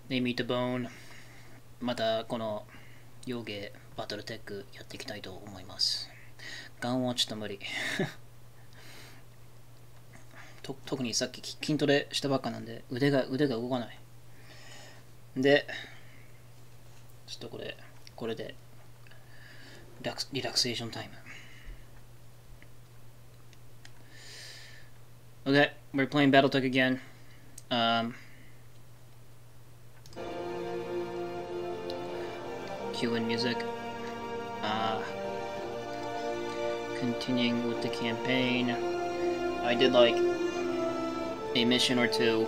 ネイミートボーン、またこの幼芸バトルテックやっていきたいと思います。ガンはちょっと無理特にさっき筋トレしたばっかなんで腕が動かない。でちょっとこれでリラクセーションタイム。Okay, we're playing BattleTech again. Cue in music. Continuing with the campaign. I did like a mission or two.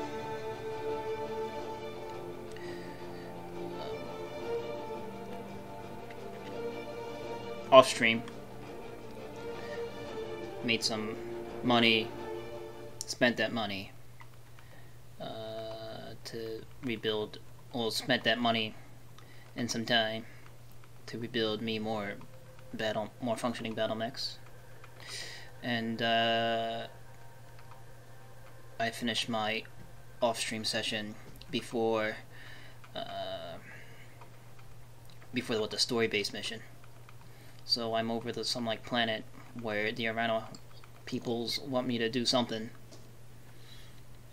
Off stream. Made some money. Spent that money to rebuild. Well, spent that money and some time to rebuild me more functioning battle mechs. And I finished my off-stream session before the story-based mission. So I'm over some like planet where the Arano peoples want me to do something.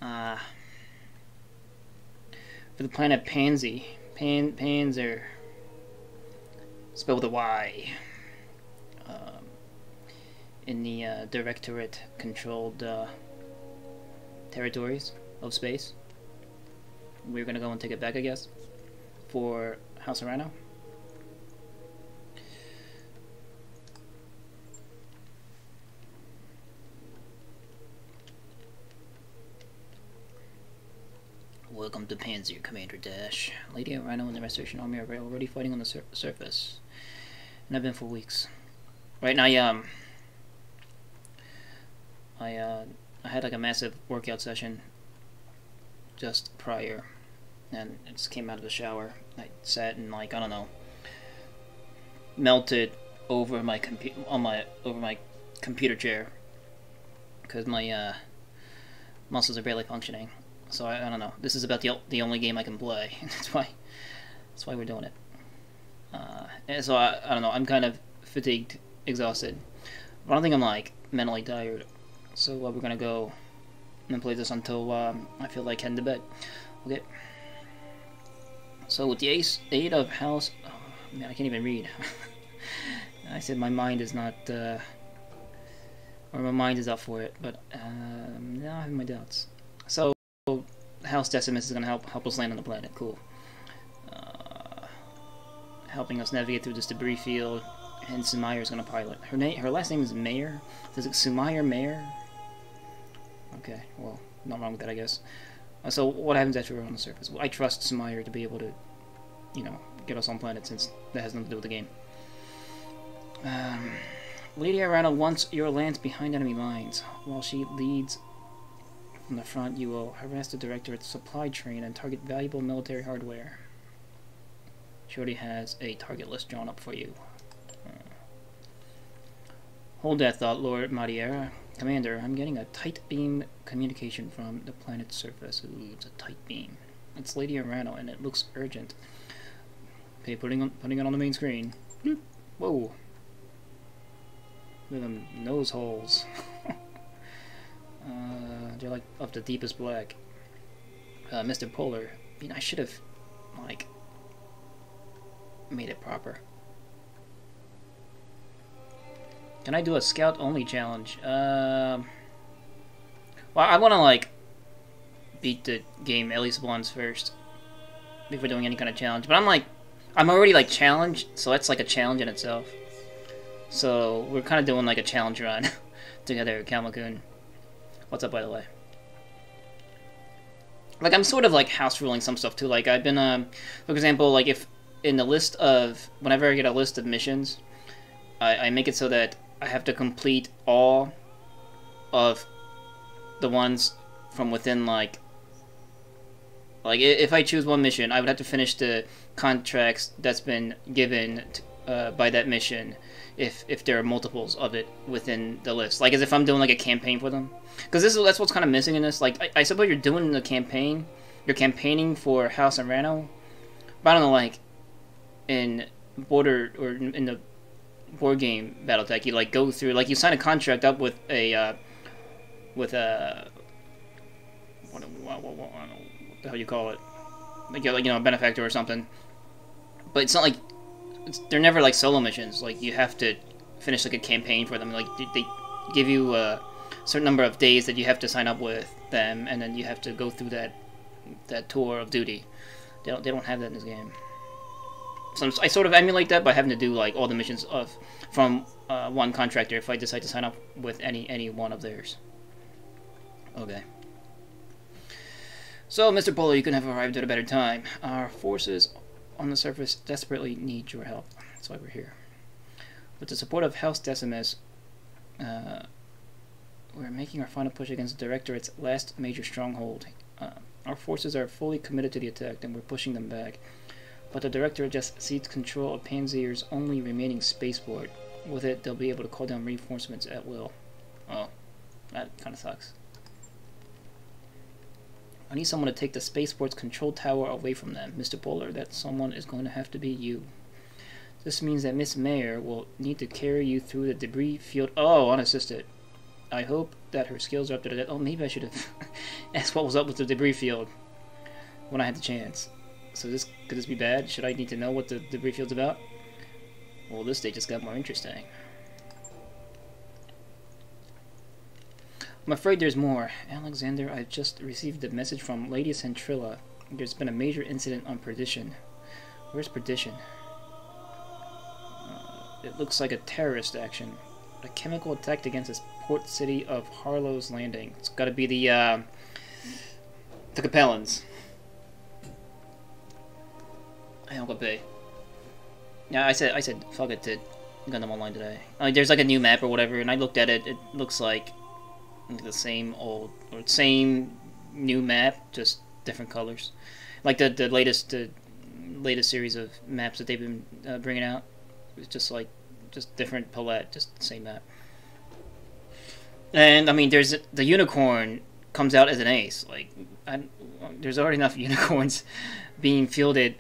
For the planet Pansy, Panzer, spelled with a Y, in the Directorate-controlled territories of space. We're gonna go and take it back, I guess, for House Arano. Welcome to Panzer, Commander Dash. Lady Rhino and the Restoration Army are already fighting on the surface. And I've been for weeks. Right now, I had like a massive workout session just prior. And I just came out of the shower. I sat and like, I don't know, melted over my computer chair. Because my muscles are barely functioning. So I don't know. This is about the only game I can play. That's why we're doing it. And so I don't know. I'm kind of fatigued, exhausted. But I don't think I'm like mentally tired. So we're gonna go and play this until I feel like heading to bed. Okay. So with the aid of House, oh, man, I can't even read. I said my mind is not, or my mind is up for it. But now I have my doubts. So House Decimus is going to help us land on the planet. Cool. Helping us navigate through this debris field, and Sumire is going to pilot. Her last name is Mayer. Is it Sumire Mayer? Okay, well, not wrong with that, I guess. So what happens after we're on the surface? Well, I trust Sumire to be able to, you know, get us on planet, since that has nothing to do with the game. Lady Arana wants your lands behind enemy lines. While she leads from the front, you will harass the Directorate's supply train and target valuable military hardware. She already has a target list drawn up for you. Hold that thought, Lord Mariera. Commander, I'm getting a tight beam communication from the planet's surface. Ooh, it's a tight beam. It's Lady Arano, and it looks urgent. Okay, putting it on the main screen. Bloop. Whoa. Look at them nose holes. They're like of the deepest black. Mr. Polar. I mean, I should have, like, made it proper. Can I do a scout only challenge? Well, I want to like beat the game at least once first before doing any kind of challenge. But I'm already like challenged, so that's like a challenge in itself. So we're kind of doing like a challenge run together, Kalmakun. What's up, by the way? Like, I'm sort of like house ruling some stuff too. Like, I've been for example, like if in the list of whenever I get a list of missions, I make it so that I have to complete all of the ones from within like if I choose one mission, I would have to finish the contracts that's been given by that mission if there are multiples of it within the list. Like, as if I'm doing like a campaign for them. Because that's what's kind of missing in this. Like, I suppose you're doing the campaign you're campaigning for House Arano. But I don't know, like in Border or in the board game BattleTech, you like go through, like you sign a contract up with a what the hell you call it, like you know, a benefactor or something. But it's not like they're never like solo missions. Like you have to finish like a campaign for them. Like they give you a certain number of days that you have to sign up with them, and then you have to go through that tour of duty. They don't have that in this game. So I sort of emulate that by having to do like all the missions from one contractor if I decide to sign up with any one of theirs. Okay. So, Mr. Polar, you couldn't have arrived at a better time. Our forces on the surface desperately need your help. That's why we're here. With the support of House Decimus, we're making our final push against the Directorate's last major stronghold. Our forces are fully committed to the attack, and we're pushing them back. But the Directorate just seized control of Panzer's only remaining spaceport. With it, they'll be able to call down reinforcements at will. Oh, that kind of sucks. I need someone to take the spaceport's control tower away from them. Mr. Polar, that someone is going to have to be you. This means that Miss Mayer will need to carry you through the debris field. Oh, unassisted. I hope that her skills are up to that. Oh, maybe I should have asked what was up with the debris field when I had the chance. So could this be bad? Should I need to know what the debris field's about? Well, this stage just got more interesting. I'm afraid there's more. Alexander, I've just received a message from Lady Centrilla. There's been a major incident on Perdition. Where's Perdition? It looks like a terrorist action. A chemical attack against this port city of Harlow's Landing. It's gotta be the Capellans. Uncle B. Yeah, I said fuck it to Gundam Online today. Like, there's like a new map or whatever, and I looked at it. It looks like the same old or same new map, just different colors. Like the latest series of maps that they've been bringing out. It's just different palette, just the same map. And I mean, there's the unicorn comes out as an ace. Like, there's already enough unicorns being fielded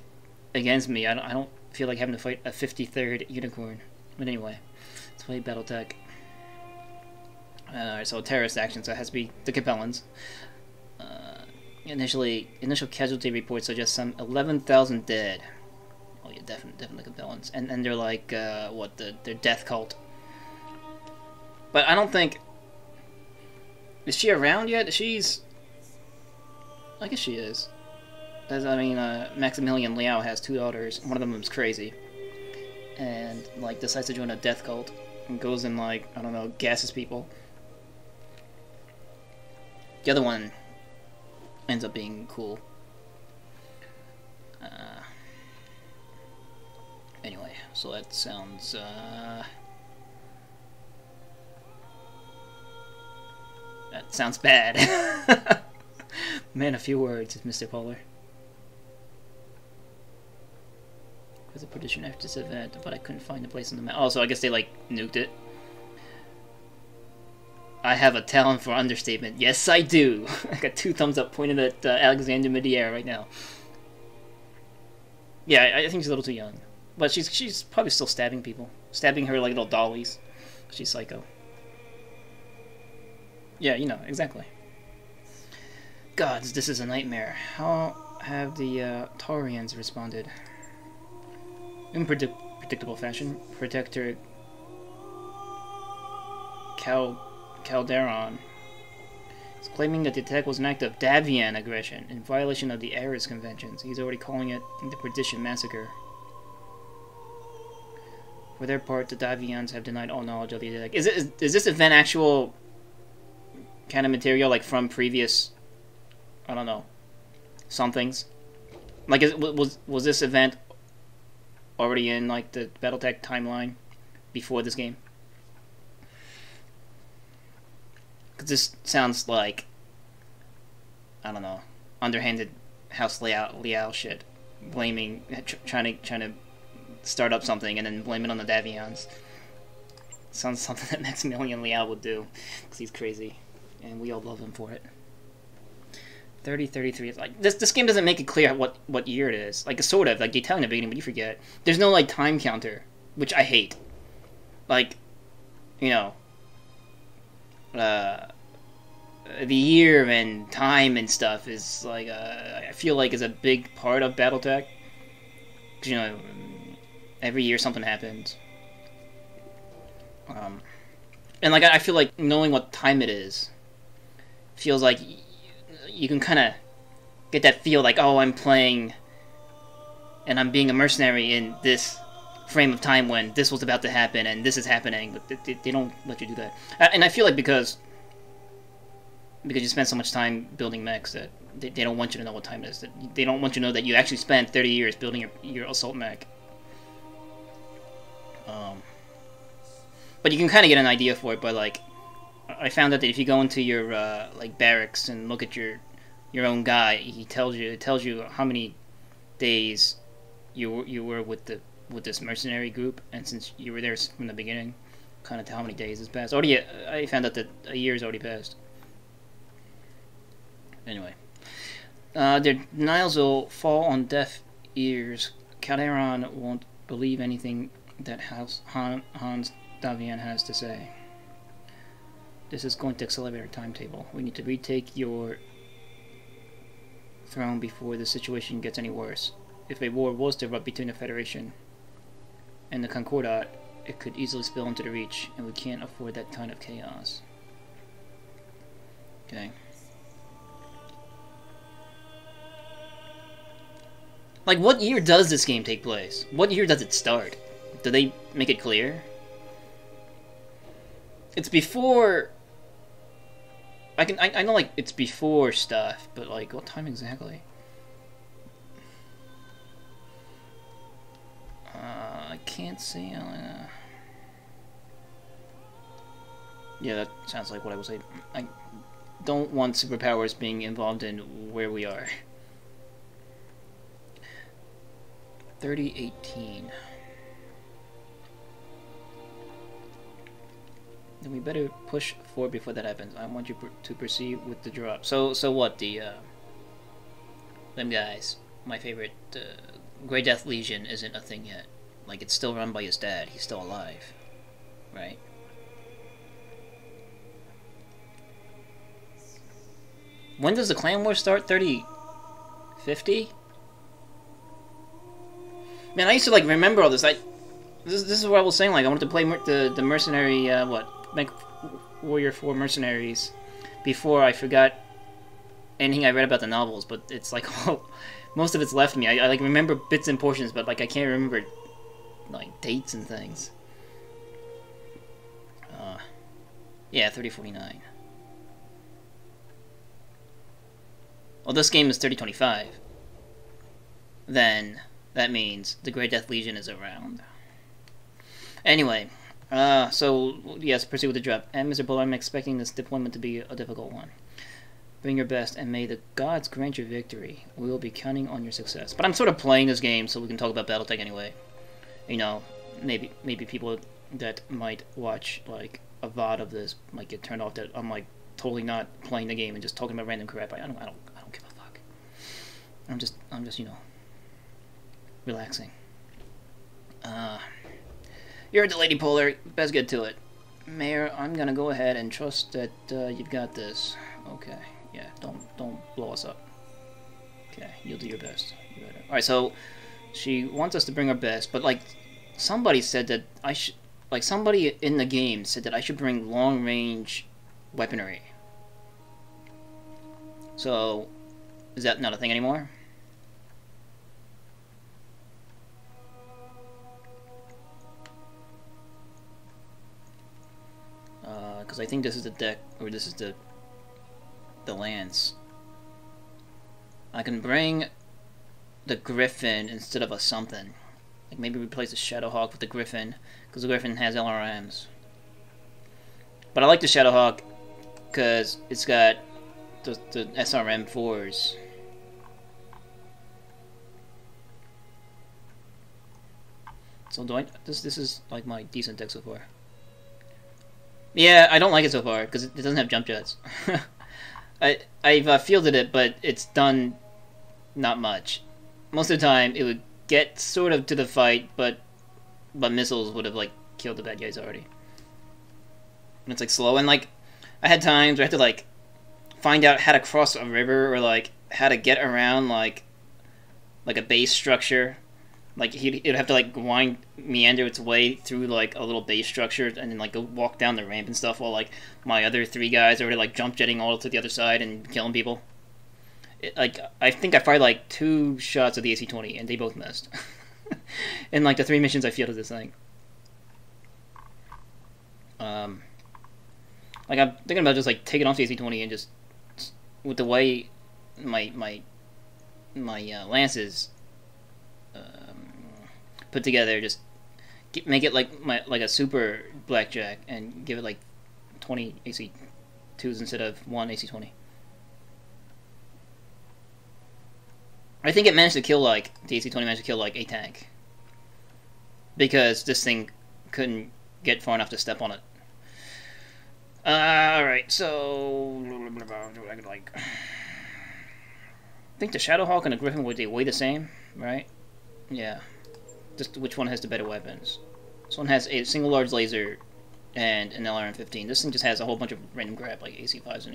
against me. I don't feel like having to fight a 53rd unicorn. But anyway, let's play BattleTech. Alright, so terrorist action, so it has to be the Capellans. Initial casualty reports suggest some 11,000 dead. Oh yeah, definitely Capellans. And they're like, their death cult. But I don't think... Is she around yet? I guess she is. I mean, Maximilian Liao has 2 daughters. One of them is crazy. And, like, decides to join a death cult. And goes and, like, I don't know, gasses people. The other one ends up being cool. Anyway, so that sounds, that sounds bad. Man, a few words, Mr. Polar. There's a prediction after this event, but I couldn't find the place on the map. Oh, so I guess they, like, nuked it. I have a talent for understatement. Yes, I do. I got 2 thumbs up pointed at Alexander midair right now. Yeah, I think she's a little too young. But she's probably still stabbing people. Stabbing her like little dollies. She's psycho. Yeah, you know, exactly. Gods, this is a nightmare. How have the Taurians responded? In predictable fashion, Protector Calderon is claiming that the attack was an act of Davian aggression in violation of the Ares Conventions. He's already calling it the Perdition Massacre. For their part, the Davians have denied all knowledge of the attack. Is this event actual kind of material, like from previous, I don't know, somethings? Like, was this event already in, like, the BattleTech timeline before this game? Because this sounds like, I don't know, underhanded House Liao shit. Blaming, trying to start up something and then blame it on the Davians. Sounds something that Maximilian Liao would do, because he's crazy, and we all love him for it. 3033. It's like this game doesn't make it clear what year it is. Like sort of like they tell in the beginning, but you forget. There's no like time counter, which I hate. Like, you know, the year and time and stuff is like I feel like is a big part of BattleTech. 'Cause, you know, every year something happens. And like I feel like knowing what time it is feels like you can kind of get that feel like, oh, I'm playing and I'm being a mercenary in this frame of time when this was about to happen and this is happening, but they don't let you do that. And I feel like because you spend so much time building mechs that they don't want you to know what time it is. That they don't want you to know that you actually spent 30 years building your assault mech. But you can kind of get an idea for it by like, I found out that if you go into your like barracks and look at your own guy, it tells you how many days you were with this mercenary group, and since you were there from the beginning, kind of tell how many days has passed. Already, I found out that a year's already passed. Anyway, their denials will fall on deaf ears. Calderon won't believe anything that Hans Davian has to say. This is going to accelerate our timetable. We need to retake your throne before the situation gets any worse. If a war was to erupt between the Federation and the Concordat, it could easily spill into the Reach, and we can't afford that kind of chaos. Okay. Like, what year does this game take place? What year does it start? Do they make it clear? It's before... I know, like, it's before stuff, but, like, what time exactly? I can't see... Yeah, that sounds like what I was saying. I don't want superpowers being involved in where we are. 3018. Then we better push forward before that happens. I want you to proceed with the drop. So what? Them guys. My favorite. Grey Death Legion isn't a thing yet. Like, it's still run by his dad. He's still alive, right? When does the Clan War start? 3050? Man, I used to like remember all this. This is what I was saying. Like, I wanted to play the mercenary. Mech Warrior 4 Mercenaries before I forgot anything I read about the novels. But it's like, oh, most of it's left me. I like remember bits and portions, but like I can't remember like dates and things. Yeah, 3049. Well, this game is 3025. Then that means the Grey Death Legion is around. Anyway, so yes, proceed with the drop. And Mr. Buller, I'm expecting this deployment to be a difficult one. Bring your best, and may the gods grant you victory. We will be counting on your success. But I'm sort of playing this game so we can talk about BattleTech anyway. You know, maybe people that might watch like a VOD of this might get turned off that I'm like totally not playing the game and just talking about random crap. I don't give a fuck. I'm just you know, relaxing. You're the Lady Polar. Best get to it. Mayor, I'm gonna go ahead and trust that you've got this. Okay. Yeah, don't blow us up. Okay, you'll do your best. Alright, so she wants us to bring our best, but like somebody said that I should, like somebody in the game said that I should bring long range weaponry. So is that not a thing anymore? Because I think this is the deck, or this is the lance. I can bring the Griffin instead of a something. Like maybe replace the Shadowhawk with the Griffin, because the Griffin has LRMs. But I like the Shadowhawk because it's got the SRM4s. So this is like my decent deck so far. Yeah, I don't like it so far because it doesn't have jump jets. I've fielded it, but it's done not much. Most of the time, it would get sort of to the fight, but missiles would have like killed the bad guys already. And it's like slow, and like I had times where I had to like find out how to cross a river or like how to get around like a base structure. Like it'd have to like meander its way through like a little base structure and then like go walk down the ramp and stuff while like my other 3 guys are already like jump jetting all to the other side and killing people. Like I think I fired like 2 shots of the AC-20 and they both missed. In like the 3 missions I fielded this thing. Like I'm thinking about just like taking off the AC-20 and just with the way my lances put together, just make it like a super blackjack and give it like 20 AC-2s instead of 1 AC-20. I think it managed to kill like the AC-20 managed to kill like a tank because this thing couldn't get far enough to step on it. Alright, so like I think the Shadowhawk and the Griffin would weigh the same, right? Yeah. Just which one has the better weapons? This one has a single large laser and an LRM-15. This thing just has a whole bunch of random crap like AC-5s and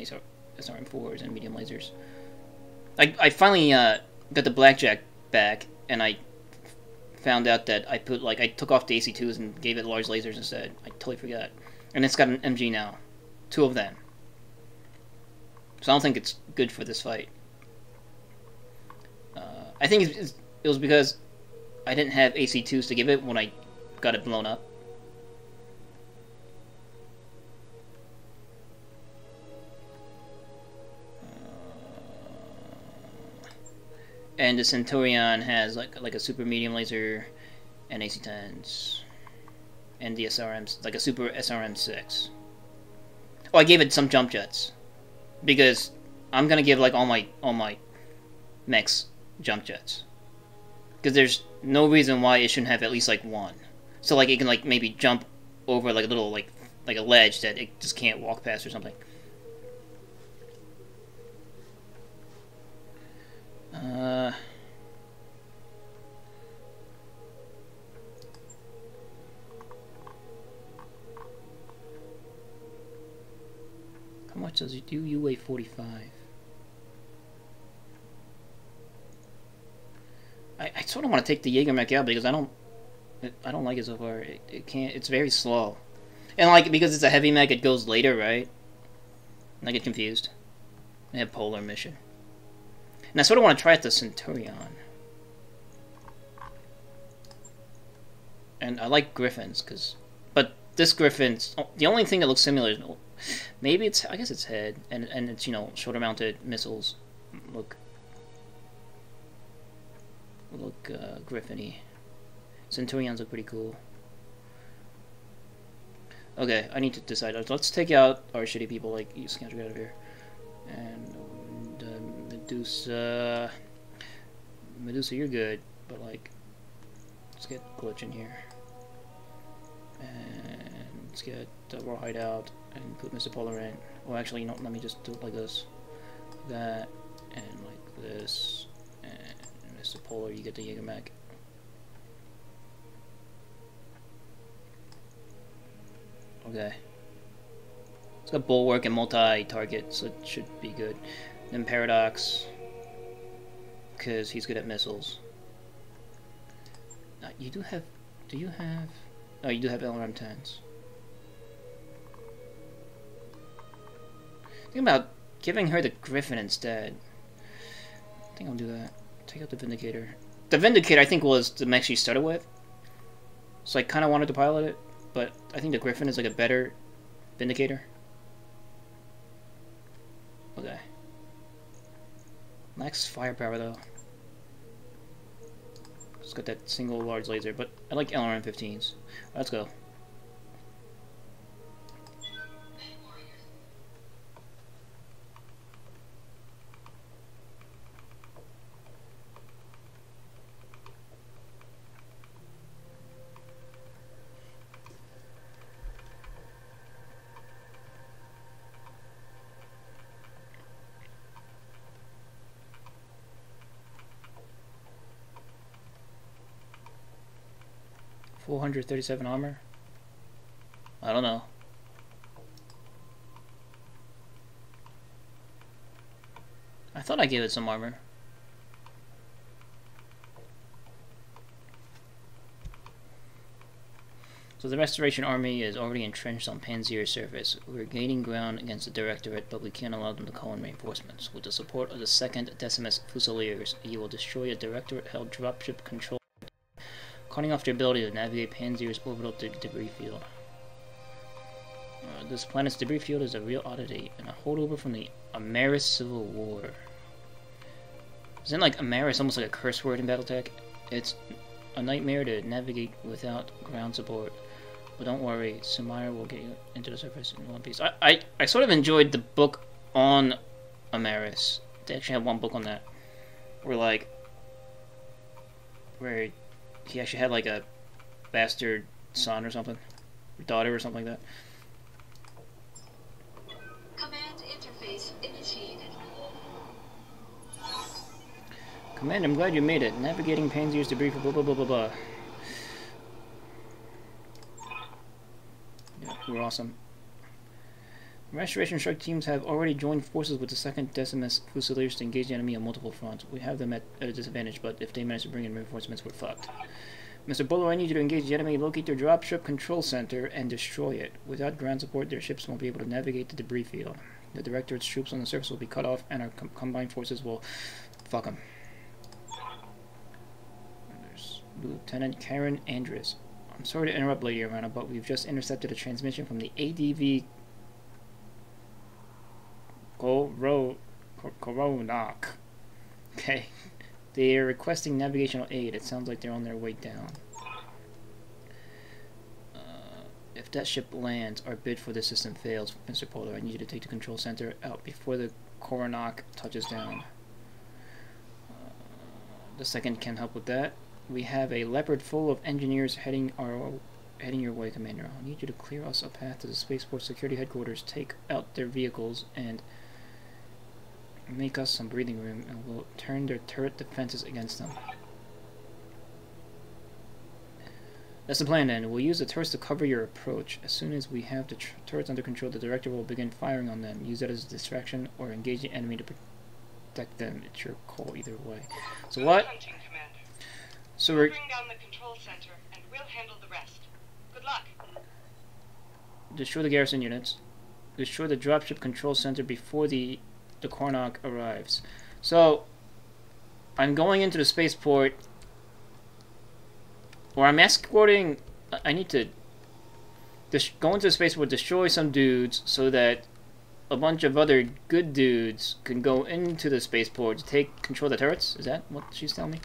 SRM-4s and medium lasers. I finally got the blackjack back, and I found out that I took off the AC-2s and gave it large lasers instead. I totally forgot. And it's got an MG now. 2 of them. So I don't think it's good for this fight. I think it was because I didn't have AC-2s to give it when I got it blown up. And the Centurion has like a super medium laser and AC-10s. And the SRMs, like a super SRM-6. Oh, I gave it some jump jets. Because I'm gonna give like all my mechs jump jets. Because there's no reason why it shouldn't have at least like 1. So like it can like maybe jump over like a little like a ledge that it just can't walk past or something. How much does it do? You weigh 45. I sort of want to take the Jaeger mech out because I don't like it so far. It can't. It's very slow, and like because it's a heavy mech, it goes later, right? And I get confused. I have Polar mission, and I sort of want to try out the Centurion. And I like Griffins but this Griffin's the only thing that looks similar is maybe it's I guess it's head and it's shoulder mounted missiles look Griffin-y. Centurions look pretty cool. Okay, I need to decide. Let's take out our shitty people like you scout out of here. And Medusa, you're good, but like let's get Glitch in here. And let's get the Raw Hideout and put Mr. Polar in. Well, actually, let me just do it like this. That, and like this. And Mr. Polar, you get the Jaeger mech. Okay. It's got Bulwark and multi-target, so it should be good. Then Paradox, because he's good at missiles. You do have... Do you have... Oh, you do have LRM-10s. Think about giving her the Griffin instead. I think I'll do that. Take out the Vindicator. The Vindicator, I think, was the mech she started with. So I kind of wanted to pilot it, but I think the Griffin is like a better Vindicator. Okay. Lacks firepower, though. It's got that single large laser, but I like LRM-15s. Let's go. 437 armor? I don't know. I thought I gave it some armor. So the Restoration Army is already entrenched on Panzer's surface. We're gaining ground against the Directorate, but we can't allow them to call in reinforcements. With the support of the 2nd Decimus Fusiliers, you will destroy a Directorate-held dropship control, cutting off their ability to navigate Panzer's orbital debris field. This planet's debris field is a real oddity, and a holdover from the Amaris Civil War. Isn't like Amaris almost like a curse word in BattleTech? It's a nightmare to navigate without ground support. But don't worry, Sumire will get you into the surface in one piece. I sort of enjoyed the book on Amaris. They actually had one book on that. Where he actually had like a bastard son or something. Or daughter or something like that. Command interface initiated. Command, I'm glad you made it. Navigating Panzer's debris for blah blah blah blah blah. Yeah, we're awesome. Restoration strike teams have already joined forces with the 2nd Decimus Fusiliers to engage the enemy on multiple fronts. We have them at a disadvantage, but if they manage to bring in reinforcements, we're fucked. Mr. Bolo, I need you to engage the enemy, locate their dropship control center, and destroy it. Without ground support, their ships won't be able to navigate the debris field. The Directorate's troops on the surface will be cut off, and our combined forces will fuck them. There's Lieutenant Karen Andres. I'm sorry to interrupt, Lady Arana, but we've just intercepted a transmission from the ADV Koronak. Okay. They are requesting navigational aid. It sounds like they're on their way down. If that ship lands, our bid for the system fails. Mr. Polar, I need you to take the control center out before the Koronak touches down. The 2nd can help with that. We have a Leopard full of engineers heading your way, Commander. I need you to clear us a path to the Spaceport Security Headquarters, take out their vehicles, and make us some breathing room, and we'll turn their turret defenses against them. That's the plan, then. We'll use the turrets to cover your approach. As soon as we have the turrets under control, the Director will begin firing on them. Use that as a distraction, or engage the enemy to protect them. It's your call either way. So what? So we're bring down the control center, and we'll handle the rest. Good luck. Destroy the garrison units. Destroy the dropship control center before the Koronak arrives. So I'm going into the spaceport, or I'm escorting. I need to go into the spaceport, destroy some dudes, so that a bunch of other good dudes can go into the spaceport to take control of the turrets. Is that what she's telling me?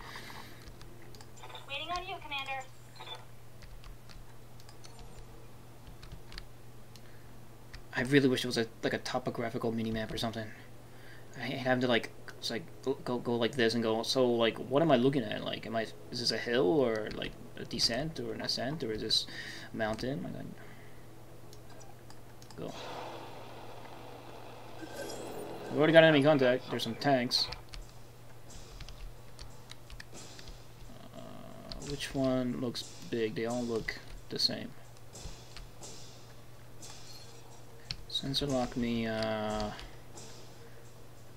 Waiting on you, Commander. I really wish it was like a topographical mini-map or something. I have to like, it's like go like this and go. So like, what am I looking at? Like, is this a hill or like a descent or an ascent, or is this a mountain? Go. We've already got enemy contact. There's some tanks. Which one looks big? They all look the same. Sensor lock me,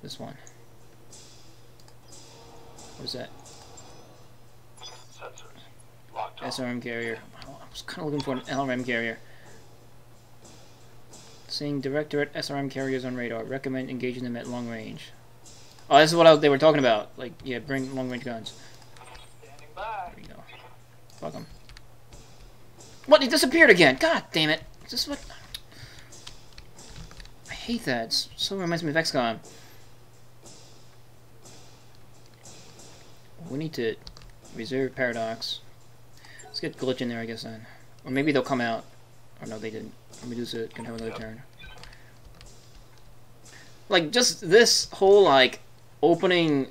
this one. What is that? Sensors locked on. SRM carrier. I was kind of looking for an LRM carrier. Seeing Directorate SRM carriers on radar. Recommend engaging them at long range. Oh, this is what they were talking about. Like, yeah, bring long range guns. Standing by. There you go. Fuck them. What? He disappeared again! God damn it! Is this what? I hate that. It so reminds me of XCOM. We need to reserve Paradox. Let's get Glitch in there, I guess, then. Or maybe they'll come out. Or no, they didn't. Medusa can have another turn. Like, just this whole, like, opening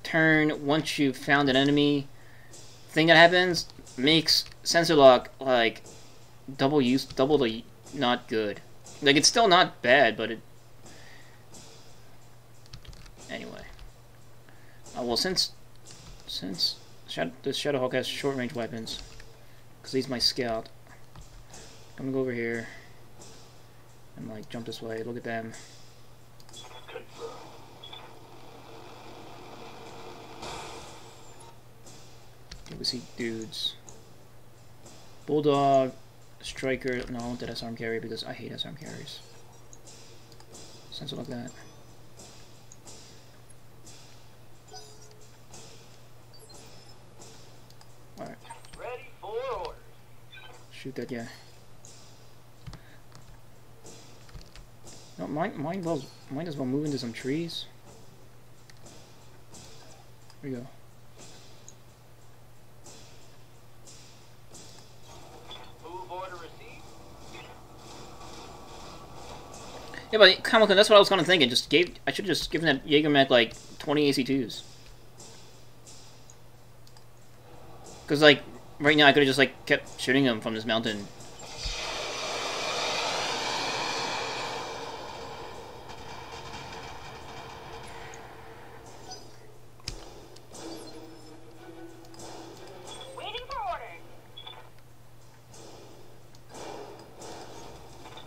turn once you've found an enemy thing that happens makes sensor lock, like, double the not good. Like, it's still not bad, but it... Anyway. Well, since the Shadowhawk has short-range weapons, Because he's my scout. I'm gonna go over here. And like jump this way. Look at them. We see dudes. Bulldog, Striker. No, I want that S-arm carrier because I hate S-arm carriers. Something like that. Alright. Ready for orders. Shoot that guy. No, might as well move into some trees. Here we go. Move order received. Yeah, but Comic Con, that's what I was kind of thinking. I should have just given that Jaegermech like 20 AC2s. Because like right now I could have just like kept shooting him from this mountain. Waiting for orders.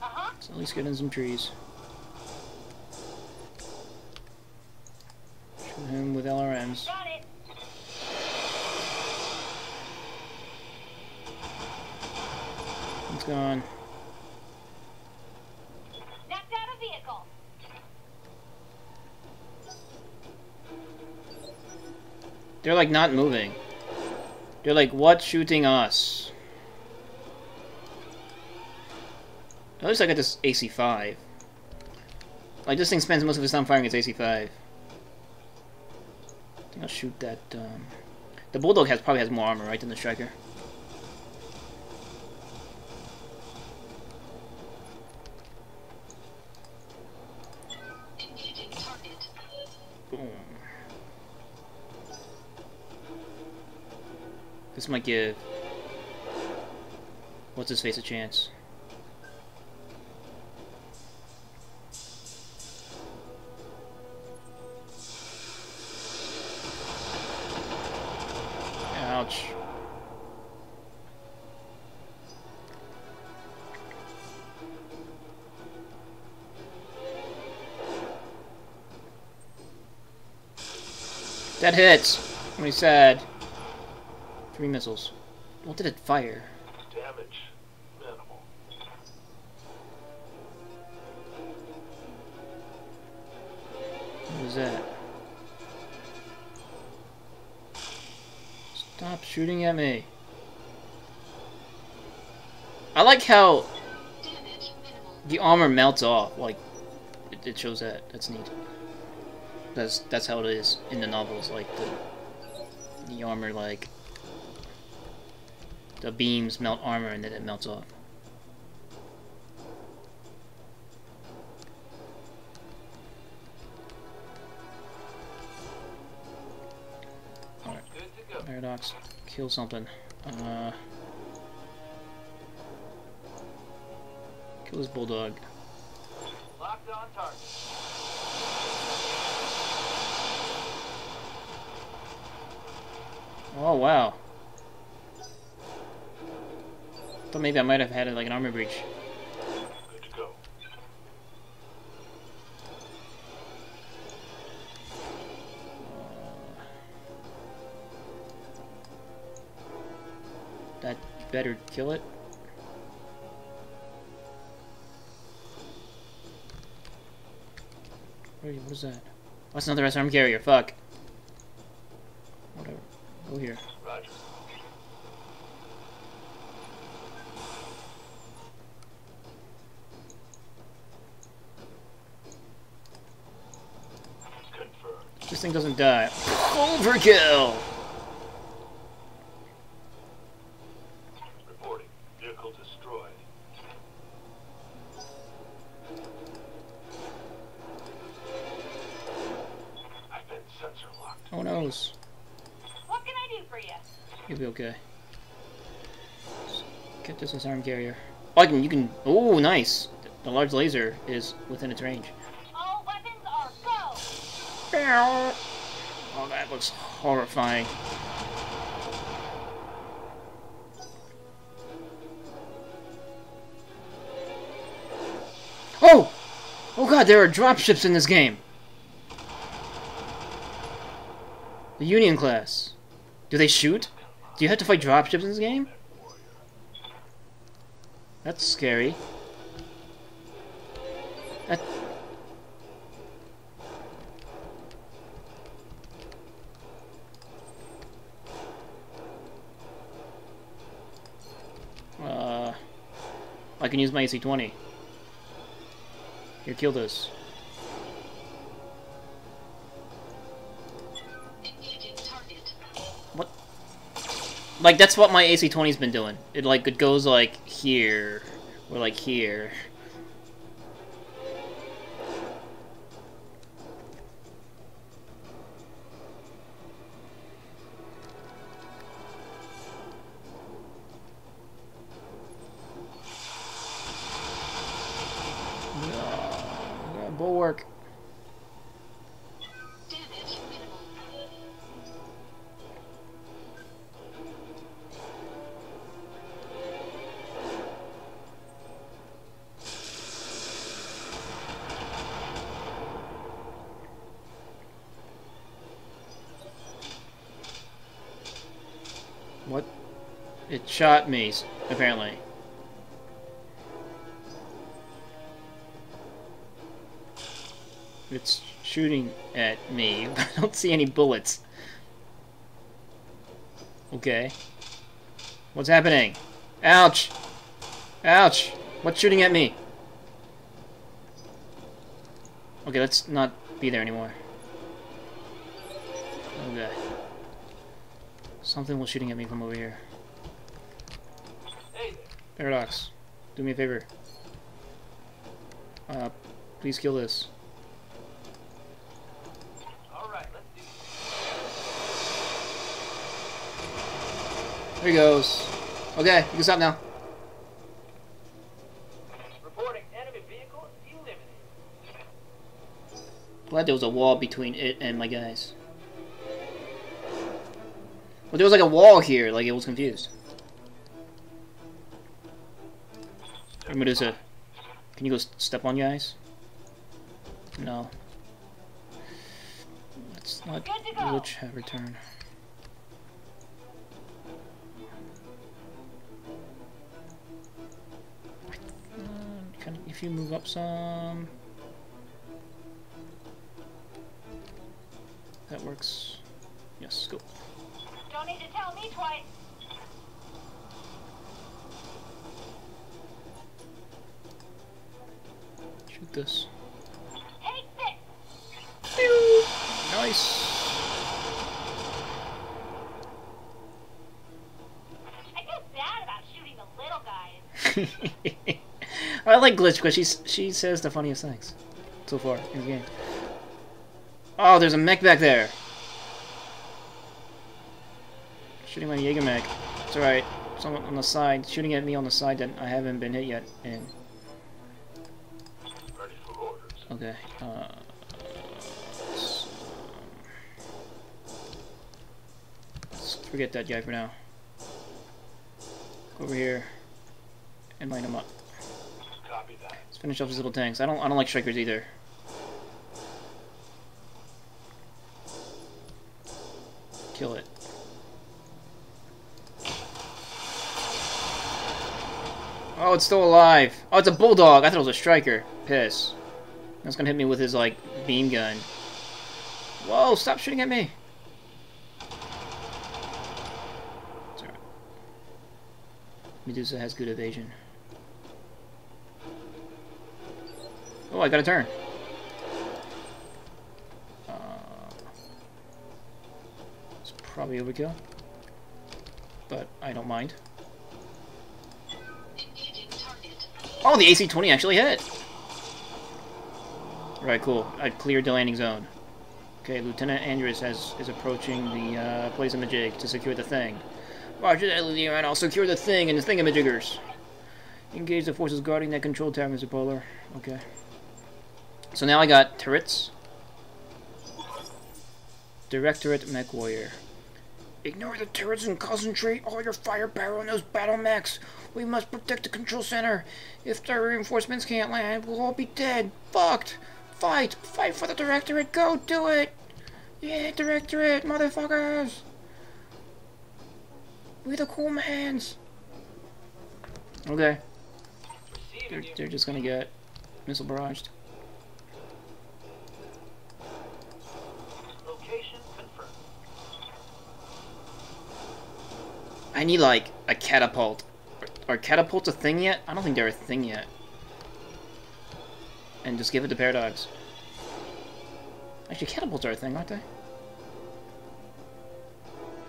Uh-huh. So at least get in some trees. Shoot him with LRMs. Got it. It's gone. Knocked out a vehicle. They're like not moving. They're like, what shooting us? At least I got this AC5. Like, this thing spends most of its time firing its AC5. I think I'll shoot that, The Bulldog probably has more armor, right, than the Striker? Engaging target. Boom. This might give... What's his face a chance? Ouch. That hits! What he said. 3 missiles. What did it fire? Damage minimal. What was that? Stop shooting at me. I like how Damage minimal. the armor melts off. Like, it shows that. That's neat. That's how it is in the novels. Like, the armor, like... The beams melt armor and then it melts off. Alright. Good to go. Paradox. Kill something. Kill this bulldog. Locked on target. Oh wow. Thought maybe I might have had like an armor breach. Good to go. That better kill it. What is that? What's another S-arm carrier? Fuck. Whatever. Go here. Roger. Confirmed. This thing doesn't die. Overkill! Reporting. Vehicle destroyed. I've been sensor locked. Oh noes. What can I do for you? You'll be okay. Just get this S-arm carrier. Oh, you can. Oh, nice. The large laser is within its range. All weapons are go. Oh, that looks horrifying. Oh god, there are dropships in this game! The Union class. Do they shoot? Do you have to fight dropships in this game? That's scary. That... I can use my AC-20. Here, kill this. Engaging target. What? Like, that's what my AC-20's been doing. It goes, like, here. Or, like, here. Bulwark. Damage minimal. What? It shot me, apparently. It's shooting at me. I don't see any bullets. Okay. What's happening? Ouch! Ouch! What's shooting at me? Okay, let's not be there anymore. Okay. Something was shooting at me from over here. Hey Paradox, do me a favor. Please kill this. All right, let's do There he goes. Okay, you can stop now. reporting enemy vehicle eliminated. Glad there was a wall between it and my guys. Well, there was like a wall here, like it was confused. Hey, Medusa, can you go step on your eyes? No. Let's not Good to go. glitch have return. If you move up some, that works. Yes, go. Don't need to tell me twice. Shoot this. Take this. Pew! Nice. I feel bad about shooting the little guys. I like Glitch because she says the funniest things so far in the game. Oh, there's a mech back there. Shooting my Jaeger mech. It's alright. Someone on the side shooting at me on the side that I haven't been hit yet. And Ready for orders. okay. Let's forget that guy for now. Go over here and line him up. Copy that. Let's finish off his little tanks. I don't like strikers either. Kill it. Oh, it's still alive. Oh, it's a bulldog. I thought it was a striker. Piss. That's gonna hit me with his, like, beam gun. Whoa, stop shooting at me. It's alright. Medusa has good evasion. Oh, I got a turn. It's probably overkill. But I don't mind. Engaging target. Oh, the AC-20 actually hit! Right, cool. I cleared the landing zone. Okay, Lieutenant Andrews is approaching the place in the jig to secure the thing. Roger that, Lieutenant. I'll secure the thing and the thingamajiggers. Engage the forces guarding that control tower, Mr. Polar. Okay. So now I got turrets. Direct turret, mech warrior. Ignore the turrets and concentrate all your firepower on those battle mechs. We must protect the control center. If the reinforcements can't land, we'll all be dead. Fucked. Fight. Fight for the directorate. Go do it. Yeah, directorate, motherfuckers. We're the cool mans. Okay. They're just gonna get missile barraged. Location confirmed. I need like a catapult. Are catapults a thing yet? I don't think they're a thing yet. And just give it to Paradox. Actually, catapults are a thing, aren't they?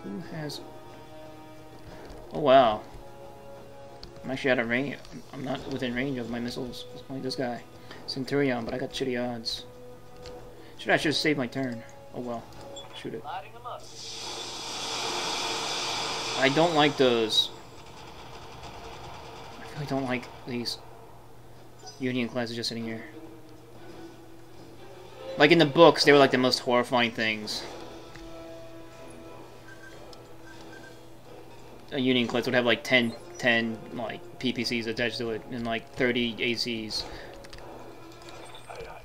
Who has... Oh, wow. I'm actually out of range. I'm not within range of my missiles. It's only this guy. Centurion, but I got shitty odds. I should have saved my turn. Oh, well. Shoot it. Lighting them up. I don't like those. I really don't like these Union classes just sitting here. Like in the books, they were like the most horrifying things. A Union class would have like 10 like PPCs attached to it and like 30 ACs. Aye, aye.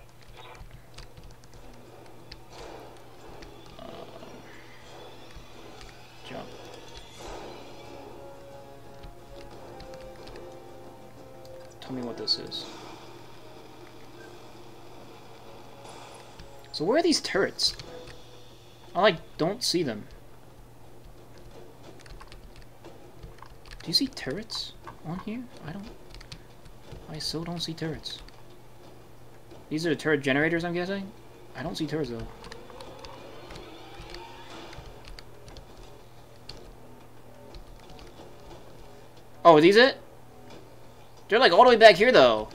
Jump. Tell me what this is. So where are these turrets? I like don't see them. Do you see turrets on here? I still don't see turrets. These are the turret generators, I'm guessing? I don't see turrets though. Oh, are these it? They're like all the way back here though.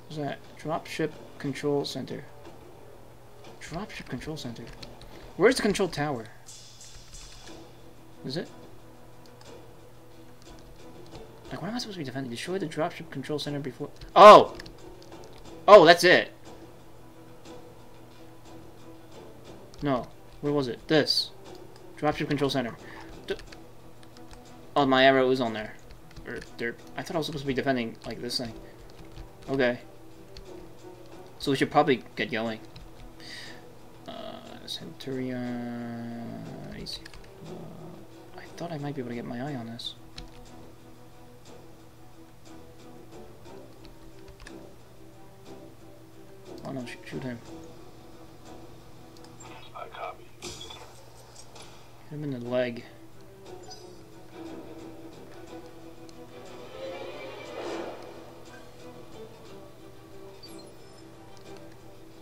What's that? Dropship Control Center. Dropship Control Center. Where's the control tower? Is it? Like, what am I supposed to be defending? Destroy the dropship control center before... Oh! Oh, that's it! No. Where was it? This. Dropship control center. Oh, my arrow is on there. Or, there. I thought I was supposed to be defending, like, this thing. Okay. So we should probably get going. Centurion... I thought I might be able to get my eye on this. Oh no, shoot him. I copy. Hit him in the leg.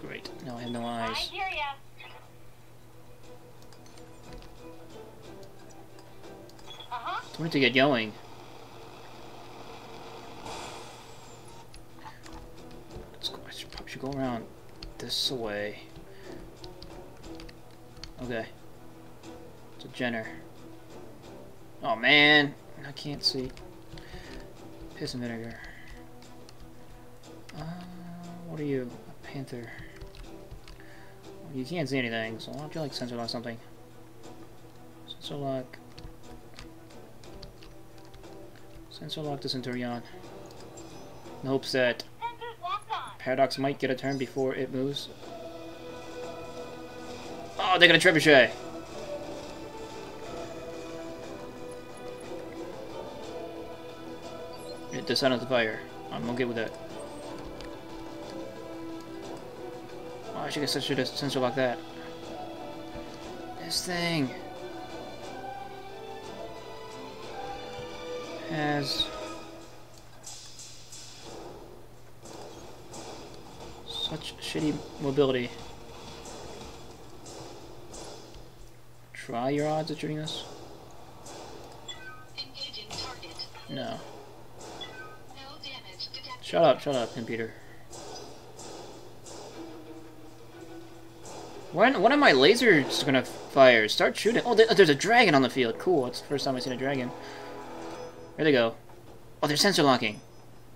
Great, now I have no I eyes. hear ya. Uh-huh. I wanted to get going. Let's go. I probably should go around this way. Okay. It's a Jenner. Oh man, I can't see. Piss and vinegar. What are you? A panther. You can't see anything, so why don't you like sensor lock something? Sensor lock. Sensor lock the Centurion. In hopes that Sensors locked on. Paradox might get a turn before it moves. Oh, they got a trebuchet! It decided to fire. I'm okay with that. Oh, I should get such a sensor like that. This thing has such shitty mobility. Try your odds at shooting this? Engaging target. No. No damage detected. Shut up, computer. When are my lasers gonna fire? Start shooting. Oh, there's a dragon on the field. Cool, that's the first time I've seen a dragon. There they go. Oh, they're sensor locking.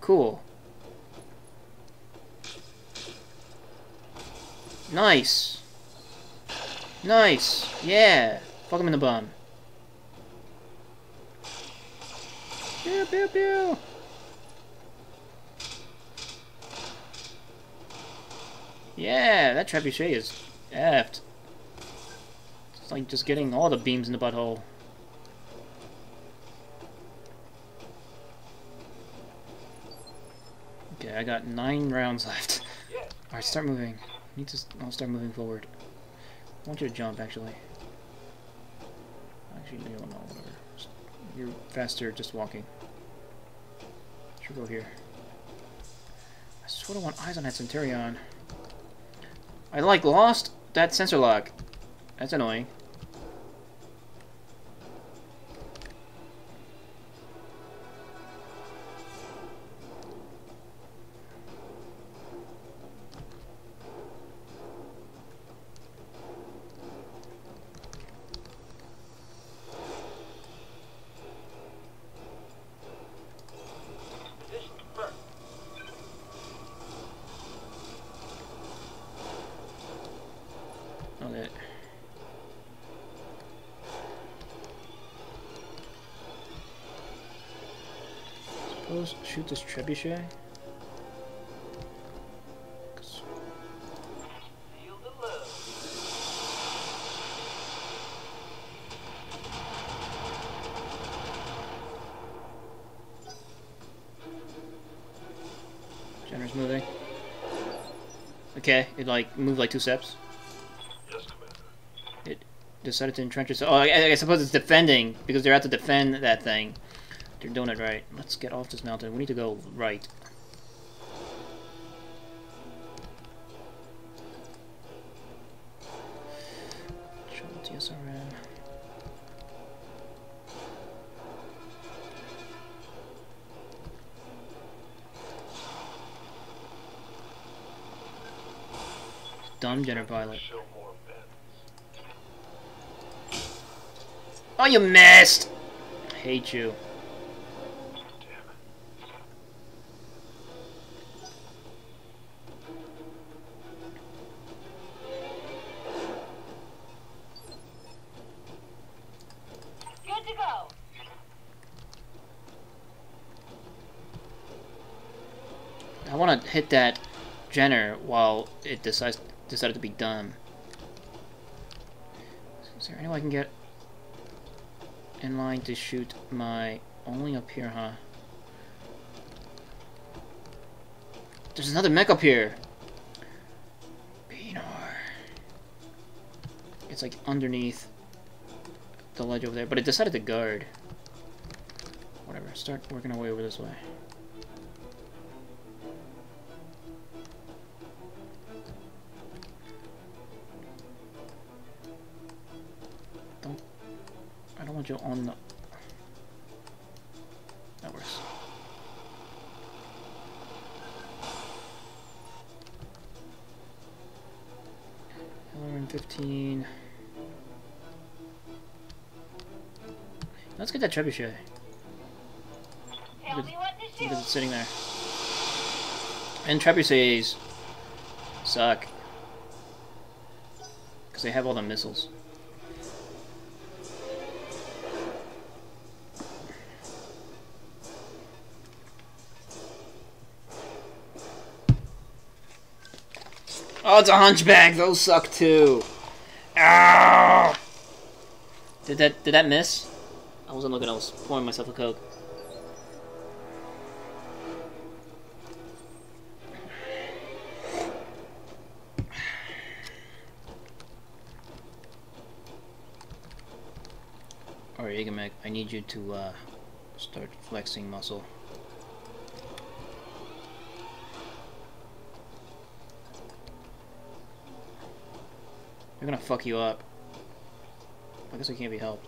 Cool. Nice. Nice! Yeah! Fuck him in the bum. Pew pew pew! Yeah, that trebuchet is effed. It's like just getting all the beams in the butthole. Okay, I got 9 rounds left. Alright, start moving. I'll start moving forward. I want you to jump, actually. Actually, you don't know, whatever. You're faster just walking. Should go here. I sort of want eyes on that Centurion. I like lost that sensor lock. That's annoying. Okay. Suppose shoot this trebuchet. Feel the love. Jenner's moving. Okay, it like moved like 2 steps. Yes, Commander. It decided to entrench itself. Oh, I suppose it's defending because they're out to defend that thing. They're doing it right. Let's get off this mountain. We need to go right. TSRM. Dumb Jenner pilot. Show more bends. Oh, you missed! I hate you. Damn it. Good to go. I want to hit that Jenner while it decided to be dumb. Is there any way I can get in line to shoot my... Only up here, huh? There's another mech up here! Beanor. It's like underneath the ledge over there, but it decided to guard. Whatever, start working our way over this way. I don't want you on the... That works. We're 15. Let's get that trebuchet. Tell me what to shoot. Because it's sitting there. And trebuchets suck. Because they have all the missiles. Oh, it's a hunchback. Those suck too. Ow! Did that miss? I wasn't looking. I was pouring myself a Coke. Alright, Igamek, I need you to start flexing muscle. They're gonna fuck you up. I guess I can't be helped.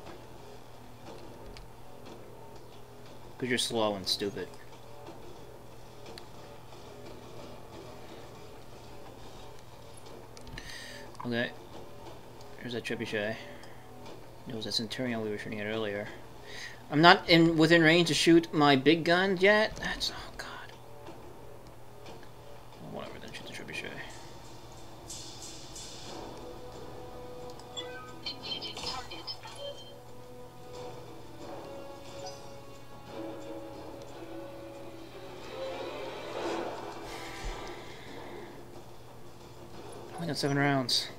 Because you're slow and stupid. Okay. Here's that trebuchet. It was a Centurion we were shooting at earlier. I'm not within range to shoot my big gun yet? That's... oh god. Well, whatever, then shoot the trebuchet. That's 7 rounds.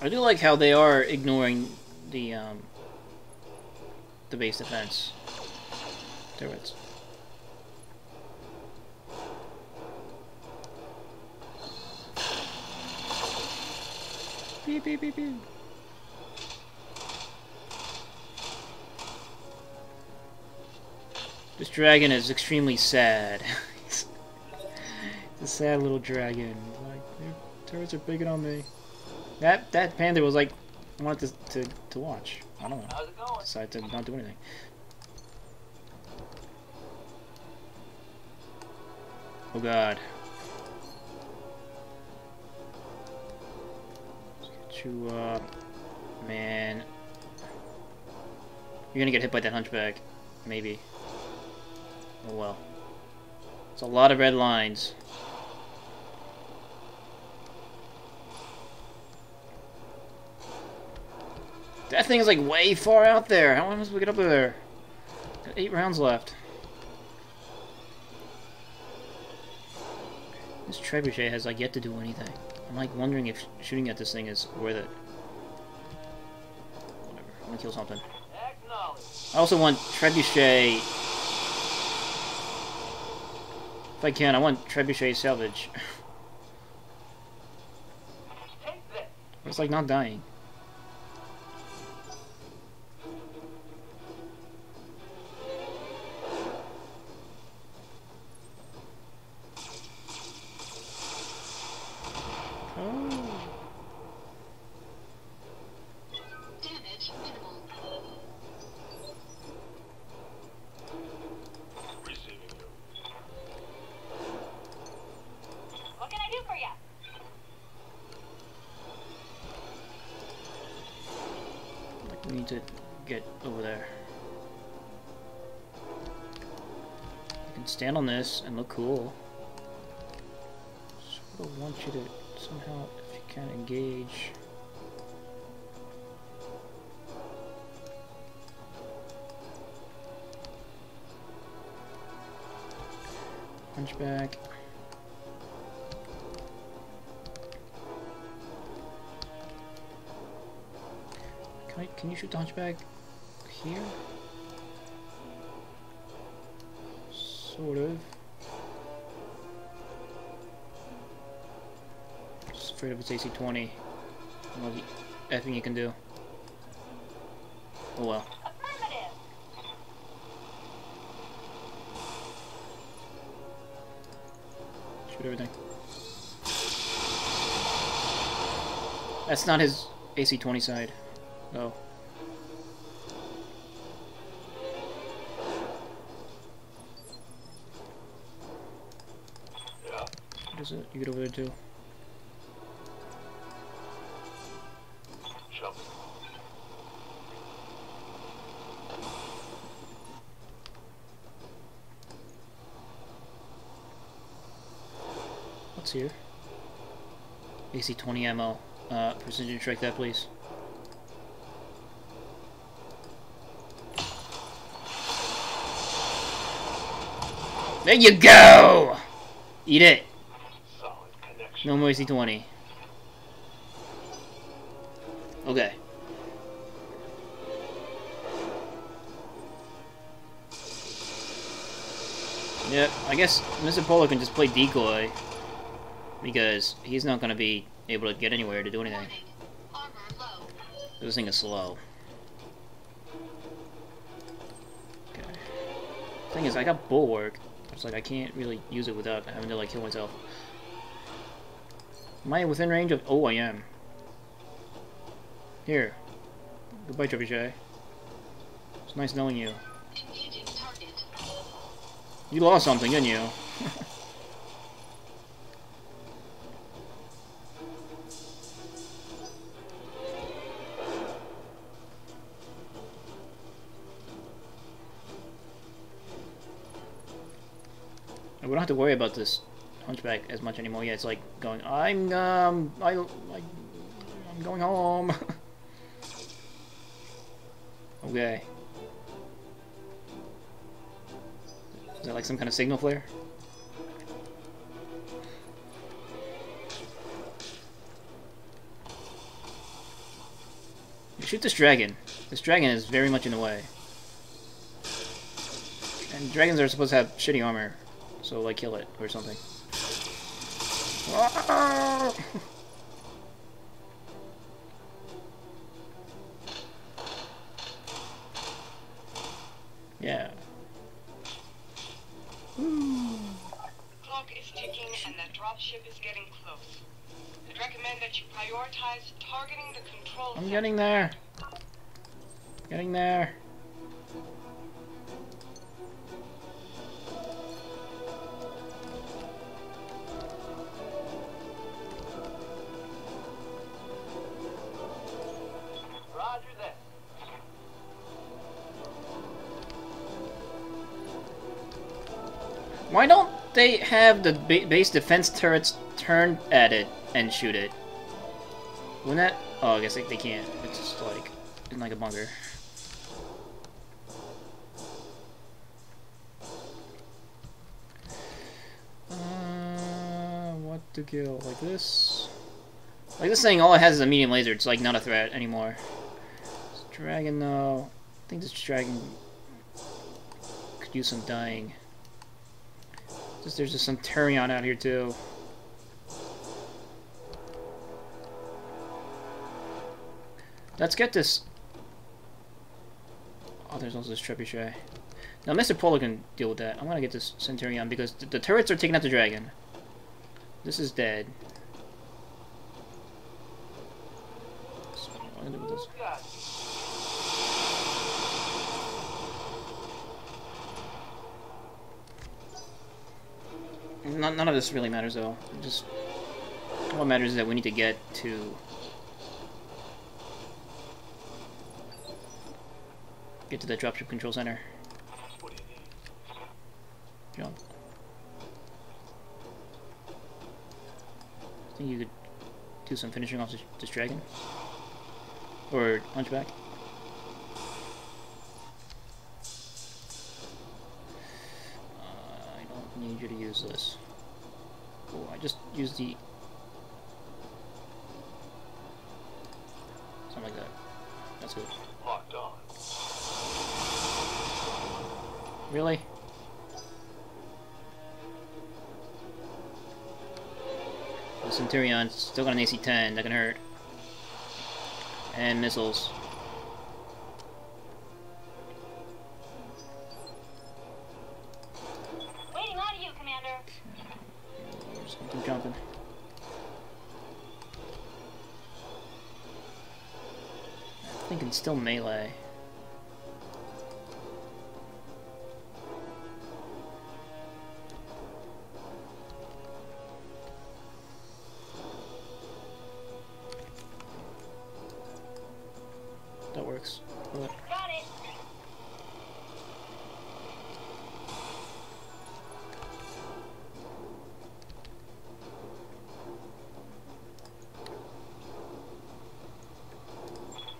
I do like how they are ignoring the base defense turrets. Beep beep beep beep. This dragon is extremely sad. It's a sad little dragon. Like, their turrets are picking on me. That panther was like, wanted to watch. I don't know. How's it going? Decided to not do anything. Oh god. Let's get you up, man. You're gonna get hit by that hunchback, maybe. Oh well. It's a lot of red lines. That thing is like way far out there. How long must we get up there? Got 8 rounds left. This trebuchet has like yet to do anything. I'm like wondering if shooting at this thing is worth it. Whatever. I'm gonna kill something. I also want trebuchet. If I can, I want trebuchet salvage. It's like not dying. Damage minimal. Receiving you. What can I do for you? Like we need to get over there. You can stand on this and look cool. Sort of want you to somehow, if you can, engage. Hunchback. Can you shoot the hunchback here? Sort of. Just afraid of its AC-20. And all the effing you can do. Oh well. Affirmative. Shoot everything. That's not his AC-20 side. Oh. Yeah. What is it? You get over there too. Jump. What's here? AC-20 ammo. Precision strike that, please. There you go! Eat it! Solid connection. No more AC-20. Okay. Yep, I guess Mr. Polar can just play decoy. Because he's not going to be able to get anywhere to do anything. Armor low. This thing is slow. Okay. Thing is, I got bulwark. It's like I can't really use it without having to like kill myself. Am I within range of? Oh, I am. Here. Goodbye, trebuchet. It's nice knowing you. Engaging target. You lost something, didn't you? We don't have to worry about this hunchback as much anymore. Yeah, it's like going, I'm going home. Okay. Is that like some kind of signal flare? Shoot this dragon. This dragon is very much in the way. And dragons are supposed to have shitty armor. So, like, kill it or something. Yeah. Clock is ticking and the dropship is getting close. I'd recommend that you prioritize targeting the control I'm center. getting there. Getting there. Roger that. Why don't they have the base defense turrets turned at it and shoot it? Wouldn't that... Oh, I guess they can't. It's just like... in like a bunker. What to kill? Like this? Like this thing, all it has is a medium laser. It's like not a threat anymore. This dragon, though... I think this dragon could use some dying. There's just some Turion out here too. Let's get this. Oh, there's also this trebuchet. Now, Mr. Polar can deal with that. I'm gonna get this Centurion because the turrets are taking out the dragon. This is dead. So, what am I gonna do with this? None of this really matters though. Just what matters is that we need to get to the dropship control center. What do you need? Jump. I think you could do some finishing off this dragon or hunchback. I don't need you to use this. Oh, I just used the... something like that. That's good. Locked on. Really? The Centurion's still got an AC 10, that can hurt. And missiles. Waiting on you, Commander. We're just gonna keep jumping. I think it's still melee. That works. But Got it.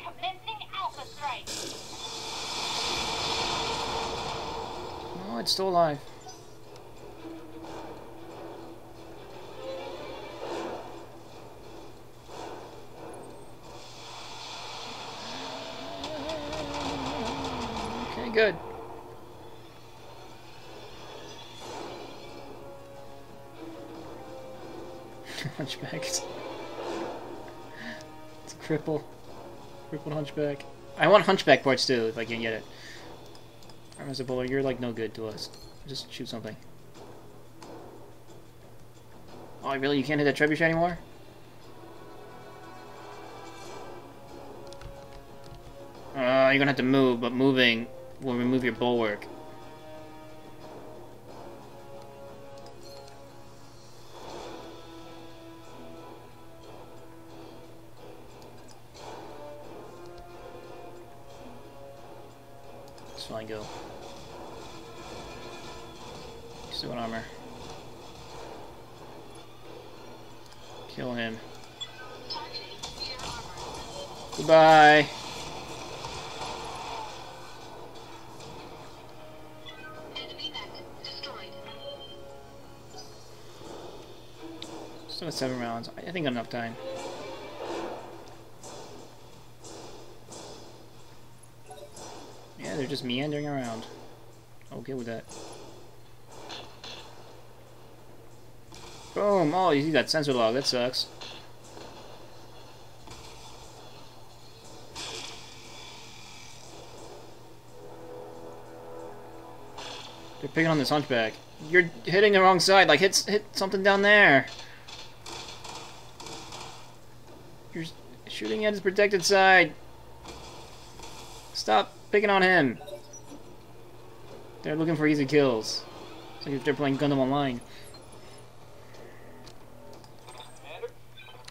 Commencing Alpha Strike. no, it's still alive. Okay, good. Hunchback. It's a cripple. Crippled hunchback. I want hunchback parts too, if I can get it. Alright, Mr. Bowler, you're like no good to us. Just shoot something. Oh, really? You can't hit that trebuchet anymore? You're gonna have to move, but moving will remove your bulwark. It's fine, go. Still in armor. Kill him. Goodbye. Still got 7 rounds. I think enough time. Yeah, they're just meandering around. Okay with that. Boom! Oh, you got sensor log. That sucks. They're picking on this hunchback. You're hitting the wrong side. Like, hit something down there. You're shooting at his protected side. Stop picking on him. They're looking for easy kills. It's like if they're playing Gundam Online.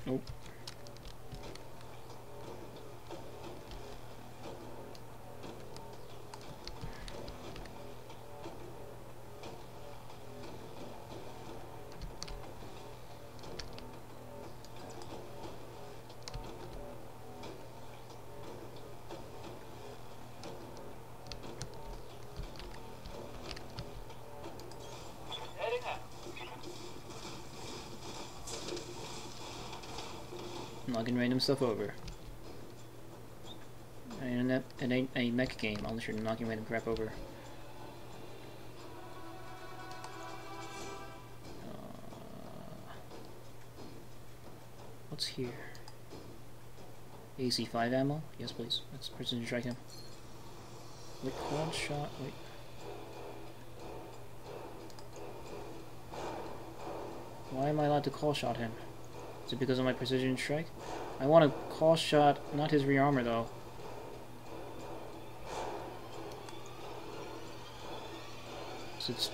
Nope. Heading out. Knocking random stuff over. And it ain't a mech game unless you're knocking random crap over. What's here? AC-5 ammo? Yes, please. Let's precision strike him. Wait, quad shot. Wait. Why am I allowed to call shot him? Is it because of my precision strike? I want to call shot, not his rear armor though. So it's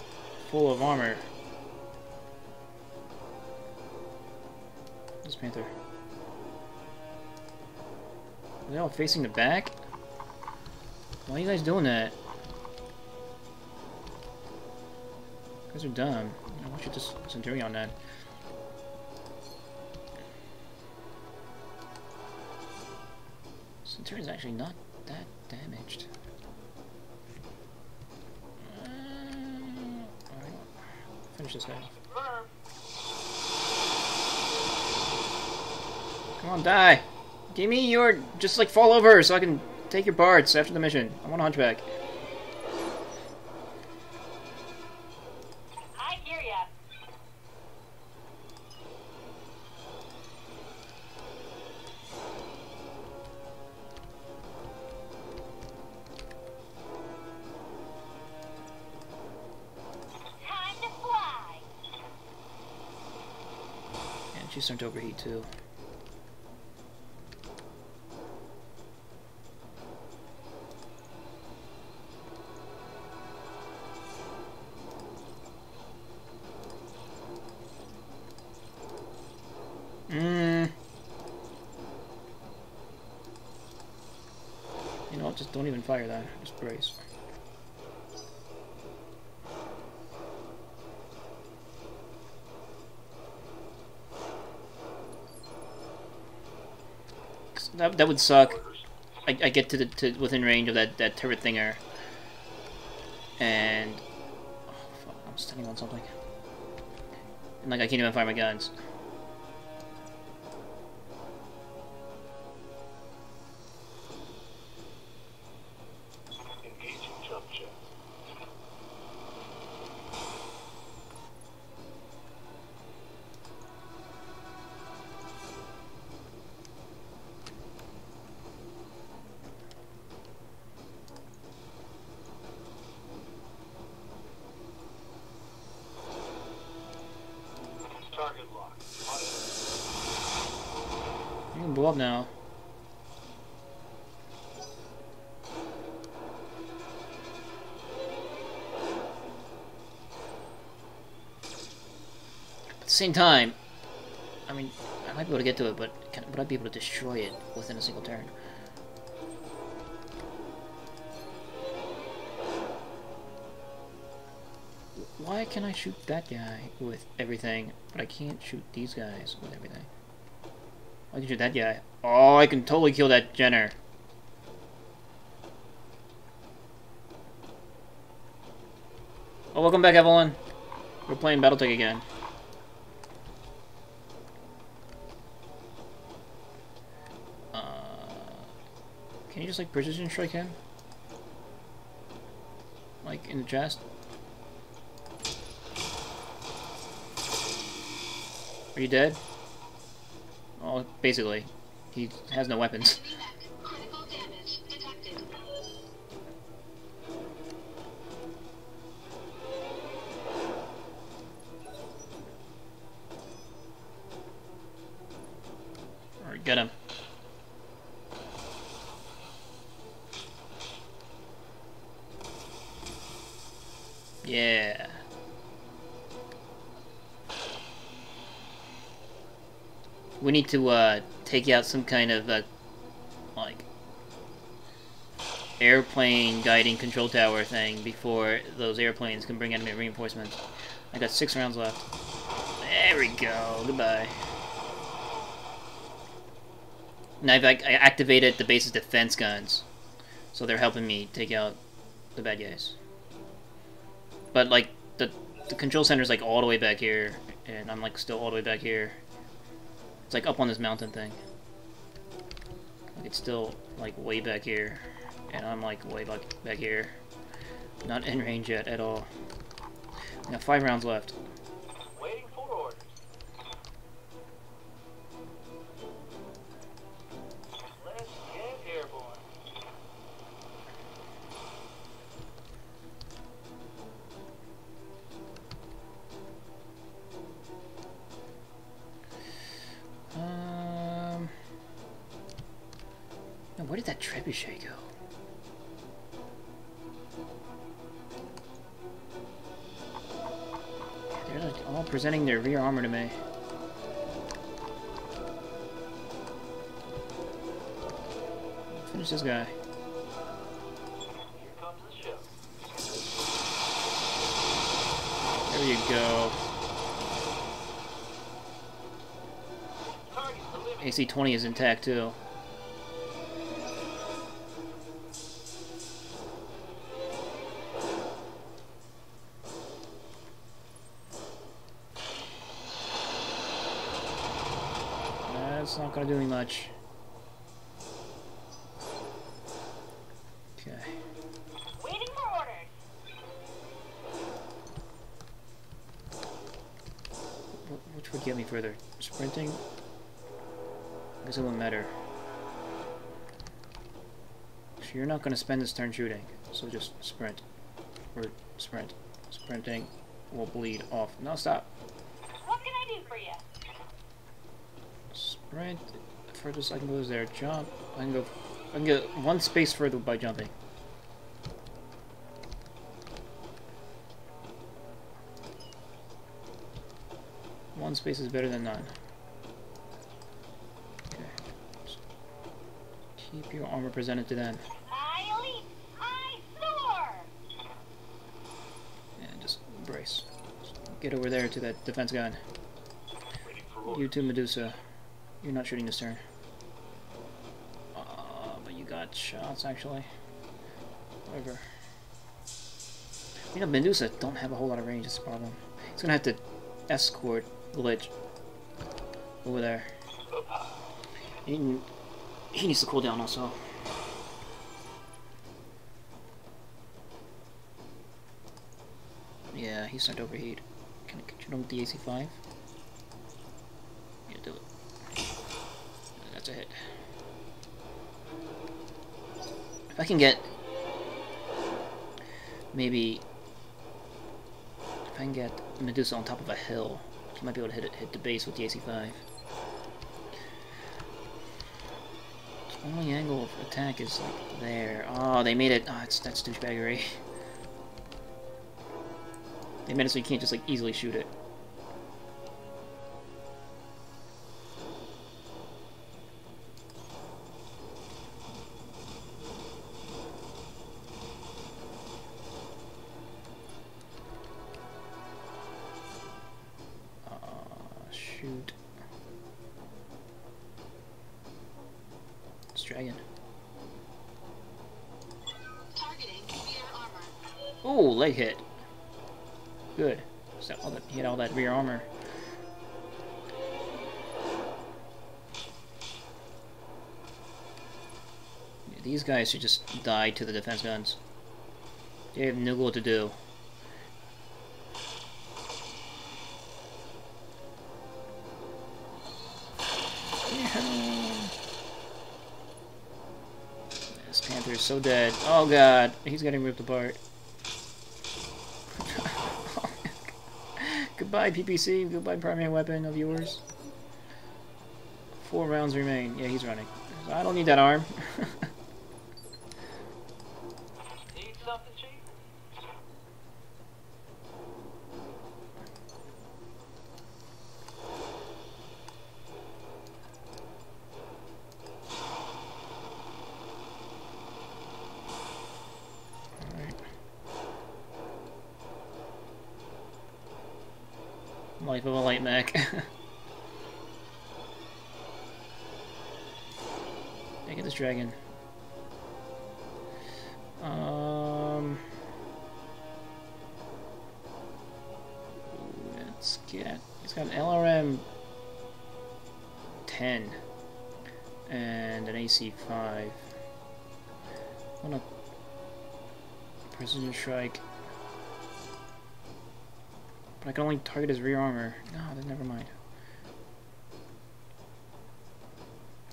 full of armor. This Panther. Are they all facing the back? Why are you guys doing that? You guys are dumb. I want you to Centurion that. Centurion's actually not that damaged. Alright. Finish this guy off. Come on, die! Give me your... just like fall over so I can take your parts after the mission. I want a hunchback. I hear ya. Time to fly. And she's starting to overheat too. You know what, just don't even fire that. Just brace. That would suck. I get to within range of that turret thinger. And... oh, fuck, I'm standing on something. And like I can't even fire my guns. Engaging jump jet. Target lock. On it. You can blow up now. At the same time, I mean, I might be able to get to it, but would I be able to destroy it within a single turn? Why can I shoot that guy with everything, but I can't shoot these guys with everything? I can shoot that guy. Oh, I can totally kill that Jenner. Oh, welcome back, Evelyn. We're playing BattleTech again. Can you just like precision strike him? Like in the chest? Are you dead? Oh, basically. He has no weapons. Critical damage detected. Alright, get him. Yeah. We need to take out some kind of like airplane guiding control tower thing before those airplanes can bring enemy reinforcements. I got 6 rounds left. There we go. Goodbye. Now I activated the base's defense guns, so they're helping me take out the bad guys. But like the control center's like all the way back here, and I'm like still all the way back here. It's like up on this mountain thing. Like it's still like way back here, and I'm like way back here. Not in range yet at all. I got 5 rounds left. Waiting for orders. Let's get airborne. Now where did that trebuchet go? They're like all presenting their rear armor to me. Finish this guy. Here comes the ship. There you go. Target eliminated. AC-20 is intact too. That's not gonna do me much. Okay. Waiting for orders. Which would get me further? Sprinting? I guess it wouldn't matter. So you're not gonna spend this turn shooting, so just sprint. Or sprint. Sprinting will bleed off. No, stop. What can I do for you? Sprint. Furthest I can go is there. Jump. I can go 1 space further by jumping. One space is better than none. Okay. Just keep your armor presented to them. I leap. I soar. And just brace. Just get over there to that defense gun. Waiting for orders. You too, Medusa. You're not shooting this turn. But you got shots, actually. Whatever. You know, Medusa don't have a whole lot of range, that's the problem. He's gonna have to escort Glitch over there. He needs to cool down also. Yeah, he's starting to overheat. Can I get you with the AC-5? Yeah, do it. That's a hit. If I can get maybe if I can get Medusa on top of a hill, she might be able to hit the base with the AC-5. The only angle of attack is like there. Oh, they made it. Oh, that's douchebaggery. They made it so you can't just like easily shoot it. Shoot. It's dragon. Targeting rear armor. Oh, leg hit. Good. So all that, he had all that rear armor. These guys should just die to the defense guns. They have no clue what to do. This Panther is so dead. Oh god, he's getting ripped apart. Goodbye PPC, goodbye primary weapon of yours. 4 rounds remain. Yeah, he's running. I don't need that arm. Need something, Chief? Alright. Life of a light mech. Get this dragon. Let's get. He's got an LRM 10 and an AC 5. I want a precision strike, but I can only target his rear armor. No, then never mind.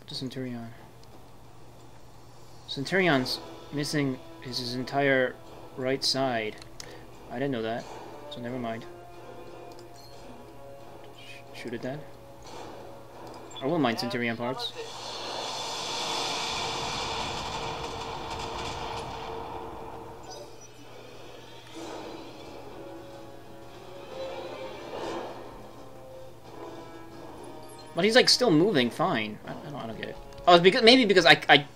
Just Centurion. Centurion's missing his entire right side. I didn't know that, so never mind. Shoot it then. I won't mind Centurion parts. But he's like still moving fine. I don't get it. Oh, it's because maybe because I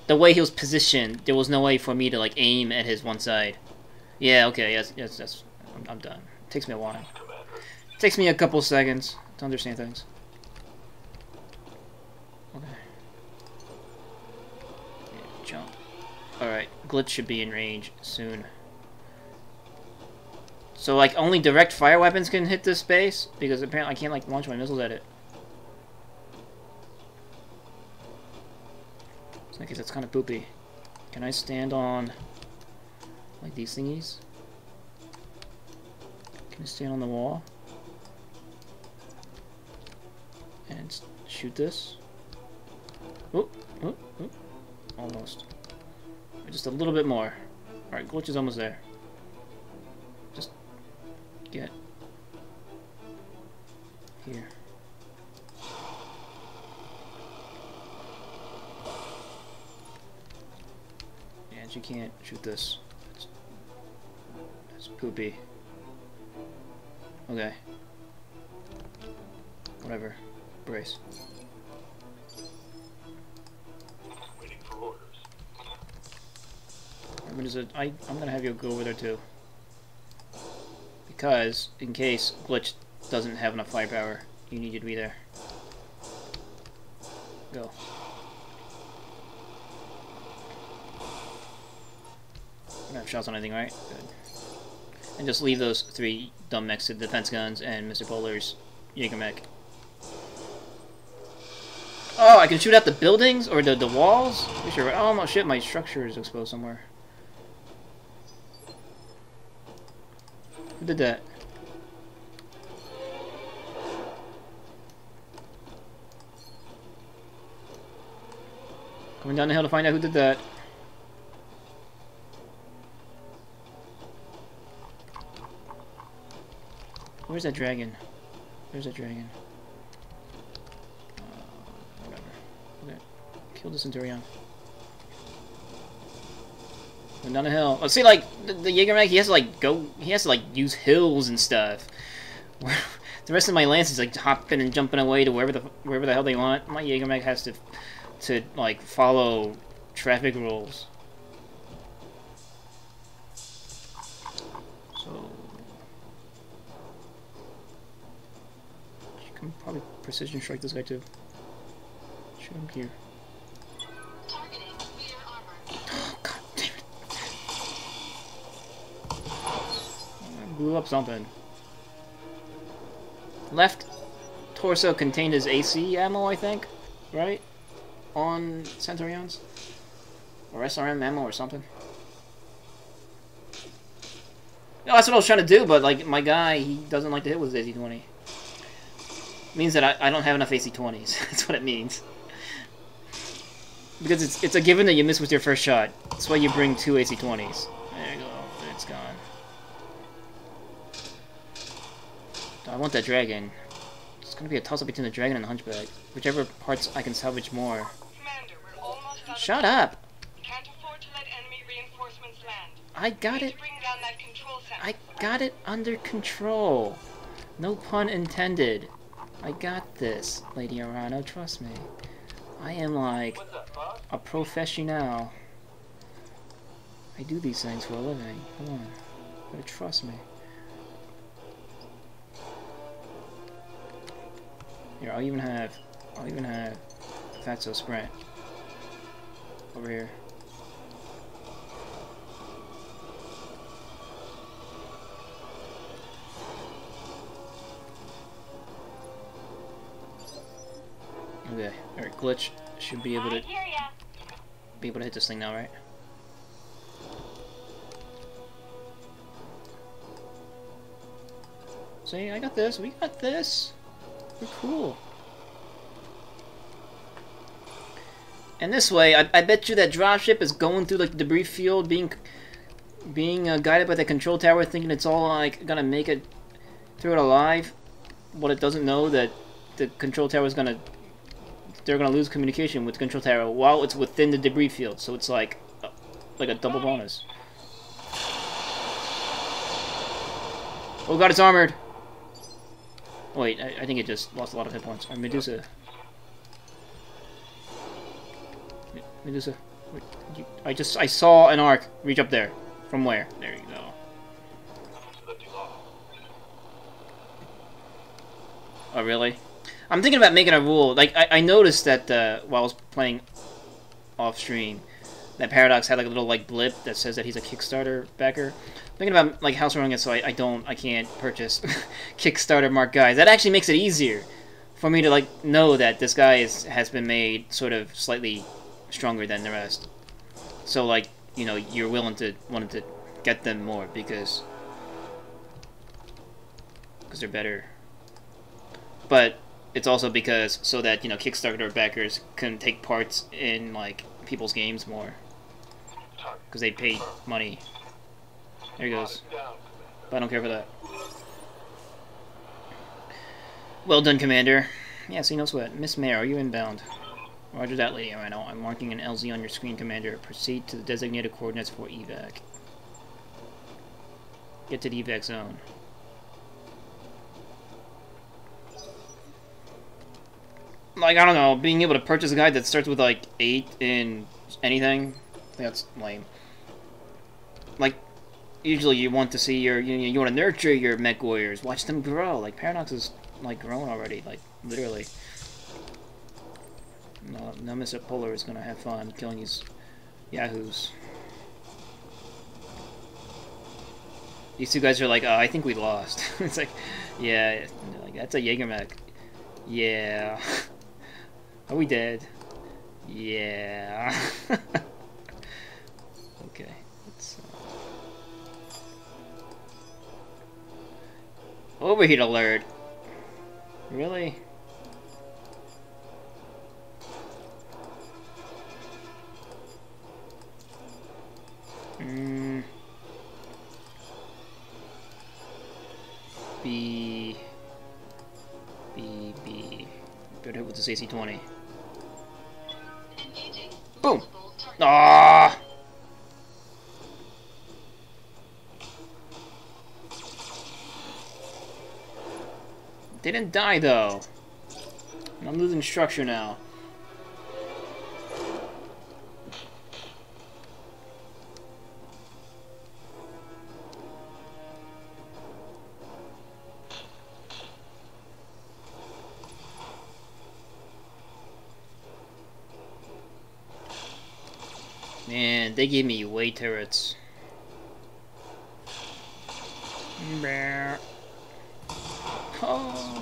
the way he was positioned, there was no way for me to like aim at his one side. Yeah, okay, yes, I'm done. It takes me a while. It takes me a couple seconds to understand things. Okay. Yeah, jump. Alright, glitch should be in range soon. So like only direct fire weapons can hit this base? Because apparently I can't like launch my missiles at it. So I guess that's kind of poopy. Can I stand on like these thingies? Can I stand on the wall? And shoot this? Oh, oh, oh. Almost. Just a little bit more. Alright, glitch is almost there. Just get here. You can't shoot this. It's poopy. Okay. Whatever. Brace. Waiting for orders. I'm gonna have you go over there too. Because, in case Glitch doesn't have enough firepower, you need you to be there. Go. I don't have shots on anything, right? Good. And just leave those 3 dumb mechs to defense guns and Mr. Polar's Jaeger mech. Oh, I can shoot at the buildings or the walls? Sure. Oh no, shit! My structure is exposed somewhere. Who did that? Coming down the hill to find out who did that. Where's that dragon? Where's that dragon? Whatever. Okay. Kill the Centurion. Went down the hill. Oh, see, like, the Jaeger mech, he has to, like, go... He has to, like, use hills and stuff. The rest of my lance is, like, hopping and jumping away to wherever the hell they want. My Jaeger mech has to, like, follow traffic rules. So... You can probably precision strike this guy, too. Shoot him here. Targeting rear armor. Oh, god damn it. I blew up something. Left torso contained his AC ammo, I think, right? On Centurions? Or SRM ammo or something. No, that's what I was trying to do, but like my guy, he doesn't like to hit with his AC-20. Means that I don't have enough AC-20s. That's what it means. Because it's a given that you miss with your first shot. That's why you bring 2 AC-20s. There you go. It's gone. I want that dragon. It's gonna be a toss-up between the dragon and the hunchback. Whichever parts I can salvage more. Commander, we're almost out of Shut time. up! Can't afford to let enemy reinforcements land. I got Need it. to bring down that control center. I got it under control. No pun intended. I got this, Lady Arano. Trust me. I am like What's up, boss? a professional. I do these things for a living. Come on. You gotta trust me. Here, I'll even have Fatso Sprint. Over here. Okay, alright, Glitch should be able to I hear ya. hit this thing now, right? See, I got this. We got this. We're cool. And this way, I bet you that dropship is going through like the debris field, being guided by the control tower, thinking it's all like gonna make it through it alive. What it doesn't know that the control tower is gonna lose communication with the control tower while it's within the debris field. So it's like a double bonus. Oh god, it's armored. Wait, I think it just lost a lot of hit points. Or Medusa. Medusa. Wait, I saw an arc reach up there. From where? There you go. Oh, really? I'm thinking about making a rule. Like, I noticed that while I was playing off stream, that Paradox had like a little like blip that says that he's a Kickstarter backer. I'm thinking about like house running it so I can't purchase Kickstarter mark guys. That actually makes it easier for me to like know that this guy has been made sort of slightly stronger than the rest. So like, you know, you're wanting to get them more because they're better. But it's also because so that, you know, Kickstarter backers can take parts in like people's games more because they pay money. There he goes. But I don't care for that. Well done, Commander. Yeah, see, no sweat. Miss Mayor, are you inbound? Roger that, Lady Rhino. I'm marking an LZ on your screen, Commander. Proceed to the designated coordinates for evac. Get to the evac zone. Like, I don't know, being able to purchase a guide that starts with, like, 8 in anything, that's lame. Like, usually you want to see you want to nurture your mech warriors, watch them grow. Like, Paradox is, like, grown already, like, literally. No, Mr. Polar is gonna have fun killing these yahoos. These two guys are like, oh, I think we lost. It's like, yeah, like, that's a Jaeger mech. Yeah. Are we dead? Yeah. Okay. Let's, overheat alert. Really? B. Better hit with this AC-20. Boom! Ah! They didn't die though. I'm losing structure now. Man, they gave me way turrets. Oh.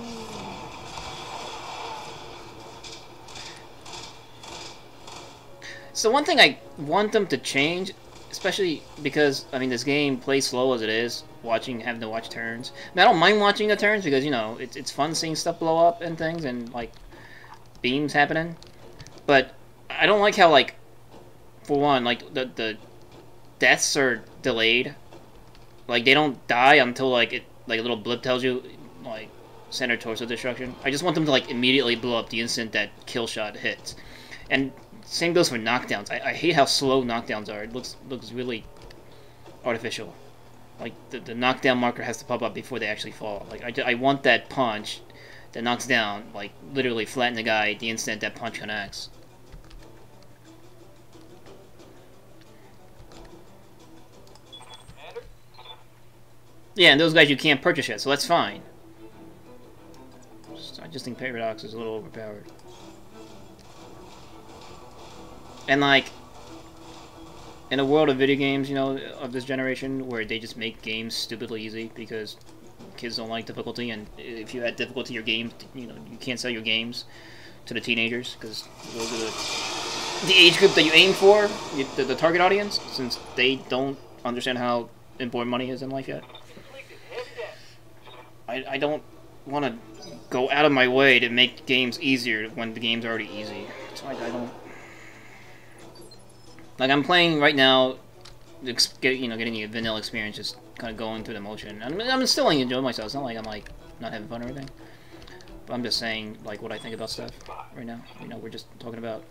So one thing I want them to change, especially because I mean this game plays slow as it is, having to watch turns. I mean, I don't mind watching the turns because you know it's fun seeing stuff blow up and things and like beams happening. But I don't like how like for one like the deaths are delayed. Like they don't die until like a little blip tells you like center torso destruction. I just want them to like immediately blow up the instant that kill shot hits. And same goes for knockdowns. I hate how slow knockdowns are. It looks really artificial. Like the knockdown marker has to pop up before they actually fall. Like I want that punch that knocks down, like literally flatten the guy the instant that punch connects. Yeah, and those guys you can't purchase yet, so that's fine. I just think Paradox is a little overpowered. And like, in a world of video games, you know, of this generation, where they just make games stupidly easy because kids don't like difficulty, and if you add difficulty to your games, you know, you can't sell your games to the teenagers because those are the age group that you aim for, the target audience, since they don't understand how important money is in life yet. I don't want to go out of my way to make games easier when the game's already easy. So I don't... Like, I'm playing right now, getting the vanilla experience, just kind of going through the motion. I'm still enjoying myself. It's not like I'm, like, not having fun or anything. But I'm just saying, like, what I think about stuff right now. You know, we're just talking about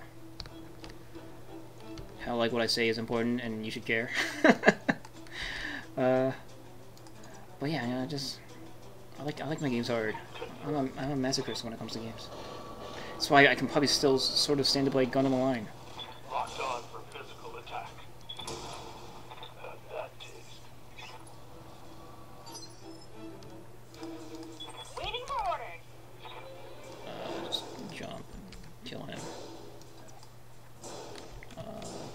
how, like, what I say is important and you should care. But yeah, you know, I like my games hard. I'm a masochist when it comes to games. That's why I can probably still sort of stand to play Gun on the Line. Locked on for physical attack. That taste. Waiting for orders. Just jump, kill him.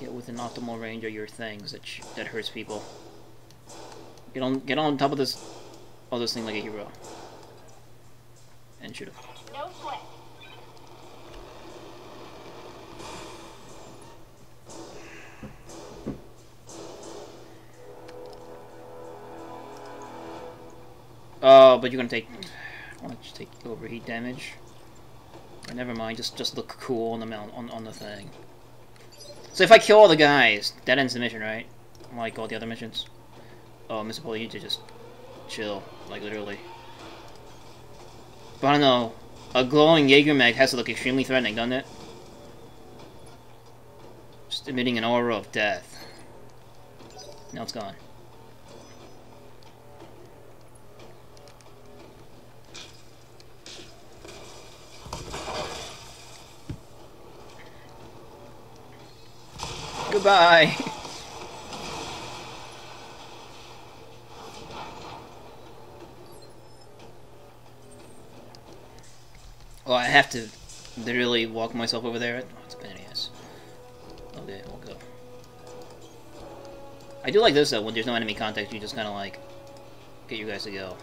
Get within optimal range of your things that hurts people. Get on top of this thing like a hero. And shoot him. No sweat. Oh, but you're gonna take... Why don't you take overheat damage? Or never mind, just look cool on the thing. So if I kill all the guys, that ends the mission, right? Like all the other missions. Oh, Mr. Poli, you need to just chill, like literally. But I don't know, a glowing Jaeger mag has to look extremely threatening, doesn't it? Just emitting an aura of death. Now it's gone. Goodbye! Oh, I have to literally walk myself over there? Oh, it's a pain in the ass. Okay, we'll go. I do like this though, when there's no enemy contact, you just kinda like get you guys to go.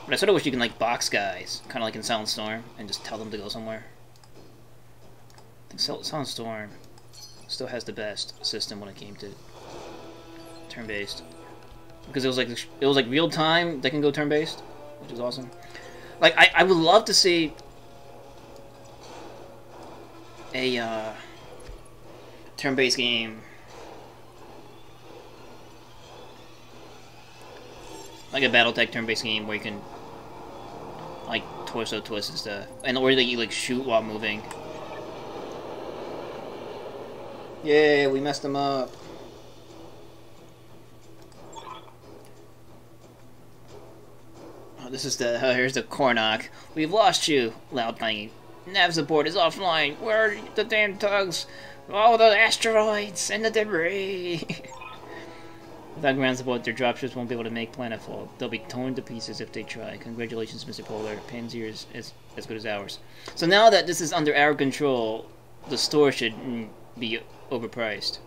But I sorta wish you can like box guys, kinda like in Silent Storm, and just tell them to go somewhere. I think Silent Storm still has the best system when it came to turn-based. Because it was like real time that can go turn-based, which is awesome. Like, I would love to see a turn-based game, like a BattleTech turn-based game where you can like torso twist and stuff, and or that you like shoot while moving. Yeah, we messed them up. Oh, this is the... here's the Kornok. We've lost you, loud clanging. Nav support is offline. Where are the damn tugs? Oh, the asteroids and the debris. Without ground support, their dropships won't be able to make planetfall. They'll be torn to pieces if they try. Congratulations, Mr. Polar. Pan's ear is as good as ours. So now that this is under our control, the store should be overpriced.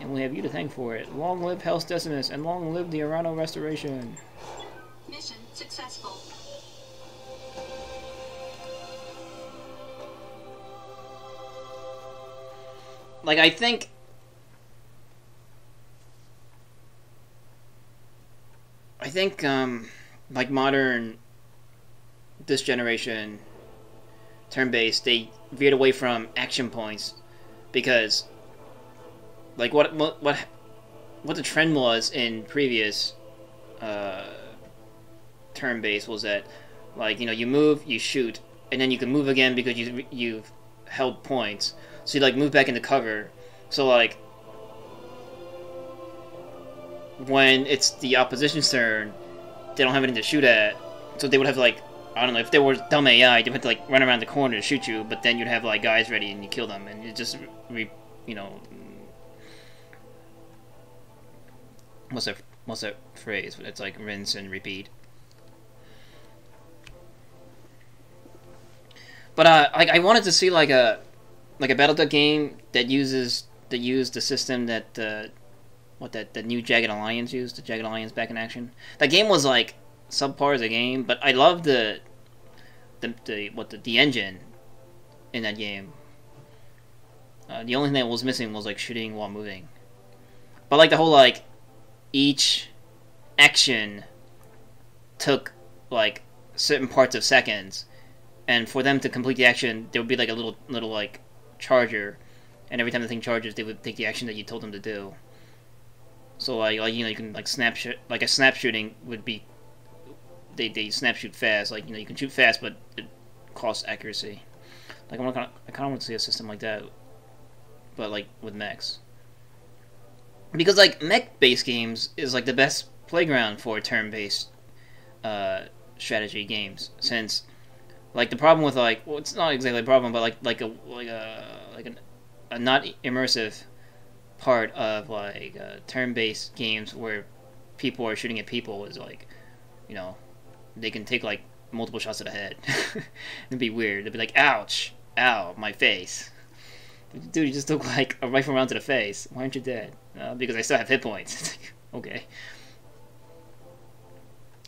And we have you to thank for it. Long live Hell's Decimus, and long live the Arano Restoration. Mission successful. like I think like modern this generation turn-based, they veered away from action points because like what the trend was in previous turn-based was that, like, you know, you move, you shoot, and then you can move again because you've held points. So you like move back into cover. So like when it's the opposition's turn, they don't have anything to shoot at. So they would have like, I don't know, if they were dumb AI, they would have to like run around the corner to shoot you, but then you'd have like guys ready and you kill them, and it just you know, what's that phrase? It's like rinse and repeat. But like I wanted to see like a BattleTech game that used the system that the new Jagged Alliance used, the Jagged Alliance back in action. That game was like subpar as a game, but I loved the engine in that game. The only thing that was missing was like shooting while moving. But like the whole like each action took like certain parts of seconds. And for them to complete the action, there would be like a little like charger, and every time the thing charges, they would take the action that you told them to do. So like you know, you can like snapshot, like a snap shooting would be, they snap shoot fast. Like, you know, you can shoot fast, but it costs accuracy. Like I kind of want to see a system like that, but like with mechs, because like mech-based games is like the best playground for turn-based strategy games, since. Like the problem with like, well, it's not exactly a problem, but like a not immersive part of like turn-based games where people are shooting at people is like, you know, they can take like multiple shots to the head. It'd be weird. They'd be like, ouch, ow, my face. Dude, you just took like a rifle round to the face. Why aren't you dead? Because I still have hit points. Okay.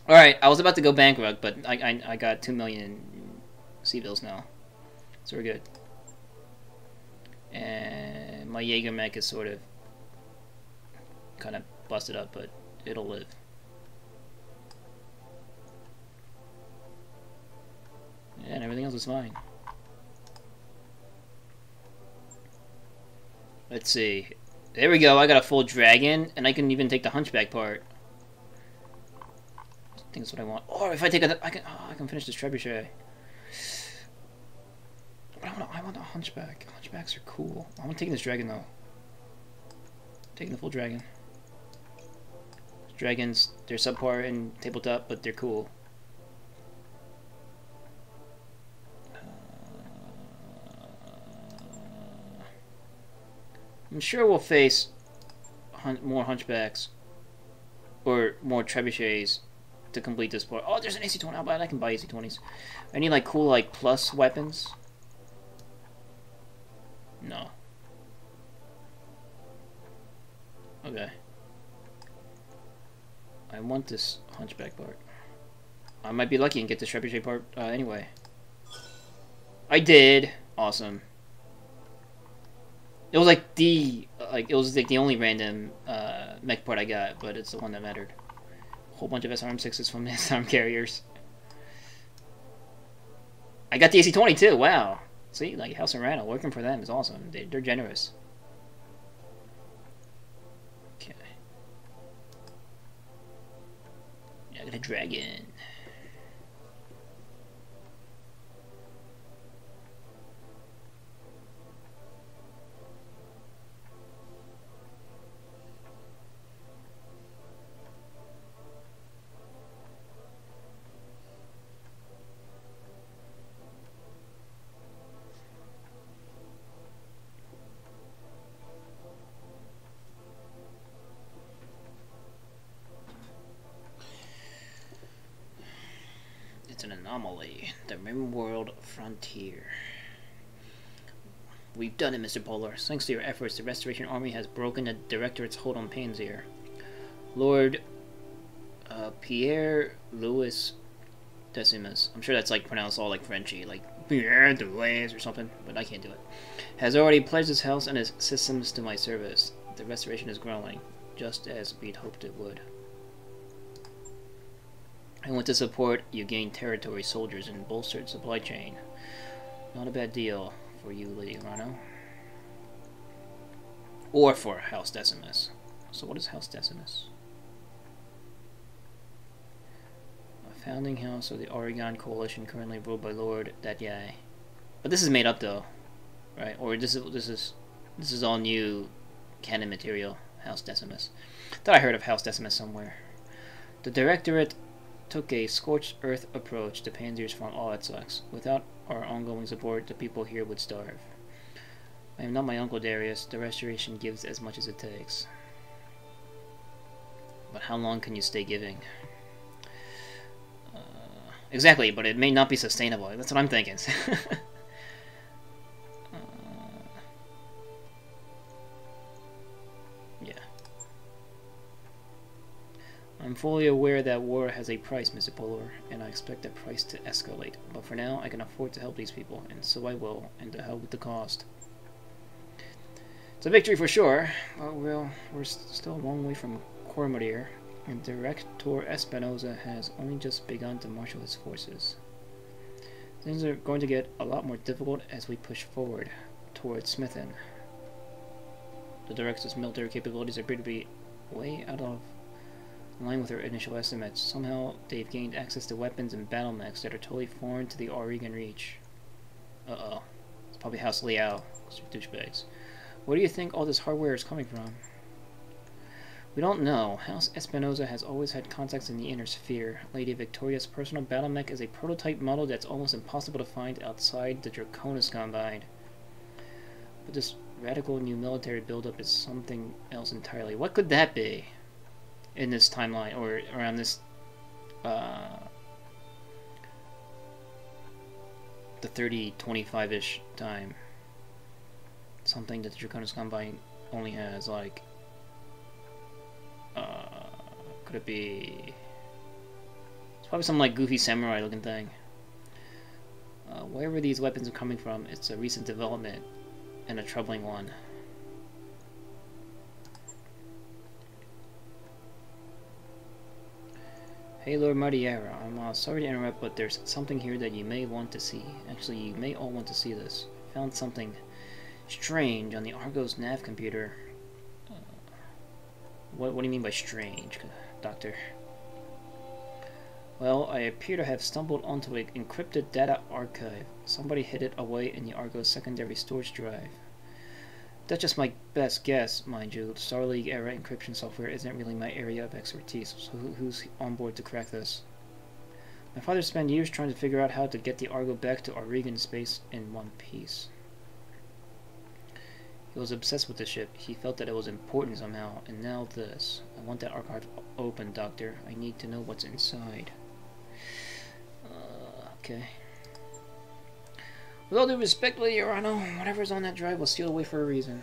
All right, I was about to go bankrupt, but I got 2 million C-bills now, so we're good. And my Jaeger mech is sort of kind of busted up, but it'll live. Yeah, and everything else is fine. Let's see. There we go. I got a full dragon, and I can even take the hunchback part. I think that's what I want. Or if I take I can finish this trebuchet. I want a hunchback. Hunchbacks are cool. I'm taking this dragon though. Taking the full dragon. Dragons, they're subpar in tabletop, but they're cool. I'm sure we'll face more hunchbacks or more trebuchets to complete this part. Oh, there's an AC-20. I'll buy it. I can buy AC-20s. I need like cool like plus weapons. No. Okay. I want this hunchback part. I might be lucky and get this trebuchet part anyway. I did. Awesome. It was like the only random mech part I got, but it's the one that mattered. A whole bunch of SRM6s from the SRM carriers. I got the AC-20 too. Wow. See, like House and Randall, working for them is awesome. They're generous. Okay. Yeah, I got a dragon. It's an anomaly. The Rim World Frontier. We've done it, Mr. Polar. Thanks to your efforts, the Restoration Army has broken the Directorate's hold on Panzer. Lord Pierre Louis Decimus. I'm sure that's like pronounced all like Frenchy, like Pierre Louis or something, but I can't do it. has already pledged his house and his systems to my service. The restoration is growing, just as we'd hoped it would. And with the support, you gain territory, soldiers, and bolstered supply chain. Not a bad deal for you, Lady Rano. Or for House Decimus. So what is House Decimus? A founding house of the Oregon Coalition, currently ruled by Lord Datyai. But this is made up though, right? Or this is all new canon material. House Decimus. Thought I heard of House Decimus somewhere. The Directorate took a scorched earth approach to Panzer's from all it sucks. Without our ongoing support, the people here would starve. I am not my Uncle Darius. The restoration gives as much as it takes. But how long can you stay giving? Exactly, but it may not be sustainable. That's what I'm thinking. Yeah. I'm fully aware that war has a price, Mr. Polar, and I expect that price to escalate. But for now, I can afford to help these people, and so I will, and to hell with the cost. It's a victory for sure, but we're still a long way from Cormordir, and Director Espinosa has only just begun to marshal his forces. Things are going to get a lot more difficult as we push forward towards Smithin. The Director's military capabilities appear to be way out of line with our initial estimates. Somehow they've gained access to weapons and battle mechs that are totally foreign to the Oregon Reach. Uh-oh. It's probably House Liao. Douchebags. Where do you think all this hardware is coming from? We don't know. House Espinosa has always had contacts in the inner sphere. Lady Victoria's personal battle mech is a prototype model that's almost impossible to find outside the Draconis Combine. But this radical new military buildup is something else entirely. What could that be? In this timeline, or around this, the 3025-ish time. Something that the Draconis Combine only has, like, could it be? It's probably some like goofy samurai looking thing. Wherever these weapons are coming from, it's a recent development and a troubling one. Hey Lord Mardiera, I'm sorry to interrupt, but there's something here that you may want to see. Actually, you may all want to see this. I found something strange on the Argos nav computer. What do you mean by strange, Doctor? Well, I appear to have stumbled onto an encrypted data archive. Somebody hid it away in the Argos secondary storage drive. That's just my best guess, mind you. Star League era encryption software isn't really my area of expertise, so who's on board to crack this? My father spent years trying to figure out how to get the Argo back to Oregon space in one piece. He was obsessed with the ship. He felt that it was important somehow, and now this. I want that archive open, Doctor. I need to know what's inside. Okay. With all due respect, Lady Arano, whatever's on that drive was sealed away for a reason.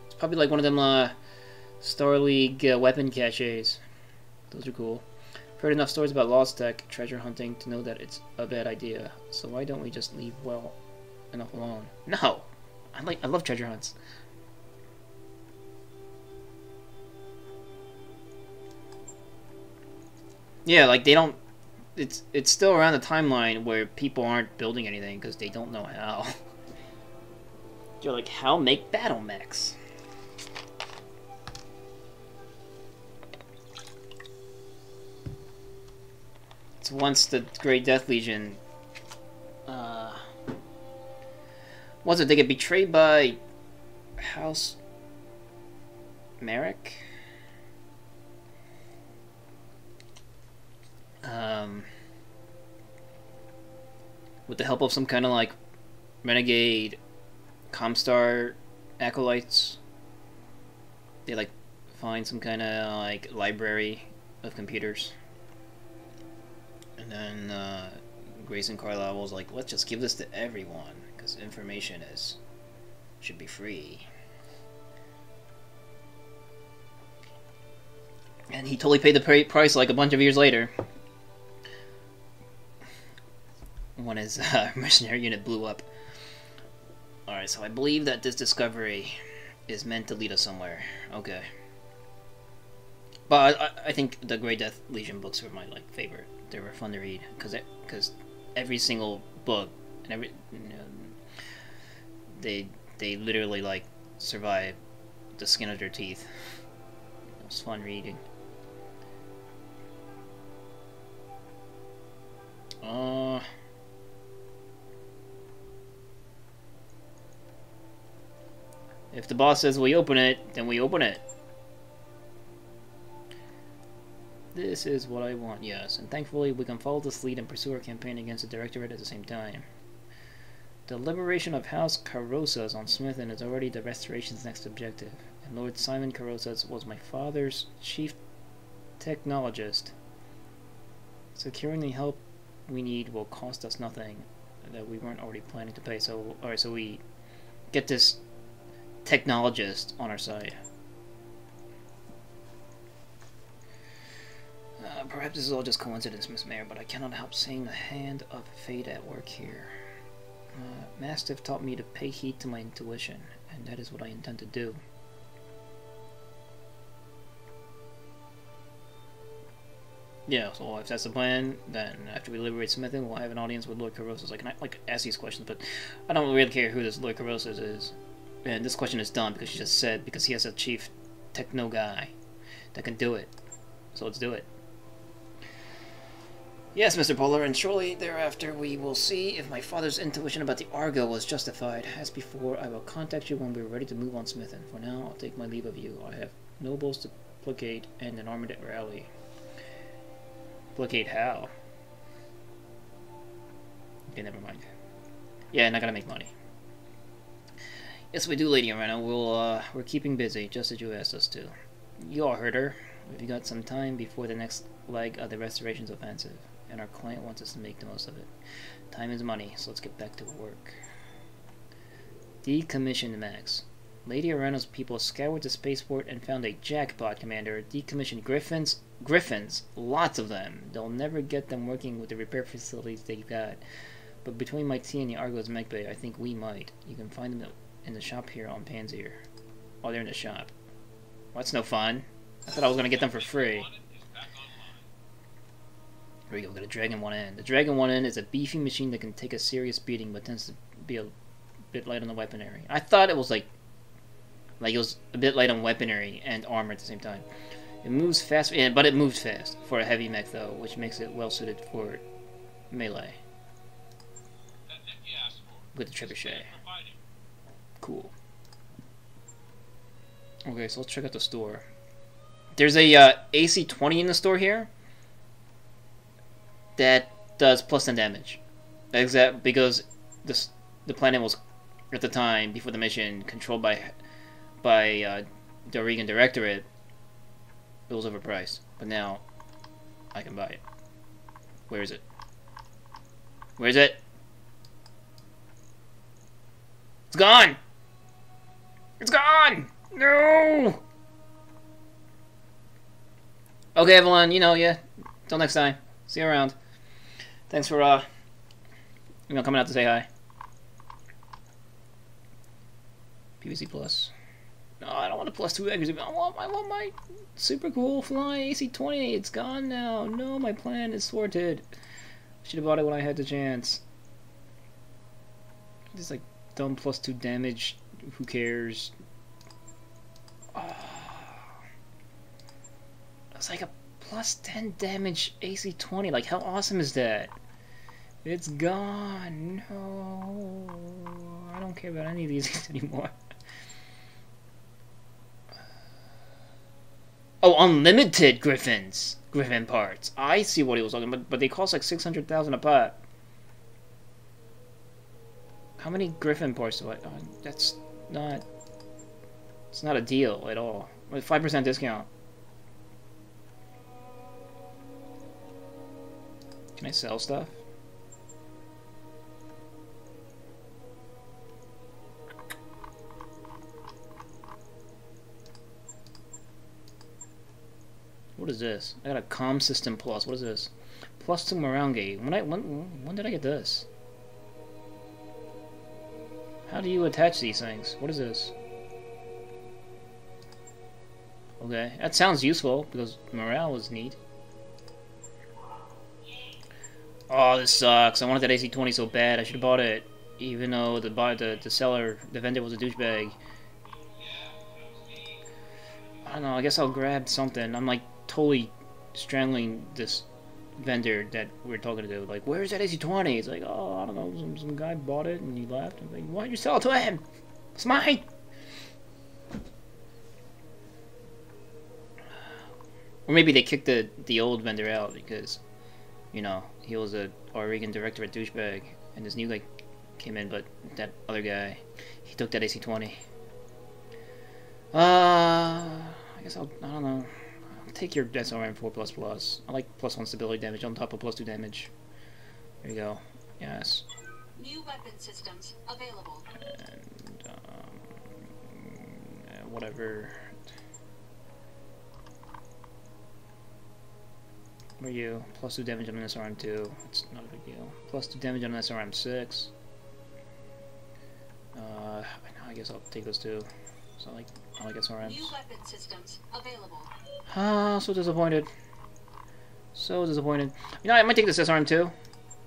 It's probably like one of them, Star League weapon caches. Those are cool. I've heard enough stories about lost tech, treasure hunting, to know that it's a bad idea. So why don't we just leave well enough alone? No! I love treasure hunts. Yeah, like they don't. It's still around the timeline where people aren't building anything because they don't know how. You're like, how make battle mechs? It's once the Great Death Legion. Was it they get betrayed by House Merrick? With the help of some kind of like renegade Comstar acolytes, they like find some kind of like library of computers, and then Grayson Carlisle was like, let's just give this to everyone because information should be free. And he totally paid the price like a bunch of years later. When his mercenary unit blew up. Alright, so I believe that this discovery is meant to lead us somewhere. Okay. But I think the Grey Death Legion books were my favorite. They were fun to read because every single book and every they literally survive the skin of their teeth. It was fun reading. If the boss says we open it, then we open it. This is what I want, yes. And thankfully, we can follow this lead and pursue our campaign against the Directorate at the same time. The liberation of House Carrozas on Smithen is already the Restoration's next objective. And Lord Simon Carrozas was my father's chief technologist. Securing the help we need will cost us nothing that we weren't already planning to pay. So, alright, so we get this technologist on our side. Perhaps this is all just coincidence, Miss Mayor, but I cannot help seeing the hand of fate at work here. Mastiff taught me to pay heed to my intuition, and that is what I intend to do. Yeah, so if that's the plan, then after we liberate Smithen, we'll have an audience with Lord Carrozas. I can ask these questions, but I don't really care who this Lord Carrozas is. And this question is done because she just said because he has a chief techno guy that can do it. So let's do it. Yes, Mr. Polar, and shortly thereafter we will see if my father's intuition about the Argo was justified. As before, I will contact you when we are ready to move on Smithen. For now, I'll take my leave of you. I have nobles to placate and an army to rally. Placate how? Okay, never mind. Yeah, not gonna make money. Yes, we do, Lady Arena. We're keeping busy, just as you asked us to. You all heard her. We've got some time before the next leg of the Restoration's offensive, and our client wants us to make the most of it. Time is money, so let's get back to work. Decommissioned Max. Lady Arena's people scoured the spaceport and found a jackpot, Commander. Decommissioned Griffins. Griffins. Lots of them. They'll never get them working with the repair facilities they've got. But between my tea and the Argo's mech bay, I think we might. You can find them in the shop here on Panzer. Oh, they're in the shop. Well, that's no fun. I thought I was going to get them for free. Here we go, we got a Dragon 1N. The Dragon 1N is a beefy machine that can take a serious beating, but tends to be a bit light on the weaponry. I thought it was like it was a bit light on weaponry and armor at the same time. It moves fast, but it moves fast for a heavy mech though, which makes it well suited for melee. With the trebuchet. Cool. Okay, so let's check out the store. There's a AC-20 in the store here that does +10 damage. Because the planet was at the time before the mission controlled by the Regan Directorate. It was overpriced, but now I can buy it. Where is it? Where is it? It's gone! It's gone! No! Okay, everyone, yeah. Till next time. See you around. Thanks for, coming out to say hi. PVC Plus. No, I don't want a +2 accuracy. I want my super cool flying AC-20. It's gone now. No, my plan is thwarted. Should have bought it when I had the chance. Just dumb +2 damage. Who cares? Oh. It's a +10 damage AC-20. How awesome is that? It's gone. No, I don't care about any of these anymore. Oh, unlimited Griffin parts. I see what he was talking about, but they cost 600,000 a pop. How many Griffin parts do I? That's not. It's not a deal at all. 5% discount. Can I sell stuff? What is this? I got a comm system plus. What is this? +2 Morangi. When did I get this? How do you attach these things? What is this? Okay, that sounds useful because morale is neat. Oh, this sucks. I wanted that AC-20 so bad. I should have bought it, even though the seller, the vendor, was a douchebag. I don't know. I guess I'll grab something. I'm like totally strangling this vendor that we're talking to. Like, where's that AC-20? It's like, oh, I don't know. Some guy bought it and he left. I'm like, why don't you sell it to him? It's mine. Or maybe they kicked the old vendor out because, you know, he was a Oregon director at douchebag, and this new guy came in, but that other guy, he took that AC-20. I guess I don't know. I'll take your SRM 4++. I like +1 stability damage on top of +2 damage. There you go. Yes. New weapon systems available. And whatever. Where are you? +2 damage on an SRM2. It's not a big deal. +2 damage on an SRM6. I guess I'll take those two. So I like SRMs. New weapon systems available. Ah, so disappointed. So disappointed. You know, I might take this SRM2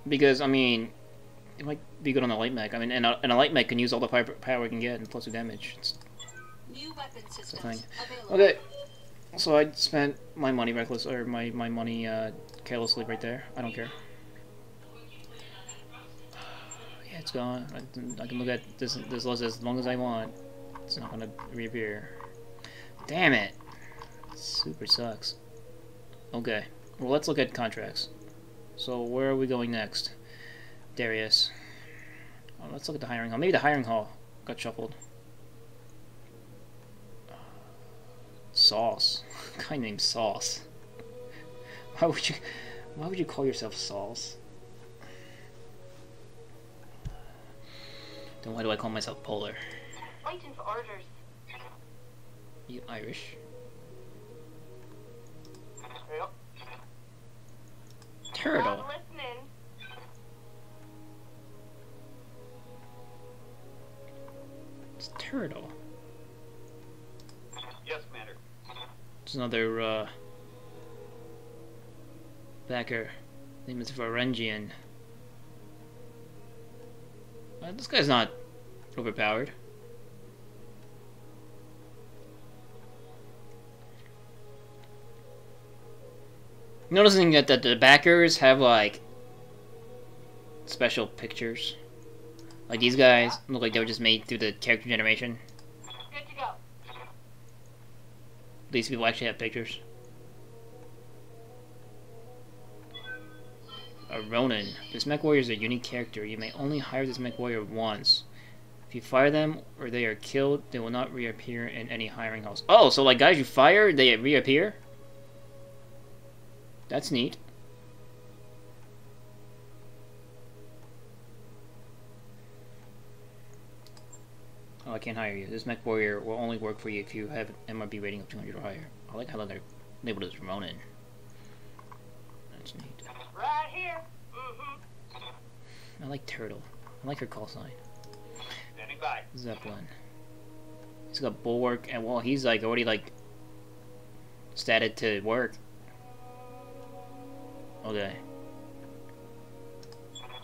because I mean, it might be good on the light mech. I mean, and a light mech can use all the power it can get and +2 damage. It's New weapon the systems thing. available. Okay. So I spent my money reckless, or my money carelessly right there. I don't care. Yeah, it's gone. I can look at this list as long as I want. It's not gonna reappear. Damn it! Super sucks. Okay. Well, let's look at contracts. So where are we going next? Darius. Oh, let's look at the hiring hall. Maybe the hiring hall got shuffled. Sauce. A guy named Sauce. Why would you call yourself Sauce? Then why do I call myself Polar? Waiting for orders. You Irish? Yep. Turtle. I'm listening. It's Turtle. Yes, Commander. It's another backer. Name is Varangian. This guy's not overpowered. Noticing that the backers have like special pictures. Like these guys look like they were just made through the character generation. Good to go. These people actually have pictures. A Ronin. This mech warrior is a unique character. You may only hire this mech warrior once. If you fire them or they are killed, they will not reappear in any hiring halls. Oh, so like guys you fire, they reappear? That's neat. Oh, I can't hire you. This mech warrior will only work for you if you have an MRB rating of 200 or higher. I like how they're labeled as Ronin. That's neat. Right here. Mm-hmm. I like Turtle. I like her call sign. Standing by. Zeppelin. He's got bulwark, and well, he's like already like statted to work. Okay.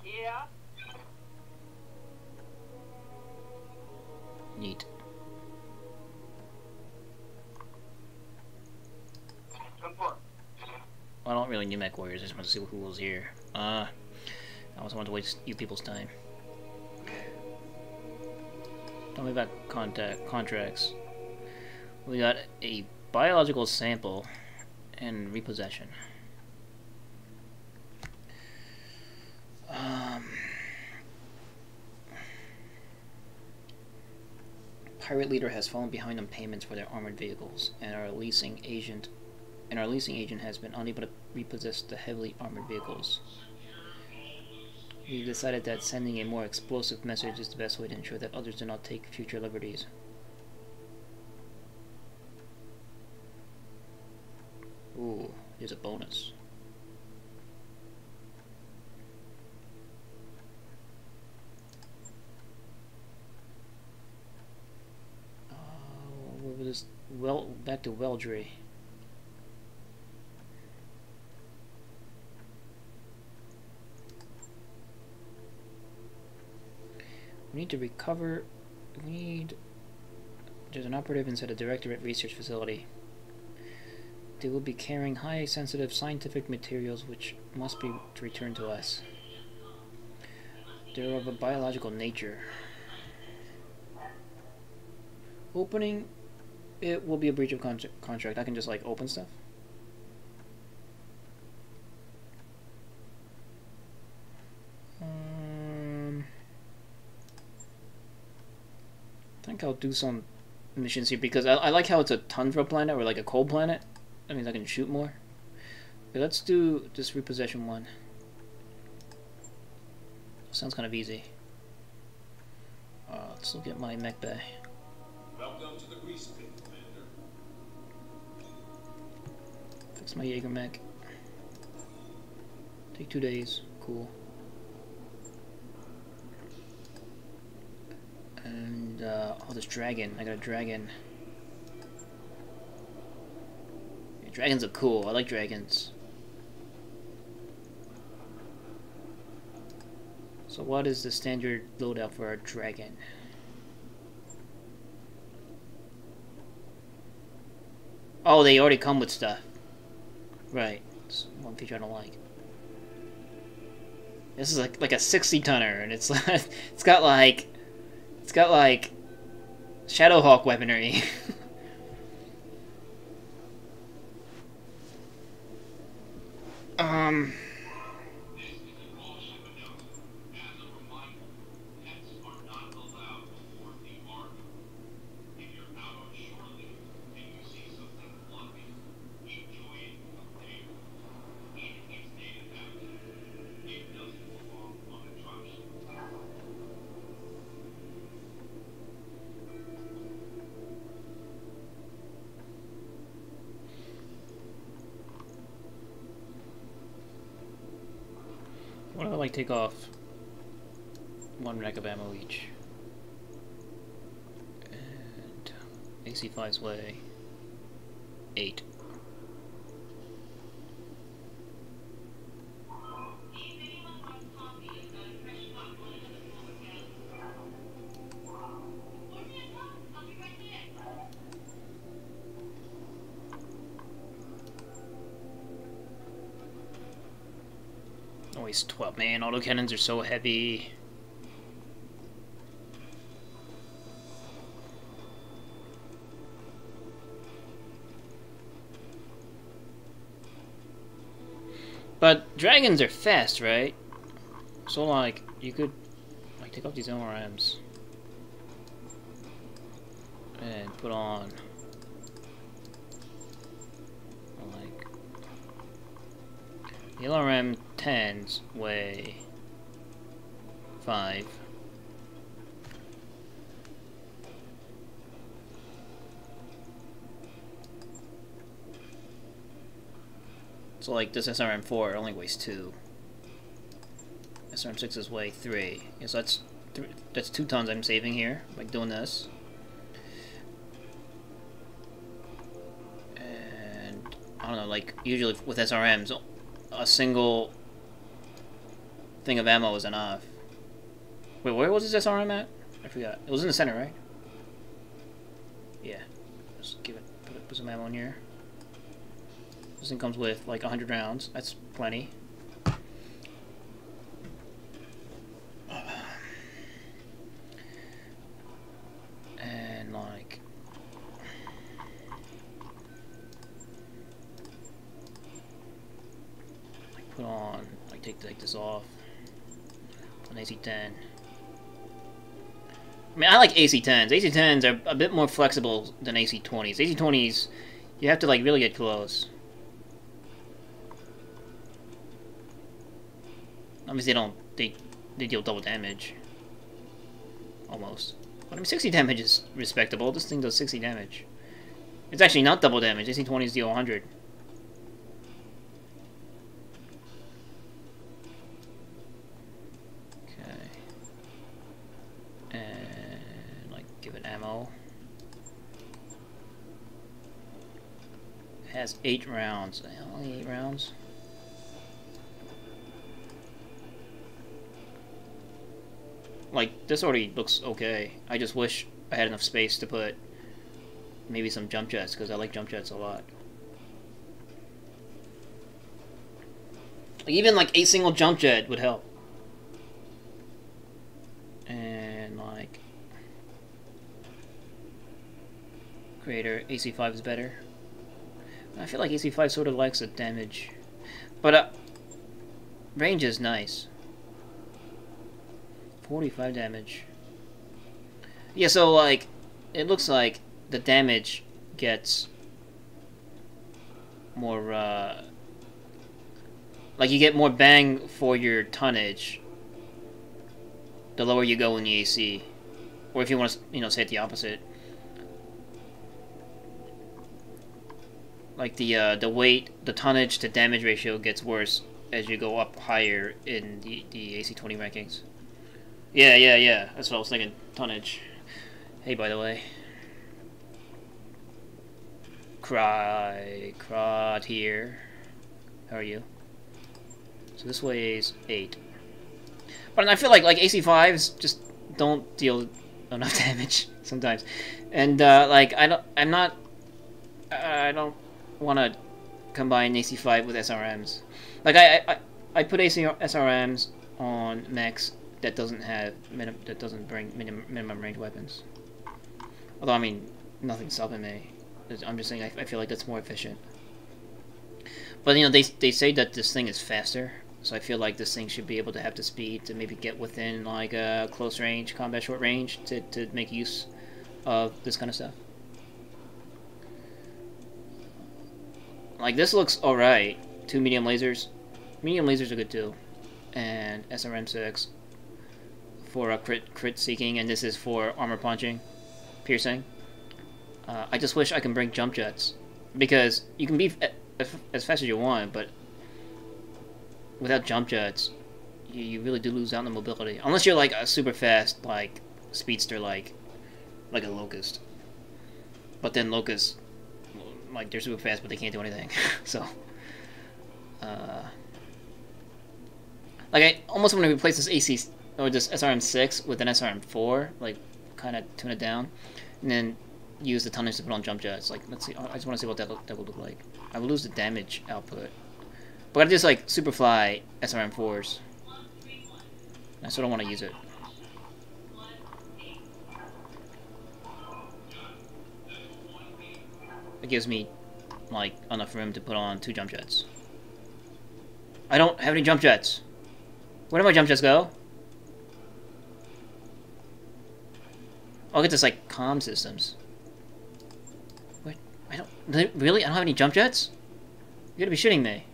Yeah. Neat. Confirm. I don't really need mech warriors. I just want to see who was here. I also want to waste you people's time. Tell me about contracts. We got a biological sample and repossession. Pirate leader has fallen behind on payments for their armored vehicles, and our leasing agent has been unable to repossess the heavily armored vehicles. We've decided that sending a more explosive message is the best way to ensure that others do not take future liberties. Ooh, here's a bonus. back to Weldry. We need to recover. There's an operative inside a directorate research facility. They will be carrying high sensitive scientific materials which must be returned to us. They're of a biological nature. Opening it will be a breach of contract. I can just like open stuff. I think I'll do some missions here because I like how it's a tundra planet or like a cold planet. That means I can shoot more. Okay, let's do this repossession one. Sounds kind of easy. Let's look at my mech bay. Welcome to the grease pit, Commander. Fix my Jaeger mech. Take 2 days. Cool. And oh, this dragon. I got a dragon. Yeah, dragons are cool. I like dragons. So what is the standard loadout for a dragon? Oh, they already come with stuff. Right. That's one feature I don't like. This is like a 60 tonner, and it's like it's got like Shadowhawk weaponry. What if I like take off 1 rack of ammo each? And AC5's way 8. Always 12. Man, autocannons are so heavy. But dragons are fast, right? So like you could like take off these LRMs and put on like the LRM 10s weigh 5. So like this SRM4 only weighs 2. SRM6's weigh 3. Yeah, so that's 2 tons I'm saving here, like doing this. And I don't know, like usually with SRMs, a single thing of ammo is enough. Wait, where was this SRM at? I forgot. It was in the center, right? Yeah. Just give it, put some ammo in here. This thing comes with like 100 rounds. That's plenty. And like put on, like take this off. An AC-10. I mean, I like AC-10s. AC-10s are a bit more flexible than AC-20s. AC-20s, you have to like really get close. Obviously, they deal double damage. Almost. But I mean, 60 damage is respectable. This thing does 60 damage. It's actually not double damage. AC-20s deal 100. Okay. And, like, give it ammo. has 8 rounds. Only 8 rounds? Like, this already looks okay. I just wish I had enough space to put maybe some jump jets, because I like jump jets a lot. Like, even like a single jump jet would help. And like Creator, AC5 is better. I feel like AC5 sort of likes the damage. But range is nice. 45 damage. Yeah, so like it looks like the damage gets more like you get more bang for your tonnage the lower you go in the AC. Or if you want to, you know, say it the opposite. Like the weight, the tonnage to damage ratio gets worse as you go up higher in the AC20 rankings. Yeah. That's what I was thinking. Tonnage. Hey, by the way. Crod here. How are you? So this weighs 8. But I feel like AC5s just don't deal enough damage sometimes. And like I don't want to combine AC5 with SRMs. Like I put SRMs on mechs that doesn't have bring minimum range weapons. Although I mean nothing's stopping me. I'm just saying I feel like that's more efficient. But you know they say that this thing is faster, so I feel like this thing should be able to have the speed to maybe get within like a close range, combat short range to make use of this kind of stuff. Like this looks alright. 2 medium lasers. Medium lasers are good too. And SRM6 for a crit seeking, and this is for armor punching, piercing. I just wish I can bring jump jets, because you can be as fast as you want, but without jump jets, you really do lose out on the mobility. Unless you're like a super fast, like speedster, like a Locust. But then Locusts, like they're super fast, but they can't do anything. So, like I almost want to replace this AC or this SRM6 with an SRM4, like kind of tune it down, and then use the tonnage to put on jump jets. Like, let's see. I just want to see what that would look like. I would lose the damage output, but I just like Superfly SRM4s. I still don't want to use it. It gives me like enough room to put on 2 jump jets. I don't have any jump jets. Where do my jump jets go? I'll get this like comm systems. What? Really? I don't have any jump jets? You gotta be shitting me.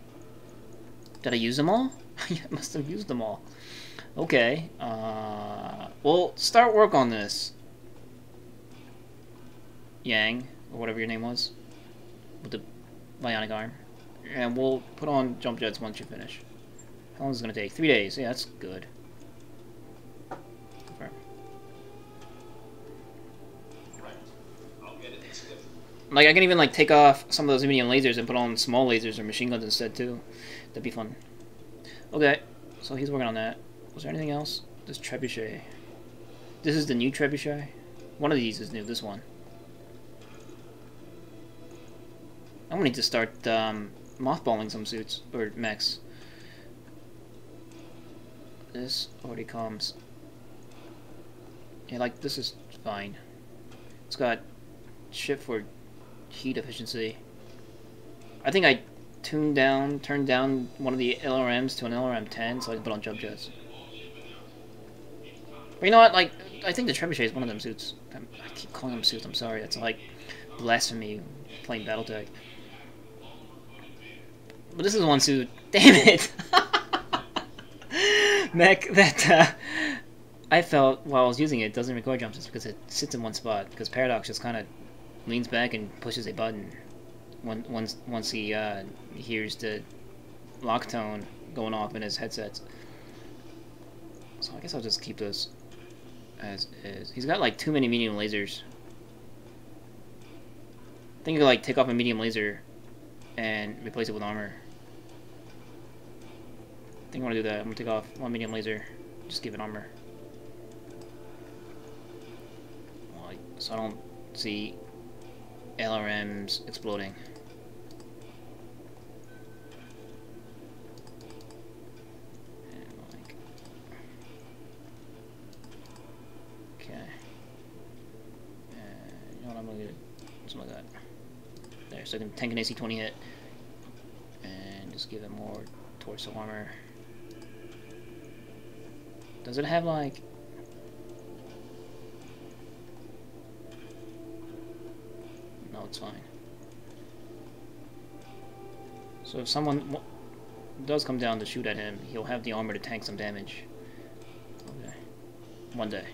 Did I use them all? I must have used them all. Okay. Well, start work on this. Yang, or whatever your name was, with the bionic arm. And we'll put on jump jets once you finish. How long is it gonna take? 3 days. Yeah, that's good. Confirm. Like, I can even, like, take off some of those medium lasers and put on small lasers or machine guns instead, too. That'd be fun. Okay, so he's working on that. Was there anything else? This trebuchet. This is the new trebuchet? One of these is new, this one. I'm gonna need to start, mothballing some suits, or mechs. This already comes. Yeah, like, this is fine. It's got shit for heat efficiency. I think I turned down one of the LRMs to an LRM 10 so I can put on jump jets. But you know what, like, I think the trebuchet is one of them suits. I keep calling them suits, I'm sorry, it's like blasphemy playing BattleTech. But this is one suit. Damn it! Mech that I felt while I was using it doesn't require jump jets because it sits in one spot. Because Paradox just kind of leans back and pushes a button once he hears the lock tone going off in his headsets. So I guess I'll just keep this as is. He's got like too many medium lasers. I think you could like take off a medium laser and replace it with armor. I think I want to do that. I'm gonna take off one medium laser, just give it armor. Like, so I don't see LRMs exploding. Something like that. There, so I can tank an AC-20 hit and just give it more torso armor. Does it have like... No, it's fine. So if someone does come down to shoot at him, he'll have the armor to tank some damage. Okay. One day.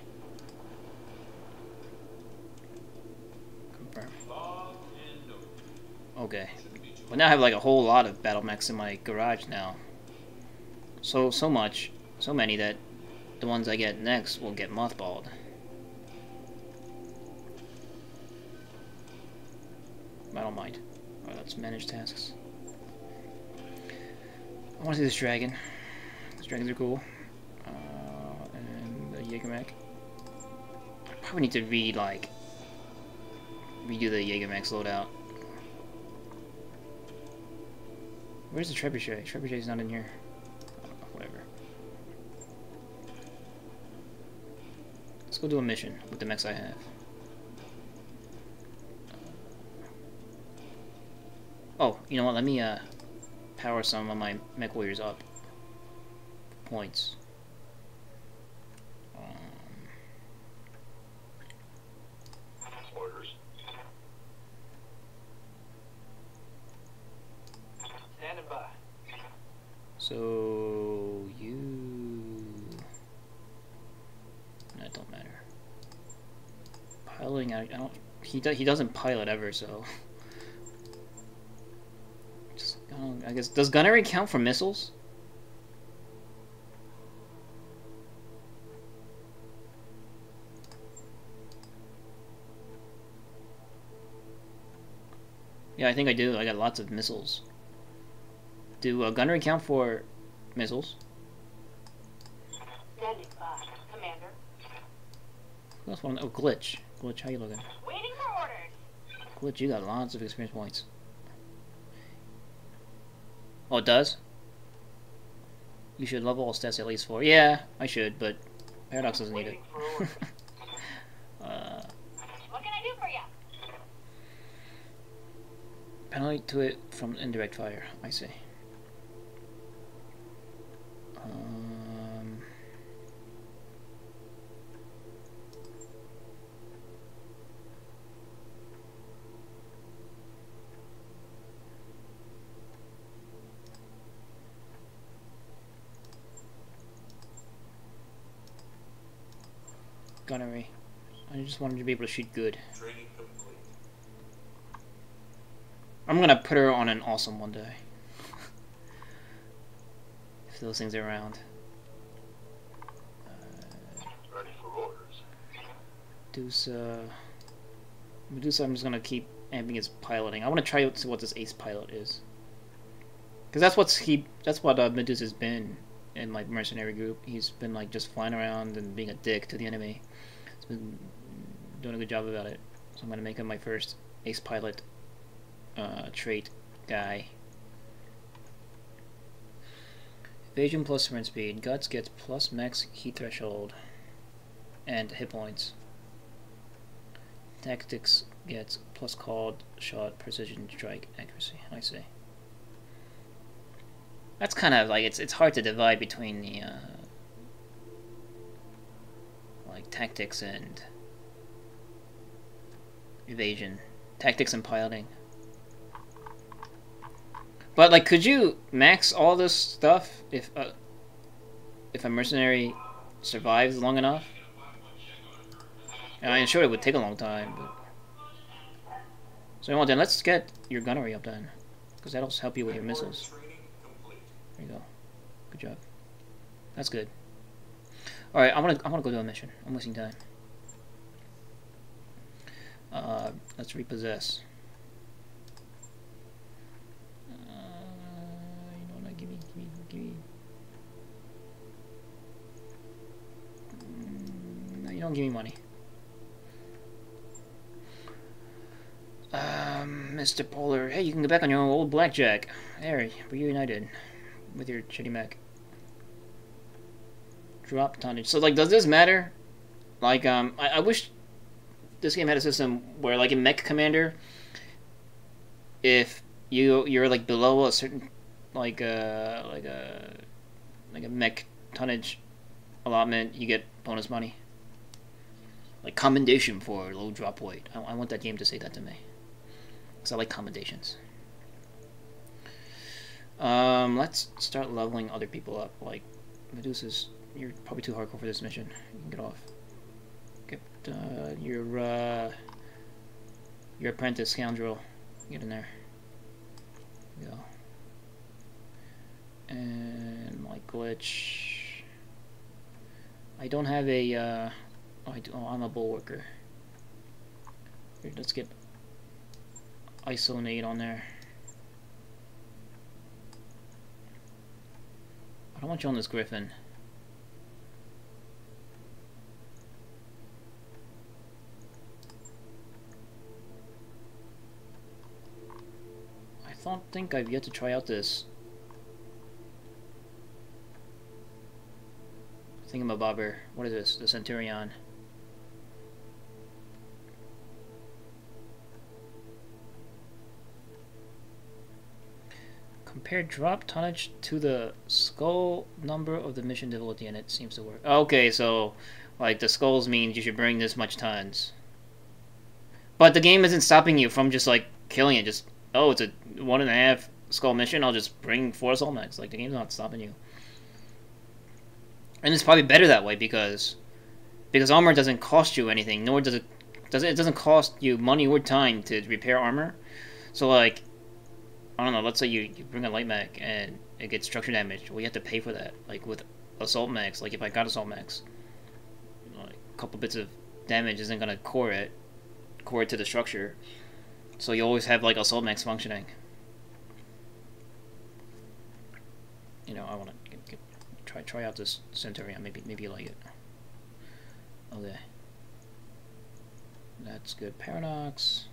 Okay, but now I have like a whole lot of battle mechs in my garage now. So many that the ones I get next will get mothballed. I don't mind. Alright, let's manage tasks. I want to see this dragon. These dragons are cool. And the Jaeger mech. I probably need to redo the Jaeger mech's loadout. Where's the trebuchet? Trebuchet's not in here. Whatever. Let's go do a mission with the mechs I have. Oh, you know what? Let me power some of my mech warriors up. Points. Orders. Standing by. So that don't matter. Piloting, I don't. He doesn't pilot ever, so. Just I guess, does gunnery count for missiles? Yeah, I think I do. I got lots of missiles. Do gunnery count for missiles? Standing by, Commander. That's one. Oh, Glitch. Glitch, how you looking? Waiting for orders. Glitch, you got lots of experience points. Oh, it does? You should level all stats at least 4. Yeah, I should, but Paradox doesn't need it. What can I do for you? Penalty to it from indirect fire. I see. Gunnery. I just wanted to be able to shoot good. Training complete. I'm gonna put her on an awesome one day. If those things are around. Ready for orders. Medusa, I'm just gonna keep amping his piloting. I want to try out what this ace pilot is. Because that's what Medusa's been in my mercenary group. He's been like just flying around and being a dick to the enemy. He's been doing a good job about it. So I'm gonna make him my first ace pilot trait guy. Evasion plus sprint speed. Guts gets plus max heat threshold and hit points. Tactics gets plus called shot precision strike accuracy. I see. That's kind of like it's hard to divide between the like tactics and evasion, tactics and piloting. But like, could you max all this stuff if a mercenary survives long enough? I'm sure it would take a long time, but so well then let's get your gunnery up then, because that'll help you with your missiles. There you go. Good job. That's good. All right, I want to go do a mission. I'm wasting time. Let's repossess. don't give me money. Mr. Polar, hey, you can go back on your old blackjack. There, we're reunited with your shitty mech. Drop tonnage. So, like, does this matter? Like, I wish this game had a system where, like, in Mech Commander, if you're like below a certain like a mech tonnage allotment, you get bonus money. Like commendation for low drop weight. I want that game to say that to me. Because I like commendations. Let's start leveling other people up. Like, Medusa's, you're probably too hardcore for this mission. You can get off. Get your apprentice scoundrel. Get in there. Go. And my glitch. I don't have a. Oh, I do. Oh, I'm a bulwarker. Here, let's get isonate on there. I don't want you on this griffin. I don't think I've yet to try out this thingamabobber. What is this? The Centurion. Compare drop tonnage to the skull number of the mission difficulty, and it seems to work. Okay, so like the skulls means you should bring this much tons. But the game isn't stopping you from just like killing it. Just, oh, it's a 1.5 skull mission, I'll just bring 4 soul mechs. Like, the game's not stopping you. And it's probably better that way because armor doesn't cost you anything, nor does it doesn't cost you money or time to repair armor. So like, I don't know, let's say you bring a light mech and it gets structure damage. Well, you have to pay for that. Like with assault mechs, like if I got assault mechs, like a couple bits of damage isn't gonna core it to the structure. So you always have like assault mechs functioning. You know, I want to try out this Centurion. Maybe you like it. Okay, that's good. Paradox.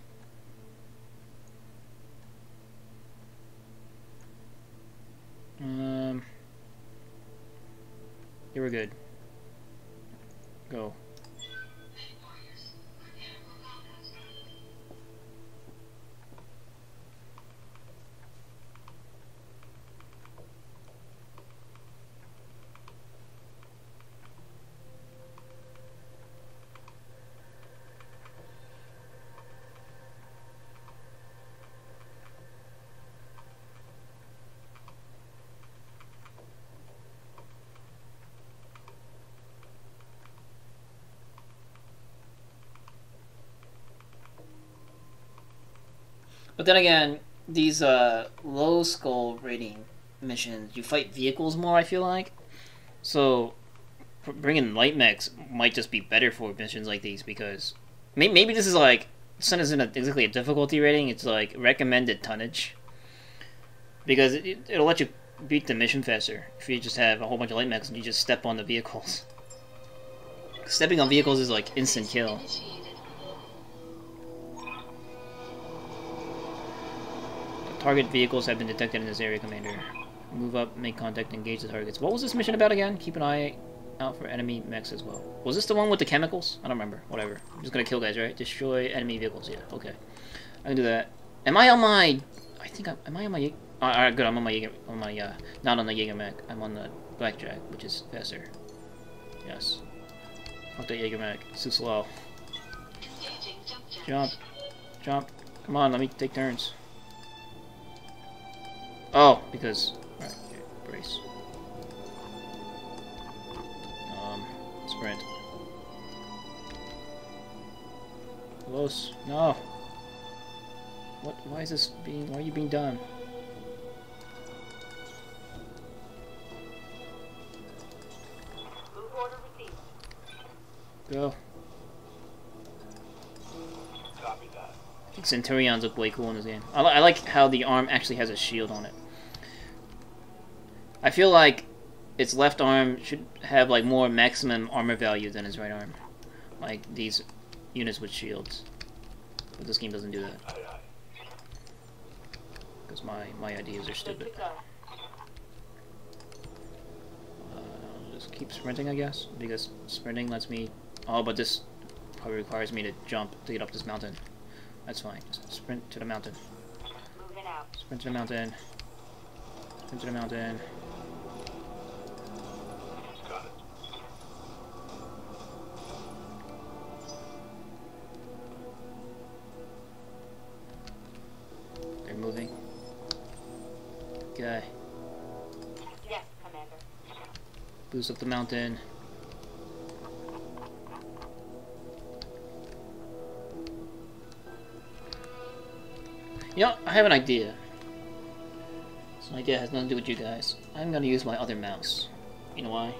You were good. Go. But then again, these low skull rating missions, you fight vehicles more, I feel like. So bringing light mechs might just be better for missions like these, because maybe this is like, this isn't exactly a difficulty rating, it's like recommended tonnage. Because it'll let you beat the mission faster if you just have a whole bunch of light mechs and you just step on the vehicles. Stepping on vehicles is like instant kill. Target vehicles have been detected in this area, Commander. Move up, make contact, engage the targets. What was this mission about again? Keep an eye out for enemy mechs as well. Was this the one with the chemicals? I don't remember. Whatever. I'm just gonna kill guys, right? Destroy enemy vehicles. Yeah, okay. I can do that. Am I on my... am I on my... Alright, good. I'm on my... not on the Jaeger mech. I'm on the Blackjack, which is faster. Yes. Fuck that Jaeger mech. It's too slow. Jump. Jump. Come on, let me take turns. Oh, because... Alright, okay, brace. Sprint. Close. No! What? Why is this being... Why are you being done? Move order received. Go. Copy that. I think Centurions look way cool in this game. I like how the arm actually has a shield on it. I feel like its left arm should have like more maximum armor value than its right arm. like these units with shields. But this game doesn't do that. Aye, aye. Because my ideas are stupid. Just keep sprinting, I guess, because sprinting lets me... Oh, but this probably requires me to jump to get up this mountain. That's fine. Just sprint to the mountain. Moving out. Sprint to the mountain. Sprint to the mountain. Got it. They're moving. Okay. Yes, Commander. Boost up the mountain. You know, I have an idea. This idea has nothing to do with you guys. I'm gonna use my other mouse. You know why?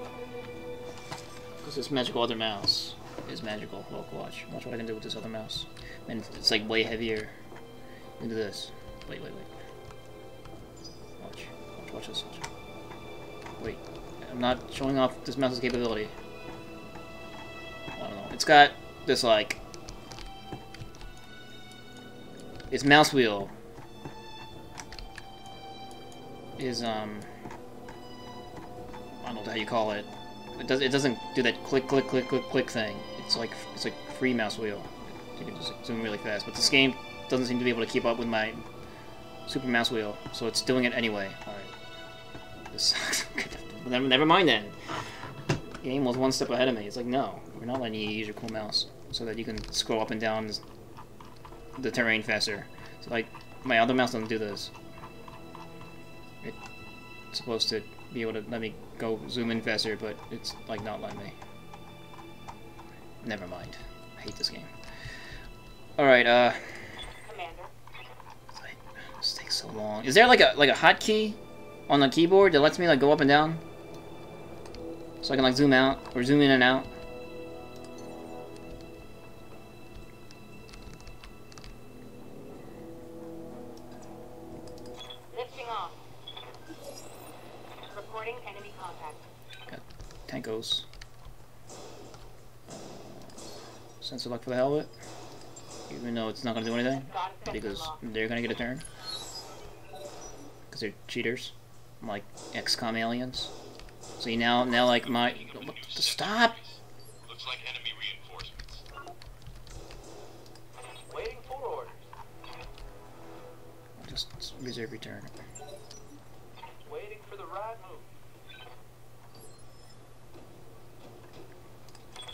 Because this magical other mouse is magical. Look, watch. Watch what I can do with this other mouse. And it's like way heavier. Look at this. Wait. Watch this. Wait. I'm not showing off this mouse's capability. I don't know. It's got this, like... Its mouse wheel is, I don't know how you call it. It doesn't do that click thing. It's like free mouse wheel. You can just zoom really fast. But this game doesn't seem to be able to keep up with my super mouse wheel, so it's doing it anyway. Alright. This sucks. Never mind then. The game was one step ahead of me. It's like, no, we're not letting you use your cool mouse so that you can scroll up and down the terrain faster. So, like, my other mouse doesn't do this. It's supposed to be able to let me go zoom in faster, but it's, like, not letting me. Never mind. I hate this game. Alright, Commander. This takes so long. Is there, like a hotkey on the keyboard that lets me, like, go up and down? So I can, like, zoom out, or zoom in and out? Lifting off. Reporting enemy contact. Got tankos. Sensor lock for the hell of it. Even though it's not going to do anything. Got a sensor Because lock. they're going to get a turn. Because they're cheaters. Like XCOM aliens. See, now like my... Stop! Looks like enemy reinforcements. Waiting for orders. Just reserve return. Waiting for the right move.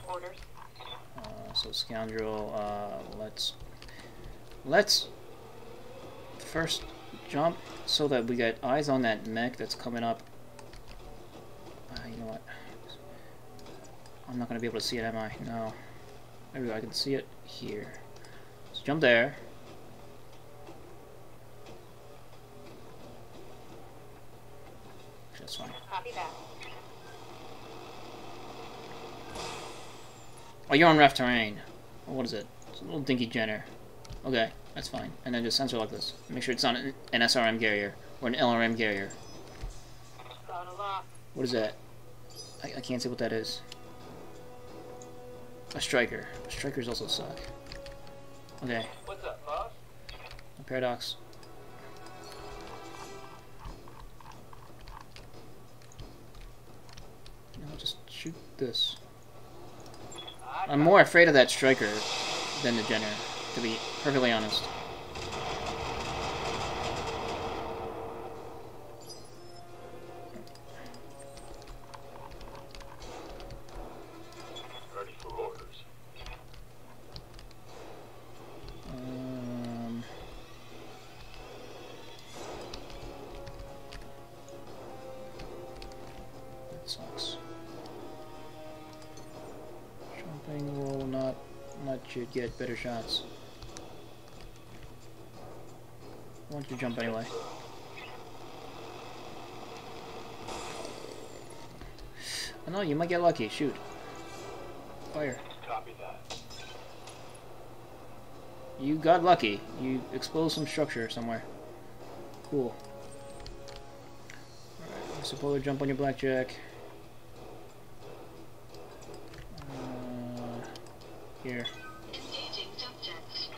Orders. So scoundrel, let's first jump so that we get eyes on that mech that's coming up. You know what? I'm not gonna be able to see it, am I? No. There we go. I can see it here. Let's jump there. That's fine. Copy that. Oh, you're on rough terrain. What is it? It's a little dinky Jenner. Okay, that's fine. And then just sensor like this. Make sure it's not an SRM carrier or an LRM carrier. Got a lock. What is that? I can't see what that is. A striker. Strikers also suck. Okay. What's up, boss? A paradox. No, just shoot this. I'm more afraid of that striker than the Jenner, to be perfectly honest. Ready for orders. That sucks. Jumping will not let you get better shots. Why don't you jump anyway? Oh no, you might get lucky. Shoot. Fire. Copy that. You got lucky. You exposed some structure somewhere. Cool. Alright, suppose jump on your blackjack. Here. Engaging jump jets.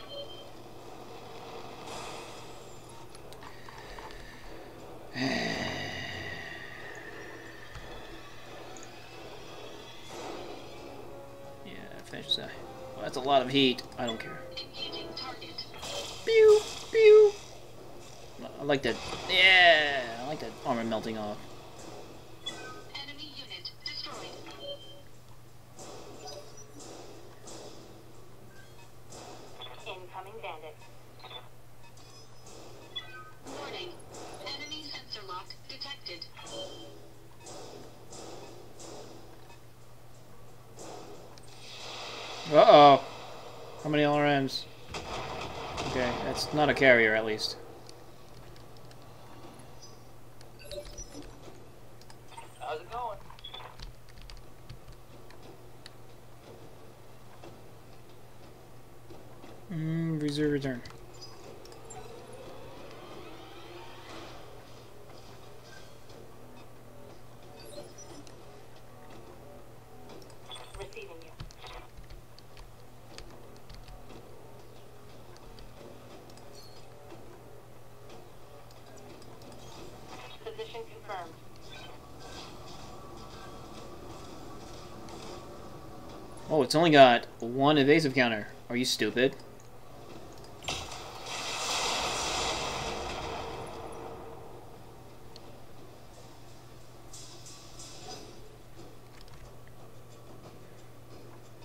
Yeah, finish this guy. Well, that's a lot of heat. I don't care. Engaging target. Pew! Pew! I like that. Yeah! I like that armor melting off. Enemy unit destroyed. Incoming bandit. Warning. Enemy sensor lock detected. Uh-oh. How many LRMs? Okay, that's not a carrier, at least. How's it going? Reserve return. Receiving you. Position confirmed. Oh, it's only got one evasive counter. Are you stupid?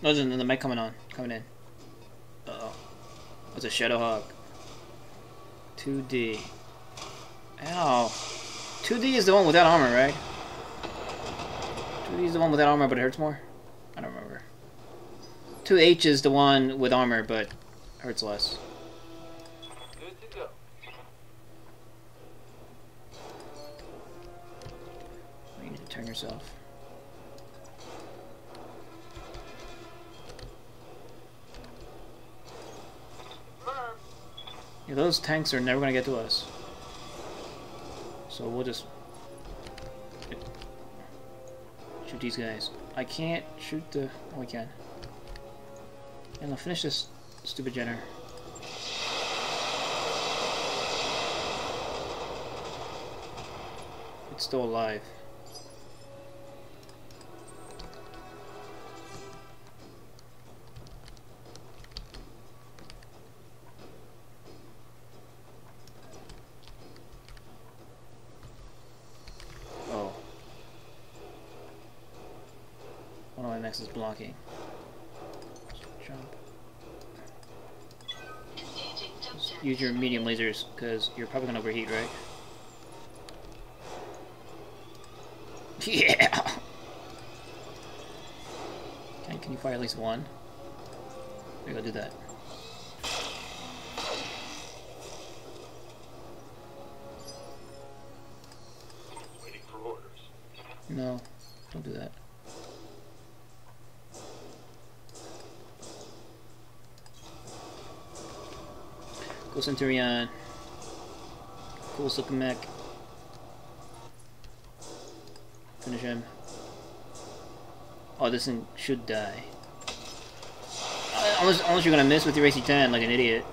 No, there's another mech coming in. Uh-oh. That's a Shadow Hawk. 2D. Ow. 2D is the one without armor, right? 2D is the one without armor, but it hurts more? I don't remember. 2H is the one with armor, but hurts less. Good to go. You need to turn yourself. Confirmed. Yeah, those tanks are never gonna get to us. So we'll just shoot these guys. I can't shoot the... Oh, I can. And I'll finish this stupid Jenner. It's still alive. Oh. One of my mechs is blocking. Jump. Engaging jump jet. Use your medium lasers, because you're probably gonna overheat, right? Yeah! Can you fire at least one? Maybe I'll do that. Waiting for orders. No, don't do that. Go Centurion. Cool looking mech. Finish him. Oh, this thing should die. Unless you're gonna miss with your AC-10 like an idiot.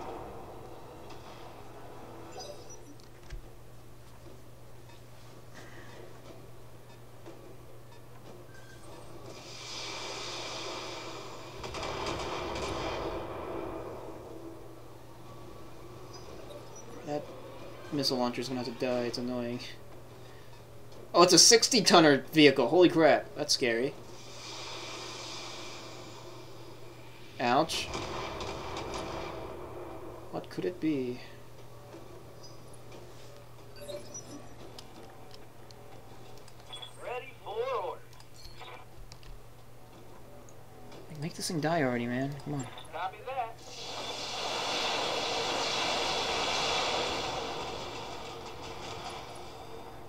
That missile launcher's gonna have to die, it's annoying. Oh, it's a 60-tonner vehicle, holy crap, that's scary. Ouch. What could it be? Ready for orders. Make this thing die already, man. Come on. Copy that.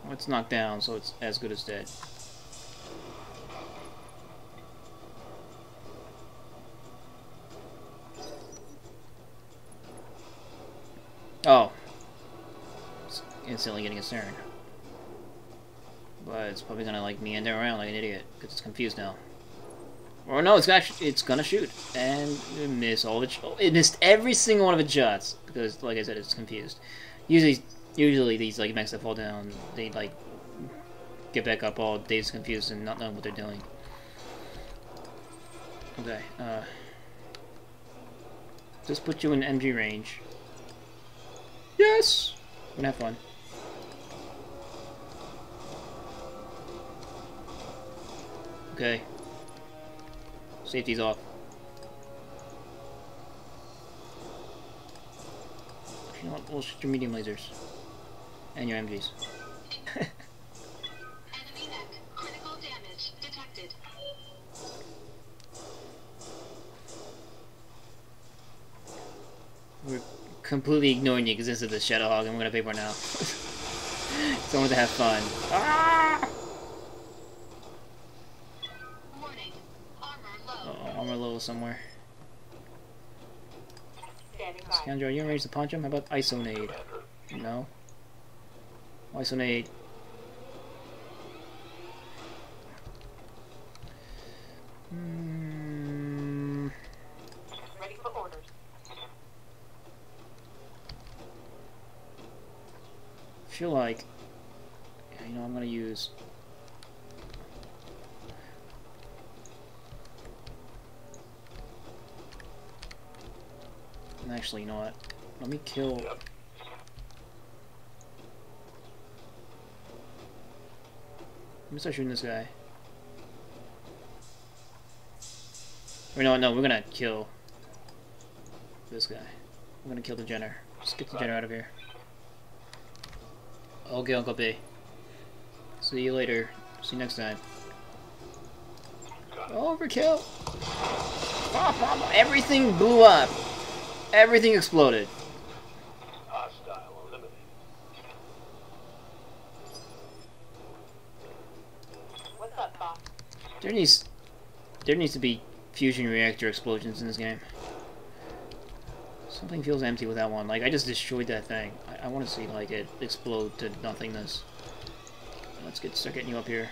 Well, it's knocked down, so it's as good as dead. Oh. It's instantly getting a stern. But it's probably gonna like meander around like an idiot, because it's confused now. Or no, it's gonna shoot and miss all its. It missed every single one of its shots because, like I said, it's confused. Usually these like mechs that fall down, they like get back up all dazed, confused, and not knowing what they're doing. Okay, just put you in MG range. Yes, we're gonna have fun. Okay. Safety's off. You know what? We'll shoot your medium lasers. And your MGs. Enemy mech. Critical damage detected. We're completely ignoring the existence of this Shadow Hog, and we're gonna pay for it now. Someone to have fun. Ah! Warning. Armor low. Uh-oh, armor low somewhere. Standing by. Scoundrel, are you ready to punch him? How about Isonade? No. Isonade. Ready for orders. Feel like, yeah, you know, I'm gonna use. Actually, you know what? Let me kill. Let me start shooting this guy. Or no, we're gonna kill this guy. We're gonna kill the Jenner. Just get the Jenner out of here. Okay, Uncle B. See you later. See you next time. Overkill! Everything blew up! Everything exploded. Hostile eliminated. What's up, boss? There needs to be fusion reactor explosions in this game. Something feels empty with that one. Like, I just destroyed that thing. I want to see, like, it explode to nothingness. Let's start getting you up here.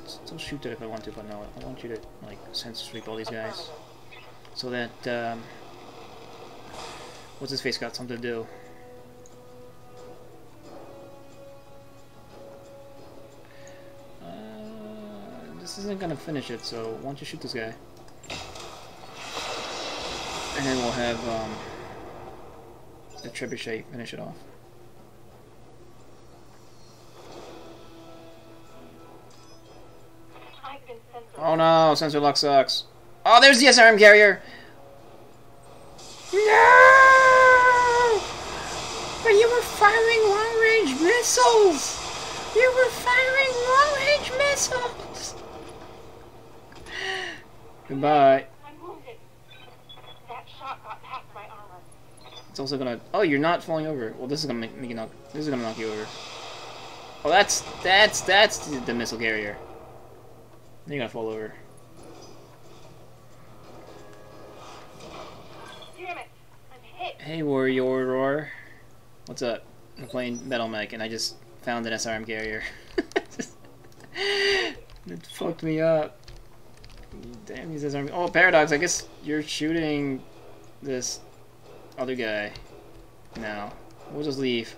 Still shoot that if I want to, but no, I want you to, like, sense sweep all these guys. So that, what's his face got something to do. This isn't gonna finish it, so why don't you shoot this guy? And then we'll have, the trebuchet finish it off. I've been censored. Oh no, sensor lock sucks. Oh, there's the SRM carrier! No! But you were firing long-range missiles! You were firing long-range missiles! Goodbye. I'm wounded. That shot got past my armor. It's also gonna. Oh, you're not falling over. Well, this is gonna make you knock. This is gonna knock you over. Oh, that's the missile carrier. Then you're gonna fall over. Damn it! I'm hit. Hey, Warrior. What's up? I'm playing Metal Mech, and I just found an SRM carrier. It fucked me up. Damn these SRM. Oh, Paradox. I guess you're shooting this other guy now. We'll just leave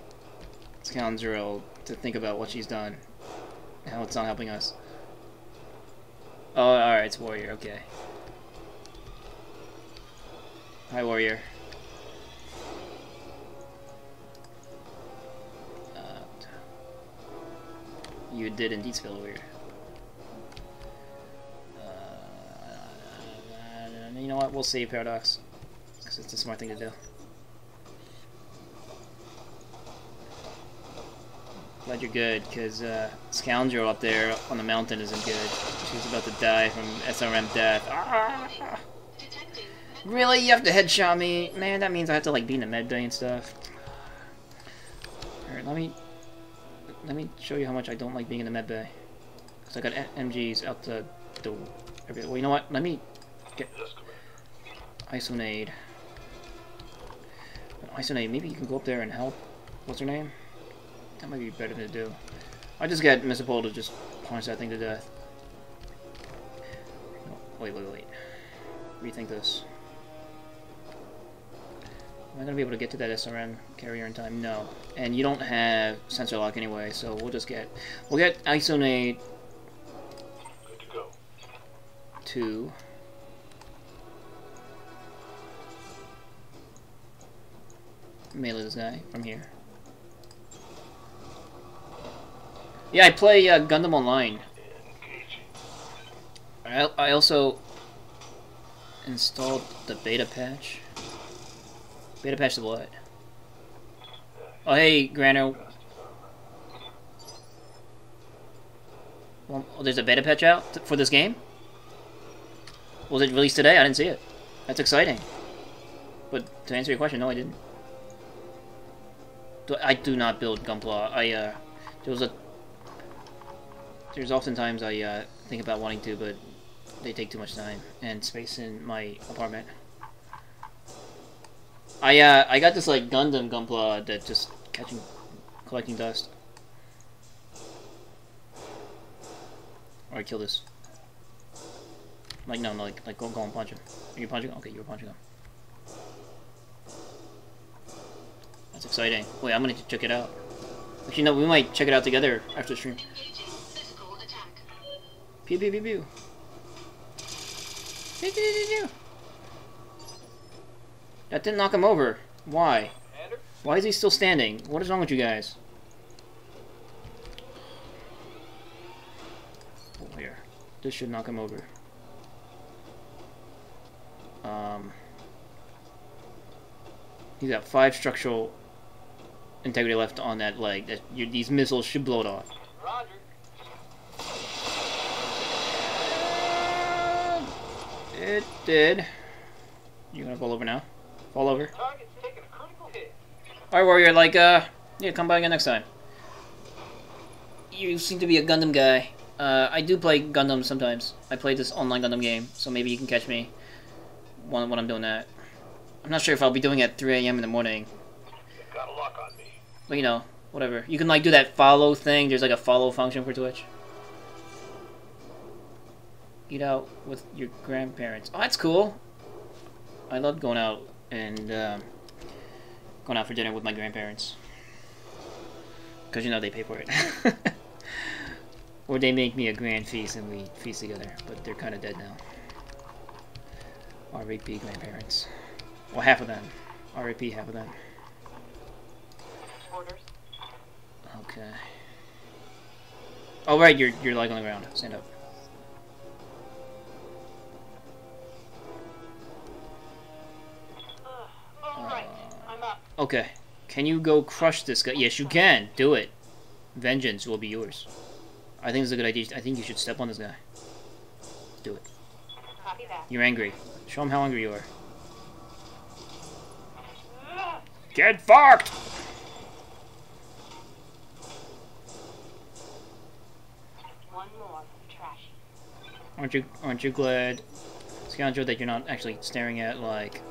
Scoundrel to think about what she's done. How it's not helping us. Oh, alright, it's Warrior, okay. Hi, Warrior. You did indeed spell weird. You know what? We'll save Paradox. Because it's a smart thing to do. Glad you're good, because Scoundrel up there on the mountain isn't good. She's about to die from SRM death. Ah! Really? You have to headshot me? Man, that means I have to like be in the med bay and stuff. Alright, let me show you how much I don't like being in the med bay. Because I got MGs out the door. Well, you know what? Let me get Isonade. Isonade, maybe you can go up there and help. What's her name? That might be better to do. I just got Mr. Pole to just punch that thing to death. Oh, wait. Rethink this. Am I gonna be able to get to that SRM carrier in time? No. And you don't have sensor lock anyway, so we'll get Isonate Good to go. 2. Melee this guy from here. Yeah, I play Gundam Online. I also installed the beta patch. Beta patch to what? Oh, hey, Grano. Well, there's a beta patch out for this game? Was it released today? I didn't see it. That's exciting. But to answer your question, no, I didn't. I do not build Gunpla. There's oftentimes I think about wanting to, but they take too much time and space in my apartment. I got this like Gundam Gunpla that just collecting dust. Alright, kill this. Like no, like go and punch him. Are you punching him? Okay, you were punching him. That's exciting. Wait, I'm gonna check it out. Actually, no, we might check it out together after the stream. Engaging physical attack. Pew pew pew pew. Pew pew pew pew. That didn't knock him over. Why? Commander? Why is he still standing? What is wrong with you guys? Oh, here. This should knock him over. He's got 5 structural integrity left on that leg. These missiles should blow it off. Roger. It did. You gonna fall over now? Fall over. Target's taking a critical hit. Alright, Warrior, like, yeah, come by again next time. You seem to be a Gundam guy. I do play Gundam sometimes. I play this online Gundam game, so maybe you can catch me when I'm doing that. I'm not sure if I'll be doing it at 3 AM in the morning. Got a lock on me. But, you know, whatever. You can, like, do that follow thing. There's, like, a follow function for Twitch. Eat out with your grandparents. Oh, that's cool. I love going out and, going out for dinner with my grandparents. Because, you know, they pay for it. Or they make me a grand feast and we feast together. But they're kind of dead now. R.I.P. grandparents. Well, half of them. R.I.P. half of them. Orders. Okay. Oh, right, you're like on the ground. Stand up. Alright, I'm up. Okay. Can you go crush this guy? Yes, you can. Do it. Vengeance will be yours. I think it's a good idea. I think you should step on this guy. Do it. Copy that. You're angry. Show him how angry you are. Get fucked! One more, trashy. Aren't you glad, Scoundrel, that you're not actually staring at, like,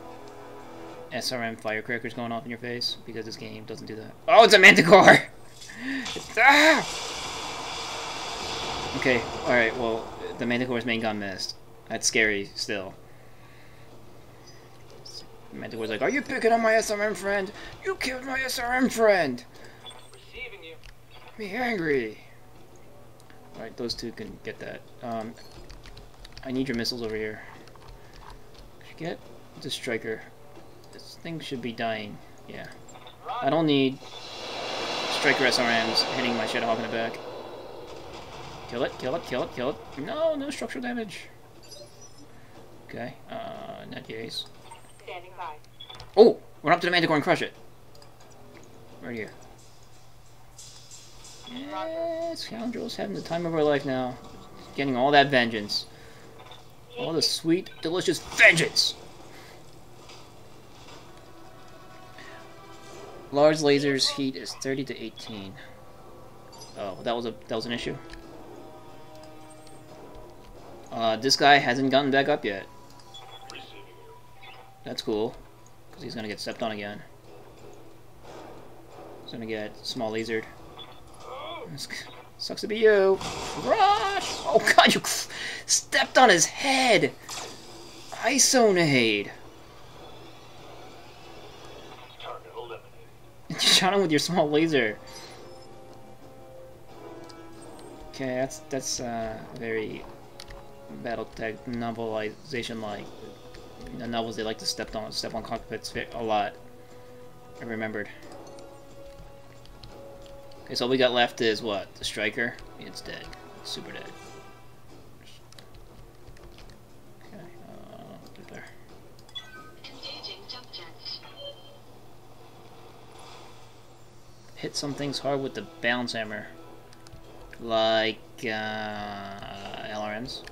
SRM firecrackers going off in your face? Because this game doesn't do that. Oh, it's a Manticore! Ah! Okay, alright, well, the Manticore's main gun missed. That's scary, still. The Manticore's like, are you picking on my SRM friend? You killed my SRM friend! Receiving you. Me angry! Alright, those two can get that. I need your missiles over here. Get the striker. This thing should be dying. Yeah. I don't need striker SRMs hitting my Shadowhawk in the back. Kill it, kill it, kill it, kill it. No, no structural damage. Okay, net yays. Standing by. Oh! Run up to the Manticore and crush it. Right here. Yeah, Scoundrel's having the time of her life now. Getting all that vengeance. All the sweet, delicious vengeance! Large lasers heat is 30 to 18. Oh, that was an issue. This guy hasn't gotten back up yet. That's cool, because he's gonna get stepped on again. He's gonna get small lasered. This Sucks to be you. Rush! Oh god, you stepped on his head! Isonade! Target eliminated. You shot him with your small laser. Okay, that's very BattleTech novelization like. The novels they like to step on cockpits a lot. I remembered. Okay, so all we got left is what? The striker? It's dead. It's super dead. Okay, get there. Engaging jump jets. Hit some things hard with the bounce hammer. Like, LRMs.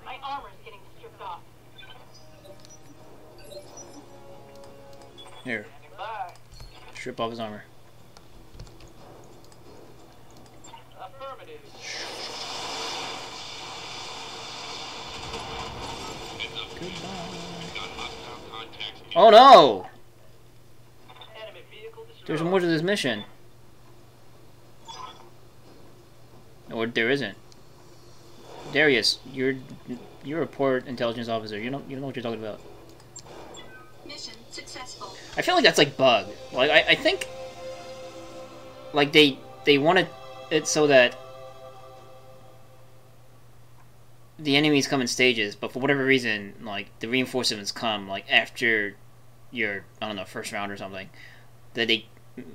My armor's getting stripped off. Here, Bye. strip off his armor. Affirmative. Oh no! Enemy vehicle destroyed. There's more to this mission. Or there isn't. Darius, you're a poor intelligence officer. You don't know what you're talking about. Mission successful. I feel like that's like bug. Like I think like they wanted it so that the enemies come in stages, but for whatever reason, like the reinforcements come like after your first round or something. That they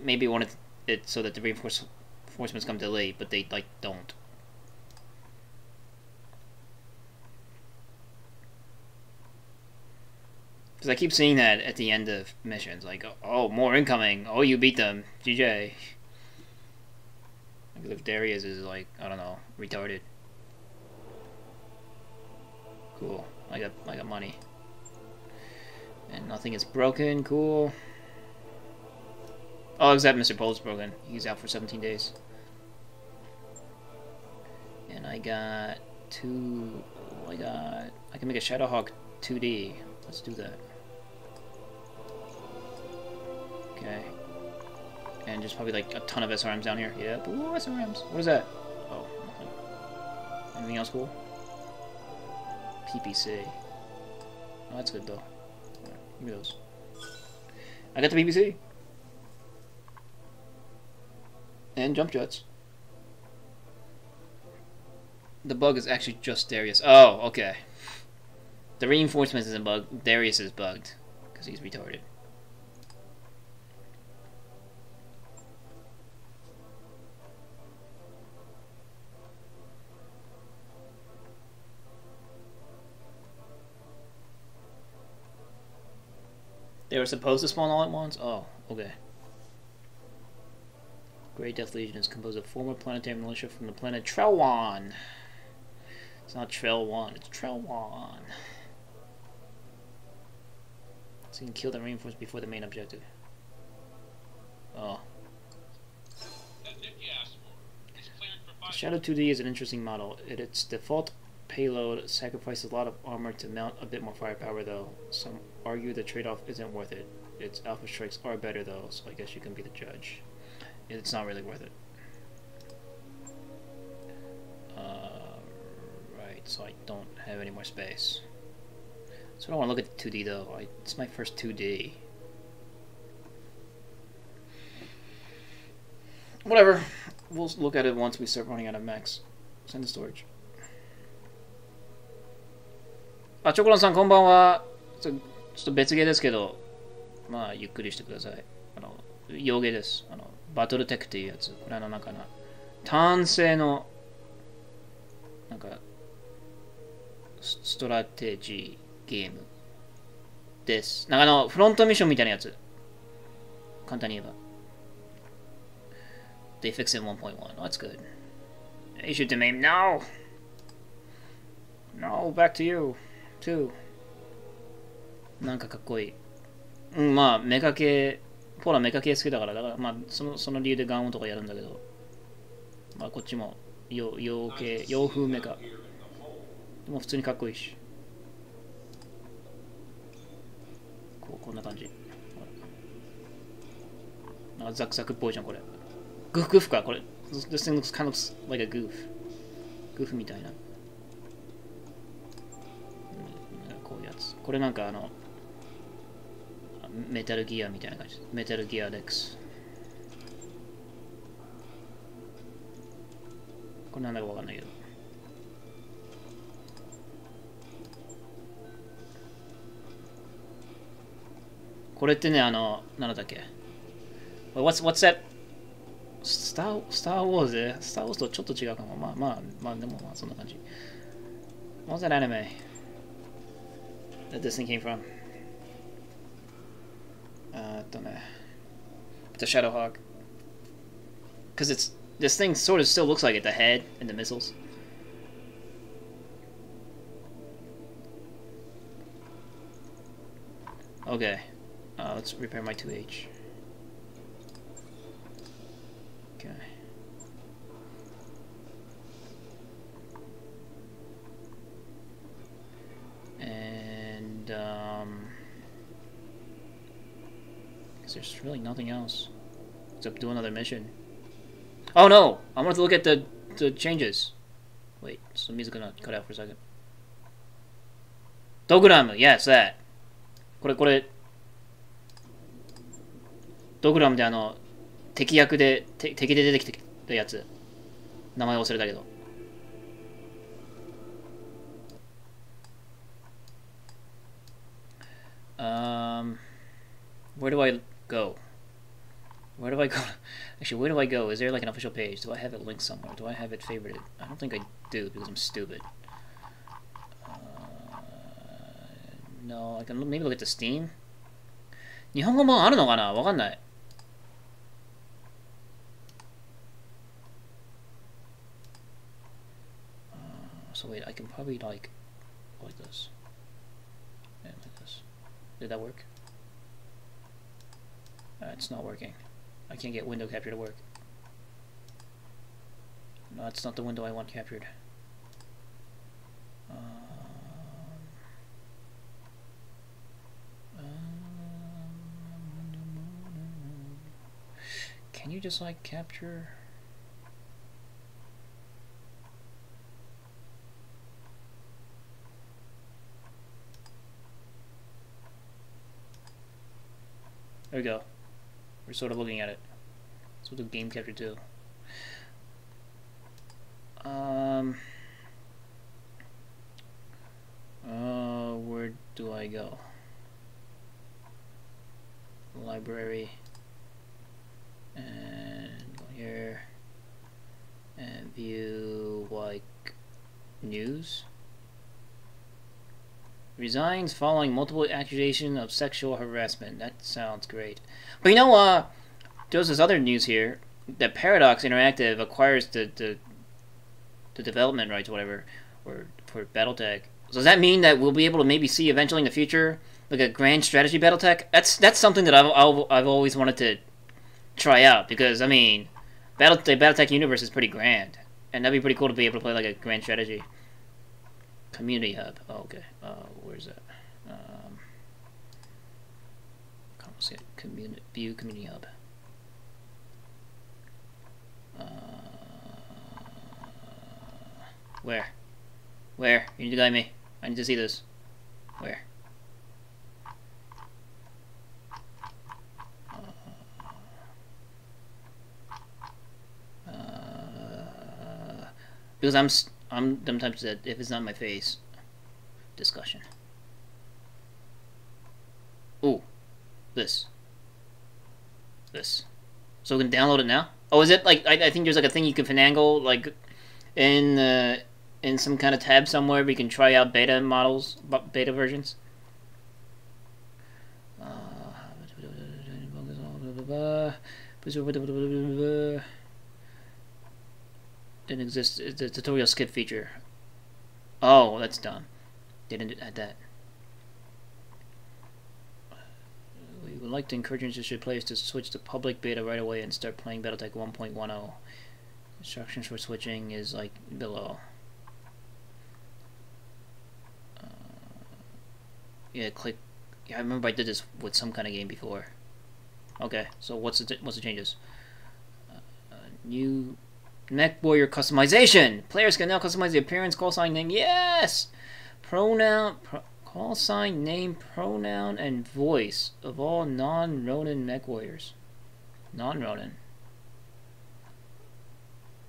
maybe wanted it so that the reinforcements come delayed, but they like don't. Because I keep seeing that at the end of missions, like, oh, more incoming, oh, you beat them, GJ. Like, if Darius is, like, I don't know, retarded. Cool, I got money. And nothing is broken, cool. Oh, except Mr. Pole's broken, he's out for 17 days. And I got I can make a Shadowhawk 2D, let's do that. Okay. And just probably like a ton of SRMs down here. Yep. Ooh, SRMs. What is that? Oh, nothing. Anything else cool? PPC. Oh, that's good though. Alright, give me those. I got the PPC. And jump jets. The bug is actually just Darius. Oh, okay. The reinforcements isn't bugged. Darius is bugged. Because he's retarded. They were supposed to spawn all at once? Oh, okay. Great Death Legion is composed of former planetary militia from the planet Trelwan. It's not Trelwan, it's Trelwan. So you can kill the reinforcements before the main objective. Oh. The Shadow 2D is an interesting model. Its default payload sacrifices a lot of armor to mount a bit more firepower though. Some argue the trade-off isn't worth it. Its alpha strikes are better though, so I guess you can be the judge. It's not really worth it. Right, so I don't have any more space. So I don't want to look at the 2D though. It's my first 2D. Whatever. We'll look at it once we start running out of mechs. Send to storage. あ、チョコランさんこんばんは。ちょっと別ゲーですけど、まあゆっくりしてください。洋ゲーです。バトルテックっていうやつ。これなんかな、単性のなんかストラテジーゲームです。なんかフロントミッションみたいなやつ。簡単に言えば。They fixed it 1.1. Oh, that's good. You should to me. No! No, back to you. Too. なんかかっこいい。うん、まあ、メカ系、ポーラメカ系好きだから、まあ、その理由でガンオンとかやるんだけど、まあこっちも洋風メカ。でも普通にかっこいいし。こんな感じ。あ、ザクザクっぽいじゃんこれ。グフかこれ。This thing looks kind of like a goof。グフみたいな。こういうやつ。これなんかメタルギアみたいな感じ。メタルギアデックス。これなんだかわかんないけど。これってね、なんだっけ。What's that? Star Wars で Star Wars とちょっと違うかも。まあ、でもまあそんな感じ。What's that anime that this thing came from? It's a Shadowhawk. Because this thing sort of still looks like it, the head and the missiles. Okay, let's repair my 2H. Okay. And because there's really nothing else except do another mission. Oh no! I wanted to look at the changes. Wait, so the music gonna cut out for a second. Dogramu, yes, that. これドグラムで敵役で敵で出てきたやつ、名前忘れたけど。Where do I go? Where do I go? Actually, where do I go? Is there like an official page? Do I have it linked somewhere? Do I have it favorited? I don't think I do because I'm stupid. No, I can maybe look at the Steam. 日本語版あるのかな？わかんない。So wait, I can probably like this. And like this. Did that work? It's not working. I can't get window capture to work. No, that's not the window I want captured. Can you just like capture? There we go. We're sort of looking at it. That's what the game capture too. Where do I go? Library. And go here. And view like news. Resigns following multiple accusations of sexual harassment. That sounds great. But you know, there's this other news here that Paradox Interactive acquires the development rights, or whatever, or for BattleTech. So does that mean that we'll be able to maybe see eventually in the future like a grand strategy BattleTech? That's something that I've always wanted to try out, because I mean, the BattleTech universe is pretty grand, and that'd be pretty cool to be able to play like a grand strategy. Community hub. Oh, okay. Where's that? Can't see it. View community hub. Where? Where? You need to guide me. I need to see this. Where? Because I'm them types that if it's not my face, discussion. Ooh, this. So we can download it now. Oh, is it like I think there's like a thing you can finagle like in some kind of tab somewhere where you can try out beta models, beta versions. Didn't exist. It's a tutorial skip feature. Oh, that's dumb. Didn't add that. We would like to encourage interested players to switch to public beta right away and start playing BattleTech 1.10. Instructions for switching is like below. Yeah, click. Yeah, I remember I did this with some kind of game before. Okay, so what's the changes? New Mech Warrior customization. Players can now customize the appearance, call sign, name. Yes. Call sign, name, pronoun, and voice of all non-Ronin Mech Warriors. Non-Ronin.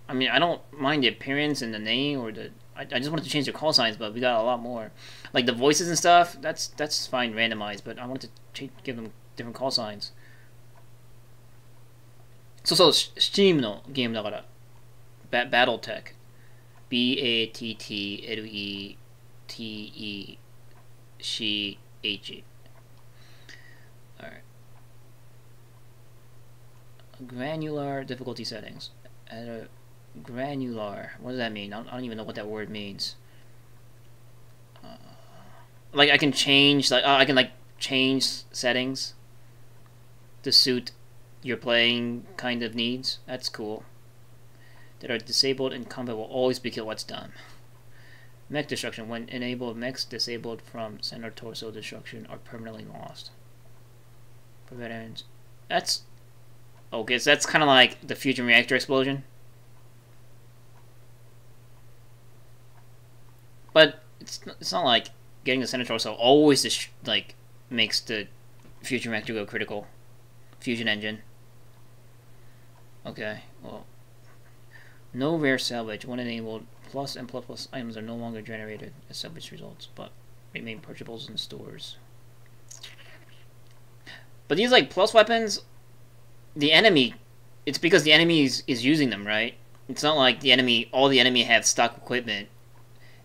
I mean, I don't mind the appearance and the name or the. I just wanted to change the call signs, but we got a lot more. Like the voices and stuff. That's fine, randomized. But I wanted to give them different call signs. そうそう、Steam のゲームだから。BATTLETECH。BATTLETECH. Alright. Granular difficulty settings. Granular. What does that mean? I don't even know what that word means. Like I can change, change settings to suit your playing kind of needs. That's cool. That are disabled in combat will always be killed. What's done? Mech destruction. When enabled, mechs disabled from center torso destruction are permanently lost. Prevent. That's okay. So that's kind of like the fusion reactor explosion. But it's not like getting the center torso always like makes the fusion reactor go critical. Fusion engine. Okay, well. No rare salvage. When enabled, plus and plus items are no longer generated as salvage results, but remain purchasables in stores. But these like plus weapons, the enemy, it's because the enemy is using them, right? It's not like all the enemy have stock equipment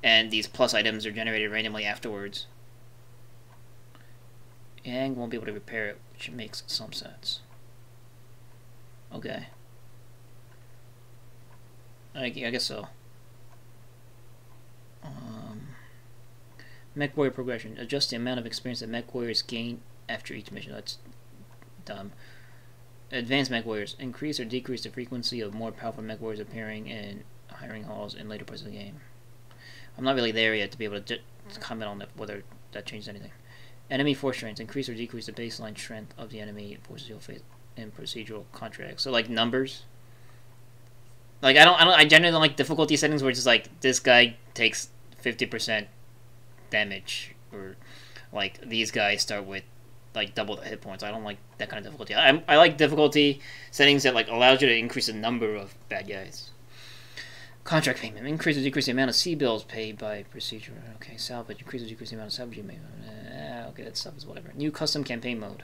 and these plus items are generated randomly afterwards. Yang won't be able to repair it, which makes some sense. Okay. I guess so. Mech Warrior progression. Adjust the amount of experience that Mech Warriors gain after each mission. That's dumb. Advanced Mech Warriors. Increase or decrease the frequency of more powerful Mech Warriors appearing in hiring halls in later parts of the game. I'm not really there yet to be able to comment on whether that changes anything. Enemy force strength. Increase or decrease the baseline strength of the enemy forces you'll face in procedural contracts. So like numbers. Like I generally don't like difficulty settings where it's just like this guy takes 50% damage, or like these guys start with like double the hit points. I don't like that kind of difficulty. I like difficulty settings that like allows you to increase the number of bad guys. Contract payment. Increase or decrease the amount of C-bills paid by procedure. Okay, salvage. Increase or decrease the amount of salvage you make. Okay, that stuff is whatever. New custom campaign mode.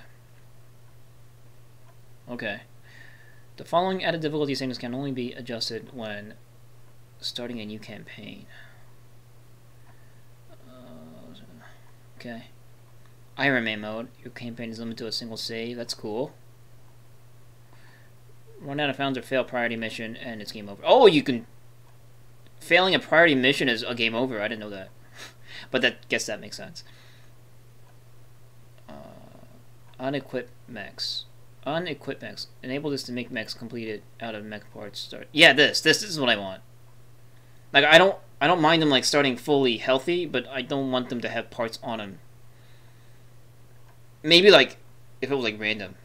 Okay. The following added difficulty settings can only be adjusted when starting a new campaign. Okay. Iron Man mode. Your campaign is limited to a single save. That's cool. Run out of rounds or fail priority mission and it's game over. Oh, you can... Failing a priority mission is a game over. I didn't know that. But guess that makes sense. Unequipped mechs. Unequipped mechs. Enable this to make mechs completed out of mech parts start. Yeah, this is what I want. Like I don't mind them like starting fully healthy, but I don't want them to have parts on them. Maybe like if it was like random,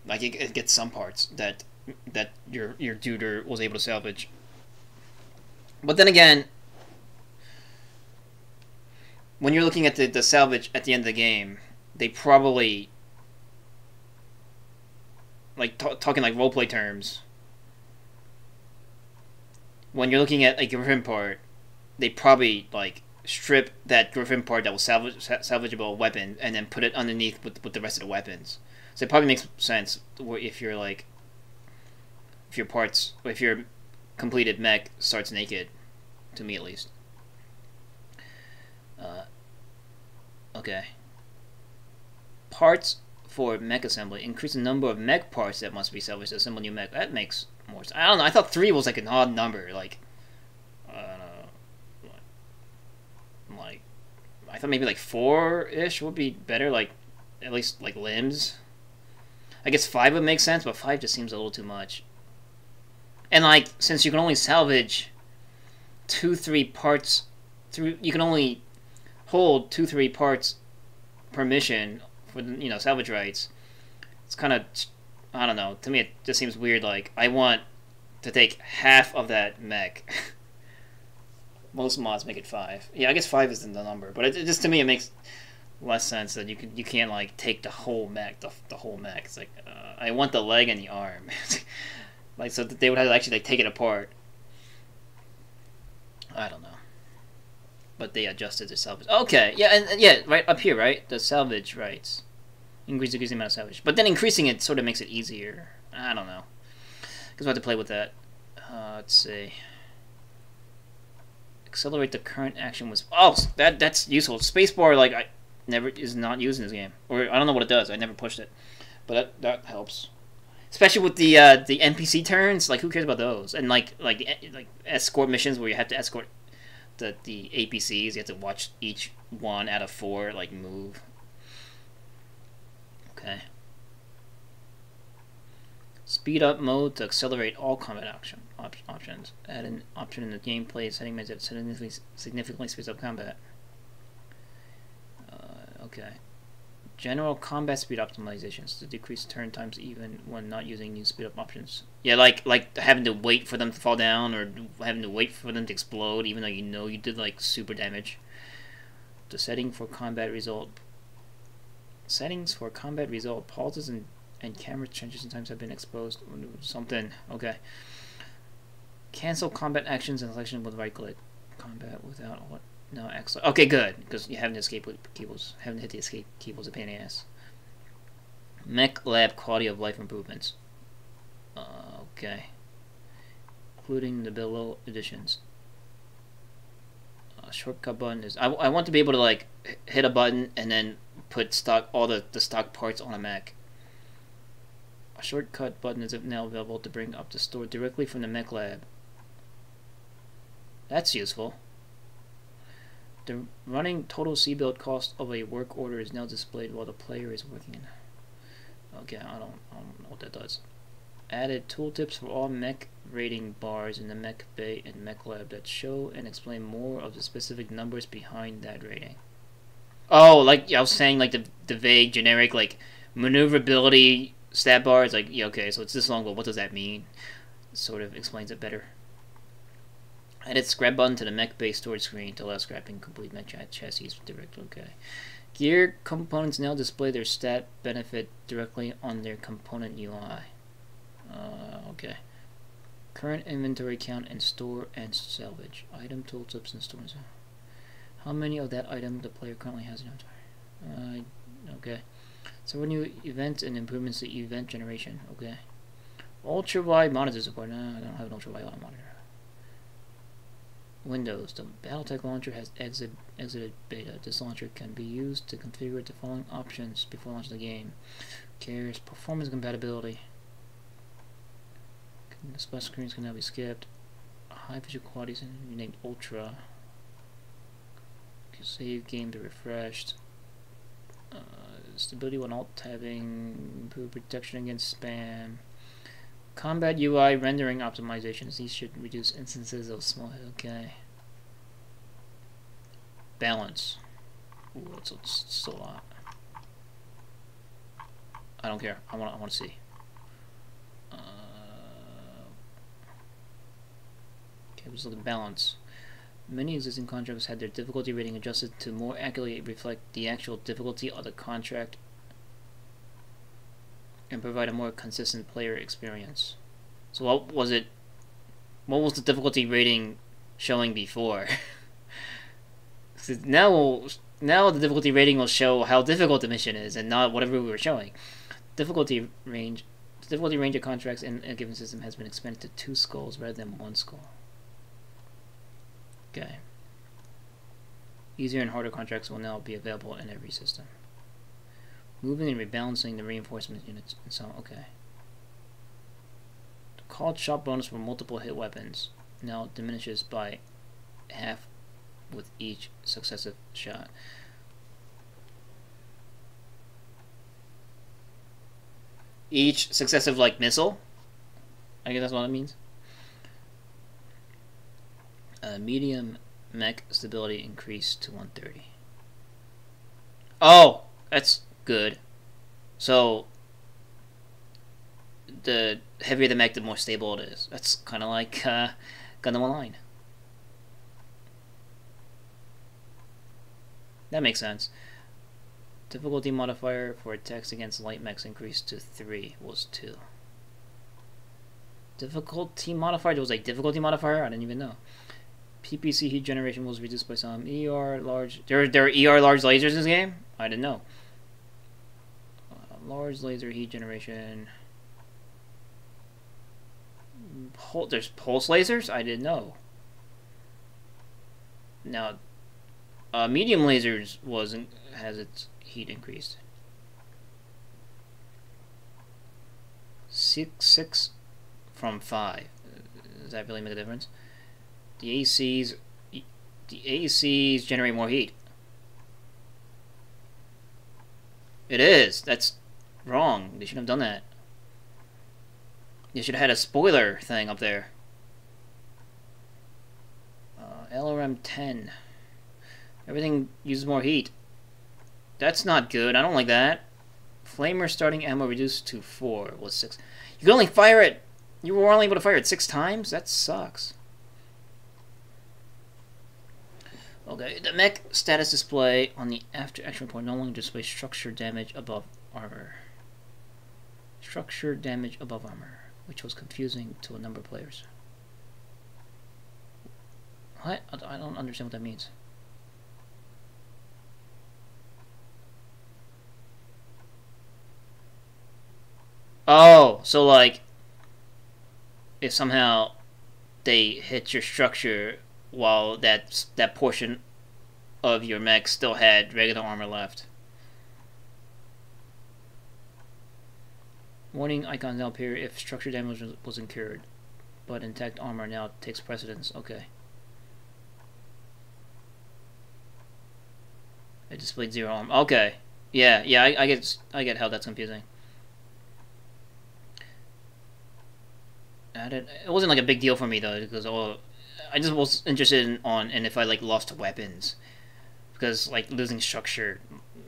like it gets some parts that your duder was able to salvage. But then again, when you're looking at the salvage at the end of the game, they probably like talking like roleplay terms. When you're looking at a Griffin part, they probably like strip that Griffin part that was salvageable weapon and then put it underneath with the rest of the weapons. So it probably makes sense if you're like if your completed mech starts naked, to me at least. Okay. Parts for mech assembly. Increase the number of mech parts that must be salvaged to assemble new mech. That makes more sense. I don't know. I thought 3 was like an odd number. Like, I don't know. Like, I thought maybe like 4-ish would be better. Like, at least like limbs. I guess 5 would make sense, but 5 just seems a little too much. And like, since you can only salvage 2-3 parts through, you can only hold 2-3 parts per mission for the, salvage rights. It's kind of, I don't know. To me, it just seems weird. Like, I want to take half of that mech. Most mods make it 5. Yeah, I guess 5 isn't the number, but it just, to me, it makes less sense that you can't like take the whole mech, the whole mech. It's like, I want the leg and the arm. Like, so that they would have to actually like take it apart. I don't know. But they adjusted the salvage. Okay, yeah, and yeah, right up here, right? The salvage rights. Increase the amount of salvage. But then increasing it sort of makes it easier. I don't know. Because we'll have to play with that. Let's see. Accelerate the current action was... Oh, that's useful. Spacebar, like, is not used in this game. Or, I don't know what it does. I never pushed it. But that helps. Especially with the NPC turns. Like, who cares about those? And, like escort missions where you have to escort the APCs. You have to watch each one out of 4, like, move. Okay. Speed up mode to accelerate all combat options. Add an option in the gameplay setting that significantly speeds up combat. Okay. General combat speed optimizations to decrease turn times even when not using new speed up options. Yeah, like having to wait for them to fall down or having to wait for them to explode even though you did like super damage. The setting for combat result. Settings for combat result. Pauses and camera changes and times have been exposed. Something. Okay. Cancel combat actions and selection with right click. Combat without what? No, excellent. Okay, good. Because you haven't escape keyboards. Haven't hit the escape keyboards a pain in the ass. Mech lab quality of life improvements. Okay. Including the below additions. Shortcut button is... I want to be able to like hit a button and then put all the stock parts on a mech. A shortcut button is now available to bring up the store directly from the mech lab. That's useful. The running total C-build cost of a work order is now displayed while the player is working. Okay, I don't know what that does. Added tooltips for all mech rating bars in the mech bay and mech lab that show and explain more of the specific numbers behind that rating. Oh, like I was saying, like the vague, generic, like maneuverability stat bars. Like, yeah, okay, so it's this long, but what does that mean? Sort of explains it better. Added scrap button to the mech base storage screen to allow scrapping complete mech chassis directly. Okay. Gear components now display their stat benefit directly on their component UI. Okay. Current inventory count and store and salvage. Item tooltips and stores. How many of that item the player currently has in inventory? Okay. So new events and improvements to event generation. Okay. Ultra wide monitor support. No, I don't have an ultra wide monitor. Windows. The BattleTech launcher has exited beta. This launcher can be used to configure the following options before launching the game. Cares performance compatibility. The splash screens can now be skipped. High visual quality is renamed Ultra. Save game to refreshed. Stability when alt tabbing. Improve protection against spam. Combat UI rendering optimizations. These should reduce instances of small hit. Okay. Balance. Ooh, it's a lot. I don't care. I want to see. Okay, let's look at balance. Many existing contracts had their difficulty rating adjusted to more accurately reflect the actual difficulty of the contract and provide a more consistent player experience. So what was it? What was the difficulty rating showing before? now the difficulty rating will show how difficult the mission is, and not whatever we were showing. The difficulty range of contracts in a given system has been expanded to 2 skulls rather than 1 skull. Okay. Easier and harder contracts will now be available in every system. Moving and rebalancing the reinforcement units and so on. Okay. The called shot bonus for multiple hit weapons now diminishes by half with each successive shot. Each successive, like, missile? I guess that's what it means. Medium mech stability increased to 130. Oh, that's good. So the heavier the mech, the more stable it is. That's kind of like Gundam Online. That makes sense. Difficulty modifier for attacks against light mechs increased to 3, was 2. Difficulty modifier? There was a difficulty modifier? I didn't even know. PPC heat generation was reduced by some. ER large. There are ER large lasers in this game? I didn't know. Large laser heat generation. There's pulse lasers? I didn't know. Now, medium lasers has its heat increased. 6 from 5. Does that really make a difference? The ACs generate more heat. It is. That's wrong. They shouldn't have done that. They should have had a spoiler thing up there. LRM 10. Everything uses more heat. That's not good. I don't like that. Flamer starting ammo reduced to 4 was 6. You could only fire it. You were only able to fire it 6 times? That sucks. Okay, the mech status display on the after action report no longer displays structure damage above armor. Structure damage above armor, which was confusing to a number of players. What? I don't understand what that means. Oh, so like, if somehow they hit your structure while that portion of your mech still had regular armor left. Warning icons now appear if structure damage was incurred, but intact armor now takes precedence. Okay. It displayed 0 armor. Okay. Yeah, I get how that's confusing. It wasn't like a big deal for me though, because I just was interested in if I like lost weapons, because like losing structure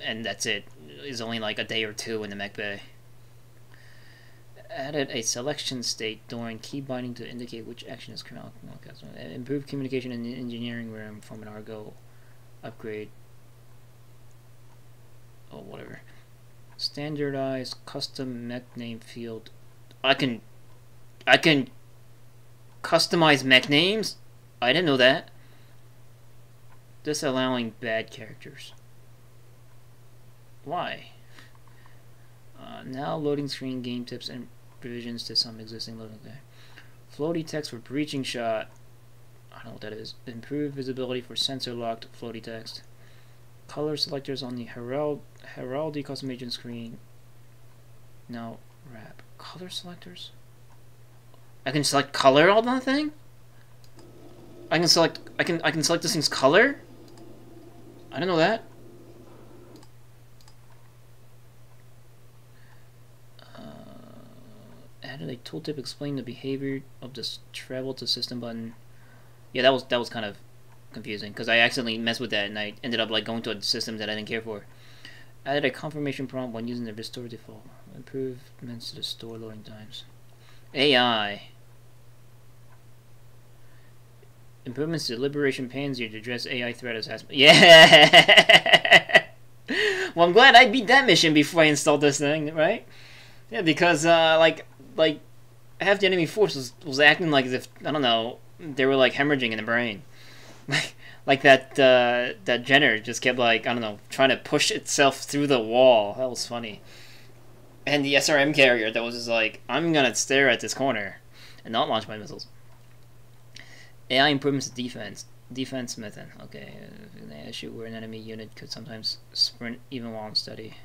and that's it is only like a day or 2 in the mech bay. Added a selection state during key binding to indicate which action is currently. Improved communication in the engineering room from an Argo upgrade. Oh, whatever. Standardized custom mech name field. I can customize mech names? I didn't know that. Disallowing bad characters. Why? Now loading screen game tips and revisions to some existing loading. Okay. Floaty text for breaching shot. I don't know what that is. Improved visibility for sensor locked floaty text. Color selectors on the Heraldi custom agent screen. Now wrap. Color selectors? I can select color on that thing? I can select this thing's color? I don't know that. Added a tooltip explaining the behavior of this travel to system button. Yeah, that was kind of confusing because I accidentally messed with that and I ended up like going to a system that I didn't care for. Added a confirmation prompt when using the restore default. Improvements to the store loading times. AI. Improvements to Liberation Panzer to address AI threat as has. Yeah. Well, I'm glad I beat that mission before I installed this thing, right? Yeah, because like half the enemy force was acting like as if, I don't know, they were like hemorrhaging in the brain. Like that Jenner just kept like, I don't know, trying to push itself through the wall. That was funny. And the SRM carrier that was just like, I'm gonna stare at this corner and not launch my missiles. AI improvements to defense method. Okay, an issue where an enemy unit could sometimes sprint even while on steady.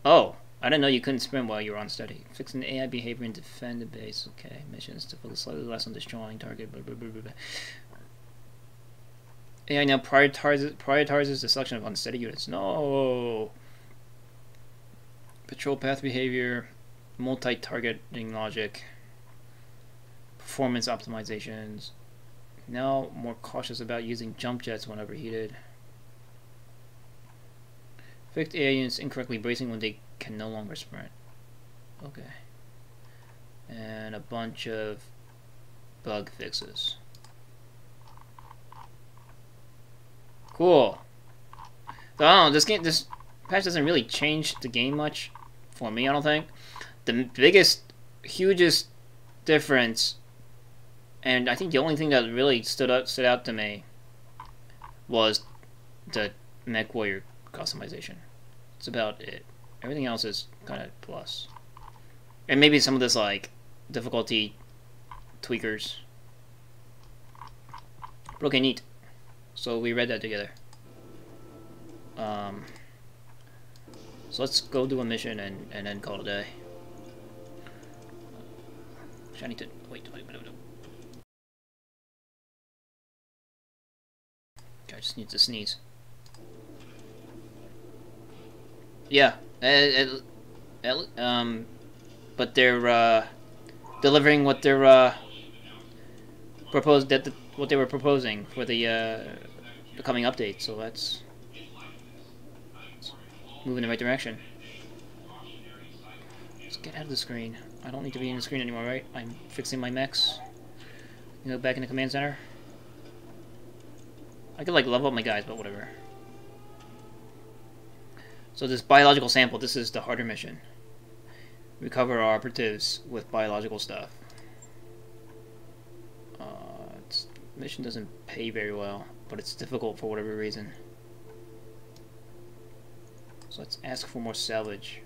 Oh, I didn't know you couldn't sprint while you were on steady. Fixing the AI behavior and defend the base. Okay, missions to focus slightly less on destroying target. Blah, blah, blah, blah, blah. AI now prioritizes the selection of unsteady units. No. Patrol path behavior, multi-targeting logic. performance optimizations. Now more cautious about using jump jets when overheated. Fixed air units incorrectly bracing when they can no longer sprint. Okay. And a bunch of bug fixes. Cool. So, I don't know, this patch doesn't really change the game much for me, I don't think. The biggest, hugest difference, and I think the only thing that really stood out to me, was the Mech Warrior customization. That's about it. Everything else is kind of plus. And maybe some of this, like, difficulty tweakers. But okay, neat. So we read that together. So let's go do a mission and then call it a day. Actually, I need to wait. Okay, I just need to sneeze. Yeah, but they're delivering what they're what they were proposing for the coming update. So that's moving in the right direction. Let's get out of the screen. I don't need to be in the screen anymore, right? I'm fixing my mechs. Go back in the command center. I could like level up my guys, but whatever. So this biological sample, this is the harder mission. Recover our operatives with biological stuff. Mission doesn't pay very well, but it's difficult for whatever reason. So let's ask for more salvage.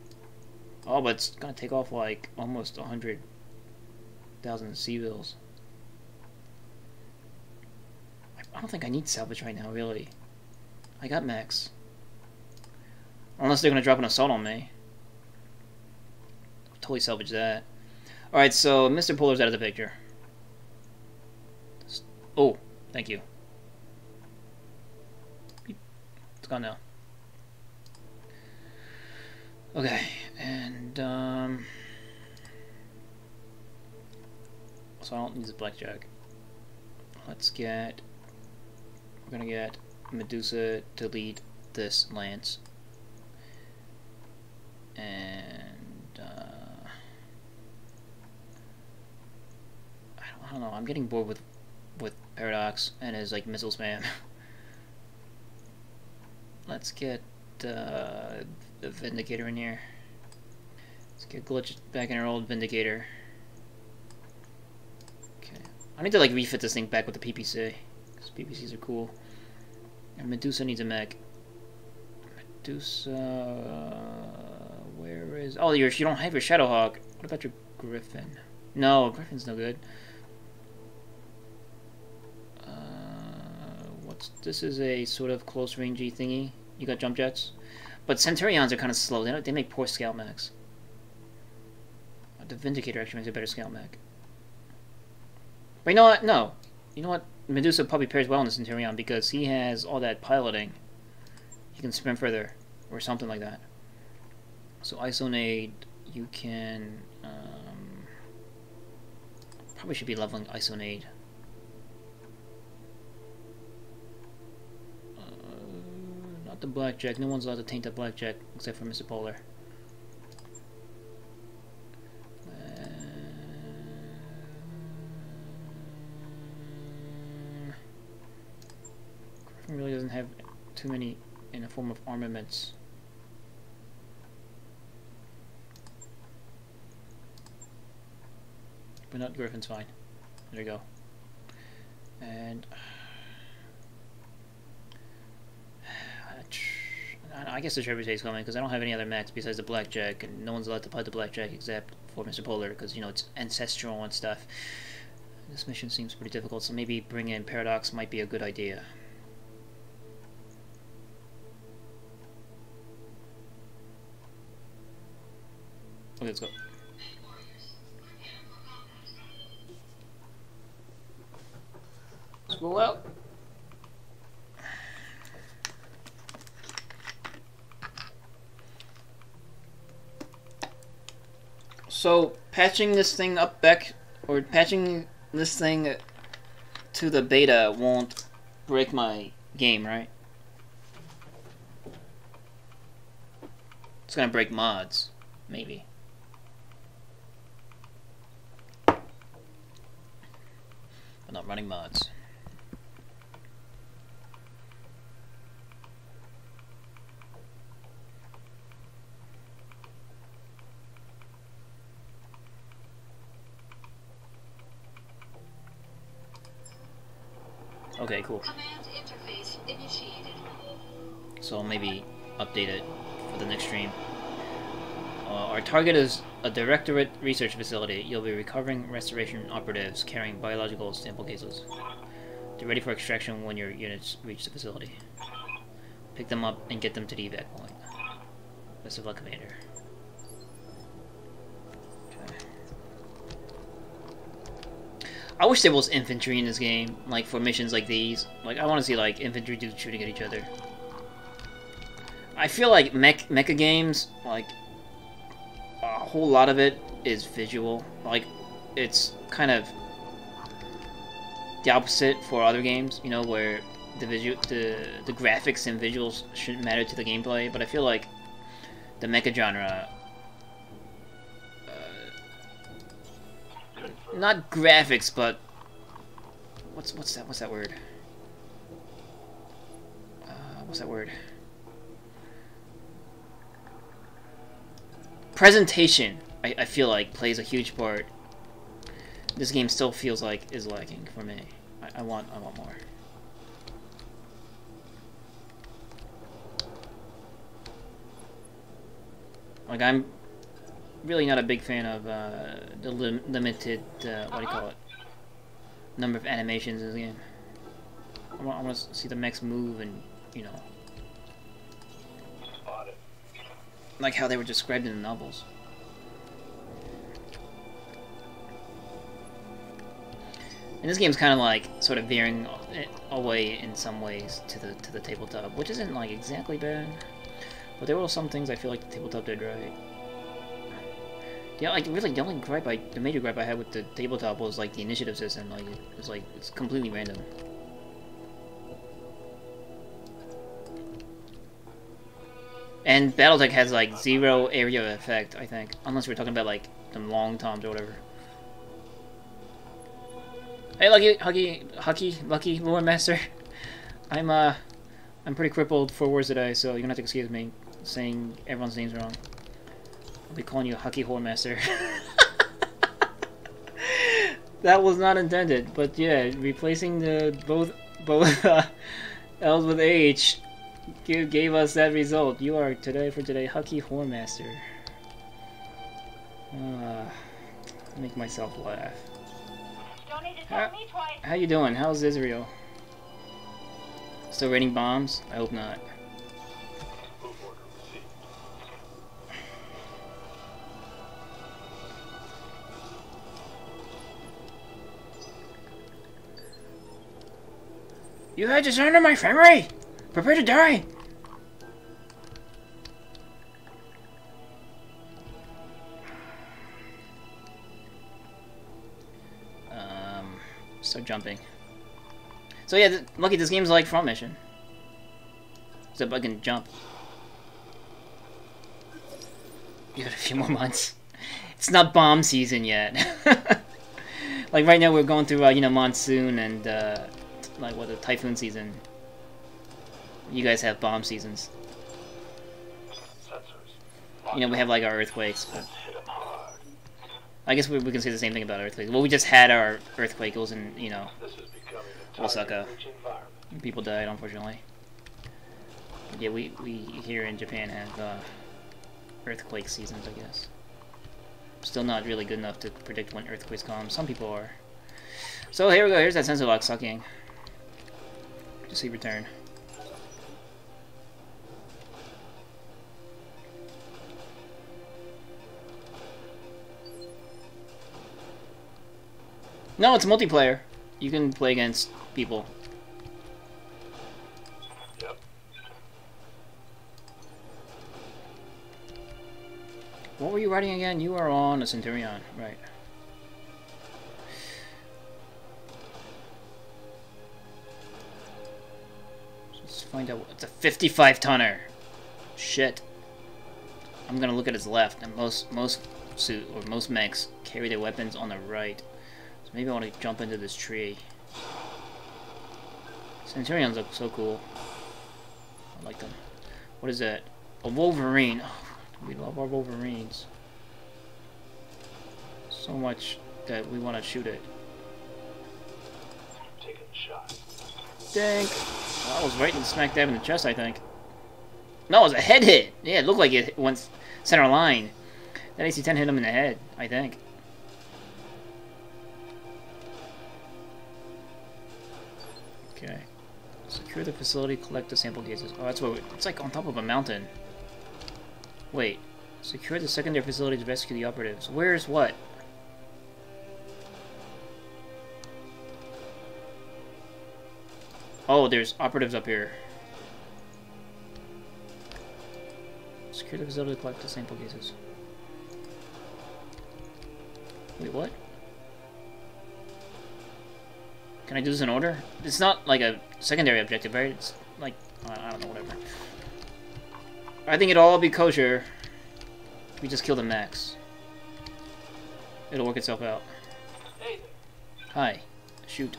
Oh, but it's gonna take off like almost 100,000 civils. I don't think I need salvage right now, really. I got mechs. Unless they're gonna drop an assault on me. I'll totally salvage that. Alright, so Mr. Polar's out of the picture. Oh, thank you. It's gone now. Okay, and so I don't need this blackjack. We're gonna get Medusa to lead this lance. And I don't know, I'm getting bored with Paradox and his like missile spam. Let's get the Vindicator in here. Let's get Glitch back in our old Vindicator. Okay, I need to like refit this thing back with the PPC because PPCs are cool. And Medusa needs a mech. Medusa, where is? Oh, you don't have your Shadowhawk. What about your Griffin? No, Griffin's no good. This is a sort of close rangey thingy. You got jump jets, but Centurions are kind of slow. They make poor scout mechs. The Vindicator actually makes a better scout mech. But you know what? No, you know what? Medusa probably pairs well in the Centurion because he has all that piloting. He can sprint further or something like that. So Isonade, you can probably should be leveling Isonade. The blackjack. No one's allowed to taint that blackjack except for Mr. Polar. Griffin really doesn't have too many in the form of armaments. But not Griffin's fine. There you go. And I guess the Trebuchet is coming because I don't have any other mechs besides the blackjack, and no one's allowed to fight the blackjack except for Mr. Polar because, you know, it's ancestral and stuff. This mission seems pretty difficult, so maybe bringing in Paradox might be a good idea. Okay, let's go. Let's go out. So, patching this thing up back, or patching this thing to the beta won't break my game, right? It's gonna break mods, maybe. But not running mods. Okay, cool. Command interface initiated. So I'll maybe update it for the next stream. Our target is a directorate research facility. You'll be recovering restoration operatives carrying biological sample cases. They're ready for extraction when your units reach the facility. Pick them up and get them to the evac point. Best of luck, Commander. Okay. I wish there was infantry in this game, like for missions like these. Like, I want to see like infantry dudes shooting at each other. I feel like mecha games, like a whole lot of it is visual. Like, it's kind of the opposite for other games, you know, where the graphics and visuals shouldn't matter to the gameplay. But I feel like the mecha genre, not graphics, but what's that word? What's that word? Presentation, I feel like, plays a huge part. This game still feels like is lacking for me. I want more. Like, I'm really not a big fan of the limited, what do you call it, number of animations in this game. I want to see the mechs move and, you know, like how they were described in the novels. And this game's kind of like sort of veering away in some ways to the tabletop, which isn't like exactly bad, but there were some things I feel like the tabletop did right. Yeah, like really the major gripe I had with the tabletop was like the initiative system. Like it's completely random. And BattleTech has like 0 area effect, I think, unless we're talking about like some long toms or whatever. Hey, Lucky Lore Master. I'm pretty crippled for words today, so you're gonna have to excuse me saying everyone's names wrong. I'll be calling you Hucky Horror Master. That was not intended, but yeah, replacing the both L's with H gave us that result. You are today Hucky Horror Master. Make myself laugh. Don't need to tell me twice. How you doing? How's Israel? Still raiding bombs? I hope not. Move order received. You had to surrender my family! Prepare to die! Start jumping. So yeah, lucky this game's like Front Mission. Except I can jump. Give it a few more months. It's not bomb season yet. Like right now we're going through, you know, monsoon and, like, what, the typhoon season. You guys have bomb seasons. You know, we have, like, our earthquakes, but I guess we can say the same thing about earthquakes. Well, we just had our earthquake. It was in, you know, Osaka. People died, unfortunately. But yeah, we here in Japan have earthquake seasons, I guess. Still not really good enough to predict when earthquakes come. Some people are. So here we go. Here's that sensor lock sucking. Just see return. No, it's multiplayer. You can play against people. Yep. What were you riding again? You are on a Centurion, right? Let's find out. It's a 55-tonner. Shit. I'm gonna look at his left, and most mechs carry their weapons on the right. So maybe I want to jump into this tree. Centurions look so cool. I like them. What is that? A Wolverine. Oh, we love our Wolverines. So much that we want to shoot it. Taking the shot. Dang. Well, I was right in smack dab in the chest, I think. No, it was a head hit. Yeah, it looked like it went center line. That AC-10 hit him in the head, I think. Okay. Secure the facility, collect the sample cases. Oh, that's what it's like on top of a mountain. Wait. Secure the secondary facility to rescue the operatives. Where's what? Oh, there's operatives up here. Secure the facility to collect the sample cases. Wait, what? Can I do this in order? It's not like a secondary objective, right? It's like, I don't know, whatever. I think it'll all be kosher. We just kill the mechs. It'll work itself out. Hey, Hi. Shoot.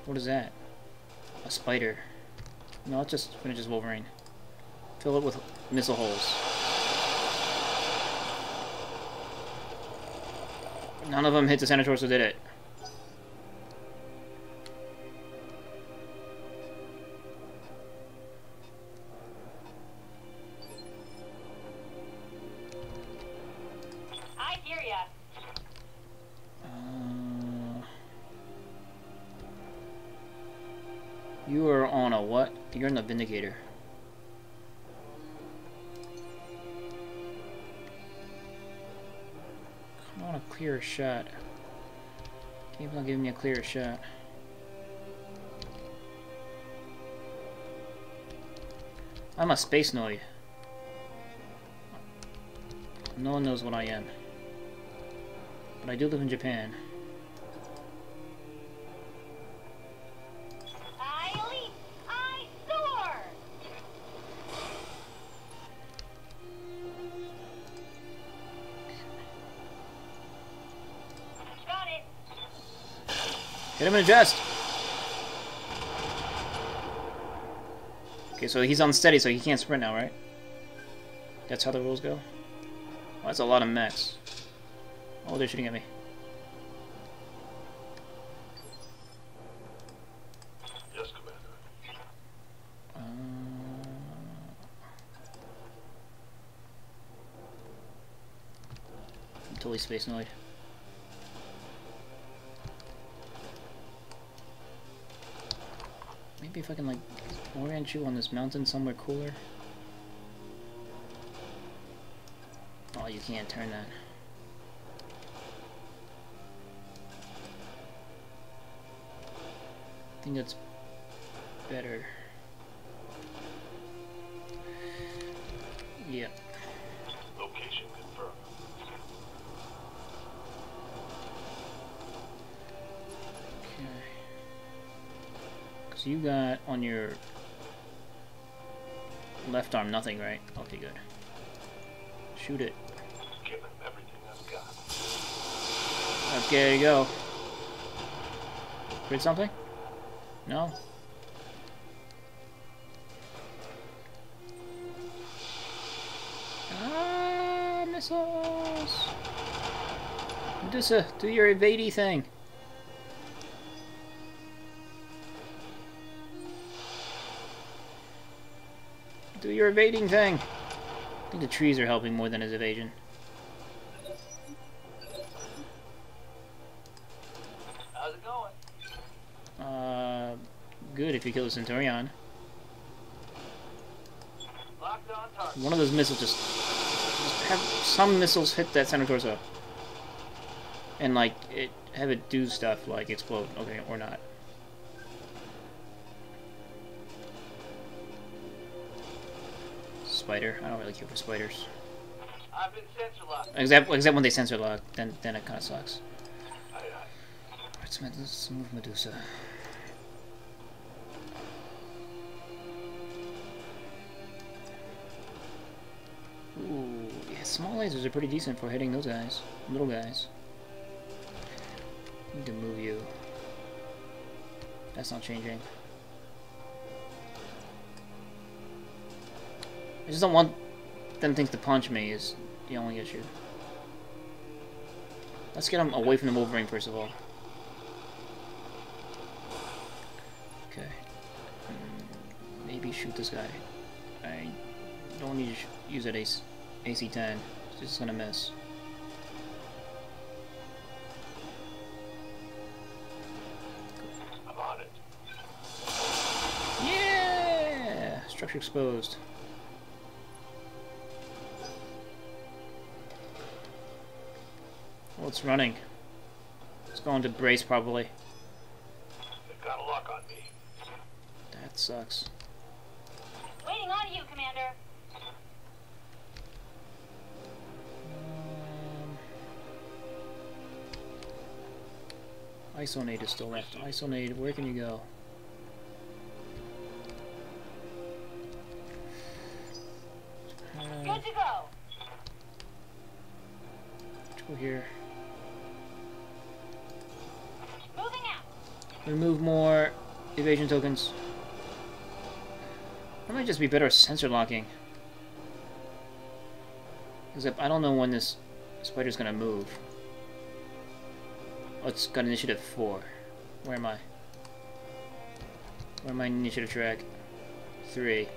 What is that? A spider. No, let's just finish this Wolverine. Fill it with missile holes. None of them hit the center torso, did it? I hear ya. You are on a what? You're in the Vindicator. I want a clearer shot. Game's not giving me a clearer shot. I'm a space noid. No one knows what I am. But I do live in Japan. I leap. I soar. Got it. Hit him in the chest! Okay, so he's unsteady, so he can't sprint now, right? That's how the rules go? Well, that's a lot of mechs. Oh, they're shooting at me. Yes, Commander. I'm totally space noid. Maybe if I can, like, orient you on this mountain somewhere cooler. Oh, you can't turn that. I think that's better. Yeah. Location confirmed. Okay. Because you got on your left arm nothing, right? Okay, good. Shoot it. Give him everything I've got. Okay, there you go. Crit something? No? Ah, missiles! Medusa, do your evadey thing. Do your evading thing. I think the trees are helping more than his evasion. how's it going? Good if you kill the Centurion. Locked on target. One of those missiles just have some missiles hit that center torso. And like have it do stuff like explode, okay, or not. Spider. I don't really care for spiders. I've been sensor locked. Except when they sensor lock, then it kind of sucks. Aye, aye. Alright, let's move Medusa. Ooh, yeah, small lasers are pretty decent for hitting those guys. Little guys. Need to move you. That's not changing. I just don't want them things to punch me is the only issue. Let's get them away from the Wolverine first of all. Okay. Maybe shoot this guy. I don't need to use that AC-10. It's just gonna miss. I'm on it. Yeah! Structure exposed. Oh, it's running. It's going to brace probably. They've got a lock on me. That sucks. Waiting on you, Commander. Isonade is still left. Isonade, where can you go? Good to go. Let's go here. Moving out. Remove more evasion tokens. That might just be better sensor locking. Except I don't know when this spider's gonna move. Oh, it's got initiative 4. Where am I? Where am I initiative track? 3.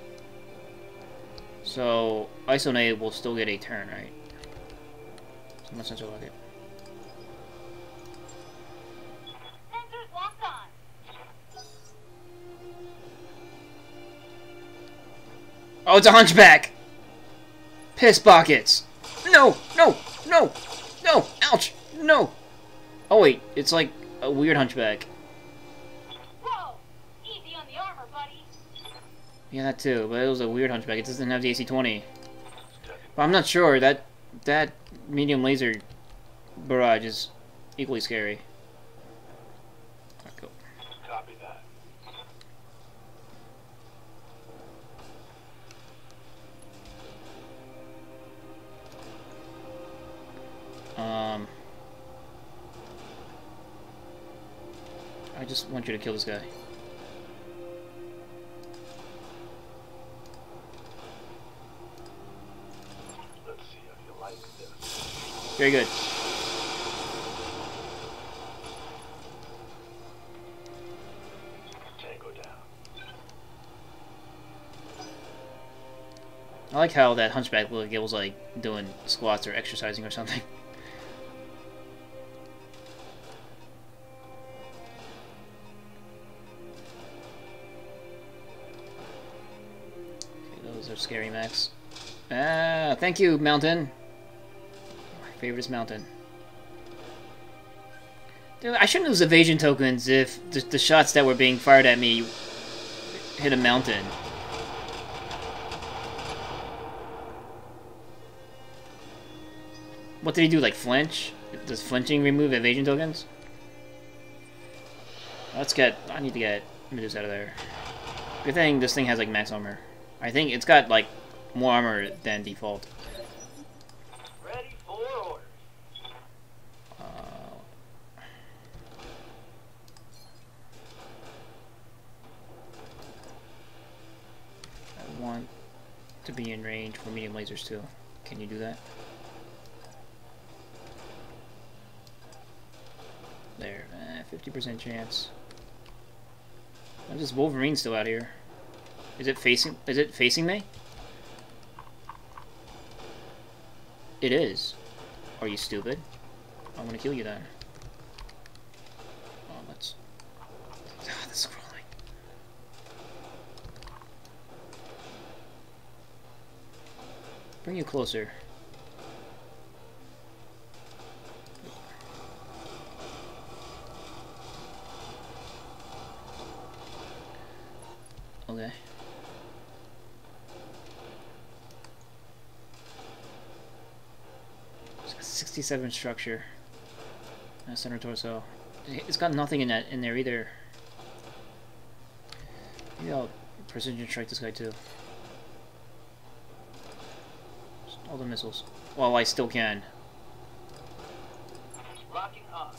So Isonade will still get a turn, right? So I'm gonna sensor lock it. Sensors locked on. Oh, it's a hunchback! Piss buckets! No! No! No! No! Ouch! No! Oh wait, it's like a weird hunchback. Whoa! Easy on the armor, buddy. Yeah, that too, but it was a weird hunchback. It doesn't have the AC-20. But I'm not sure. That medium laser barrage is equally scary. Alright, go. Copy that. I just want you to kill this guy. Let's see how you like this. Very good. Tango down. I like how that hunchback looked like it was like doing squats or exercising or something. Okay, those are scary mechs. Ah, thank you, Mountain. My favorite mountain. Dude, I shouldn't lose evasion tokens if the shots that were being fired at me hit a mountain. What did he do, like flinch? Does flinching remove evasion tokens? I need to get Medusa out of there. Good thing this thing has like max armor. I think it's got like more armor than default. Ready for orders. I want to be in range for medium lasers too. Can you do that? There, 50% chance. Why is Wolverine still out here? Is it facing me? It is. Are you stupid? I'm gonna kill you then. Oh, let's... Ah, the scrolling. Bring you closer. Okay. 67 structure. Center torso. It's got nothing in there either. Maybe I'll precision strike this guy too. Just all the missiles. Well, I still can. Locking on.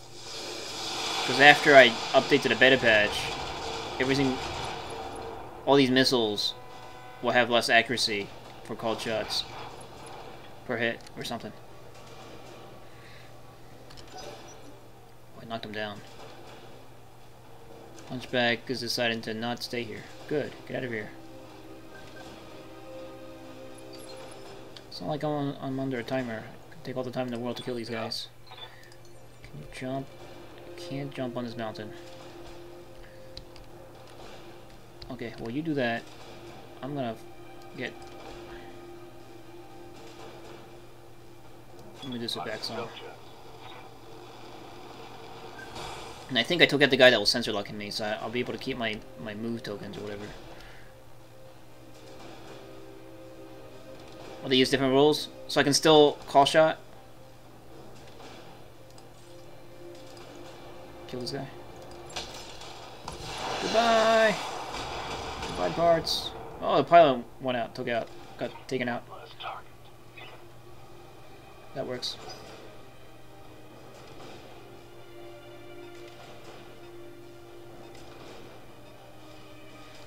Because after I update to the beta patch, everything, all these missiles will have less accuracy for called shots per hit or something. Oh, I knocked him down. Hunchback is deciding to not stay here. Good, get out of here. It's not like I'm under a timer. I can take all the time in the world to kill these guys. Can you jump? Can't jump on this mountain. Okay, well you do that. I'm gonna get... Let me do some back some. And I think I took out the guy that was sensor locking me, so I'll be able to keep my move tokens or whatever. Well, they use different rules, so I can still call shot. Kill this guy. Goodbye! Goodbye, parts. Oh, the pilot went out, got taken out. That works.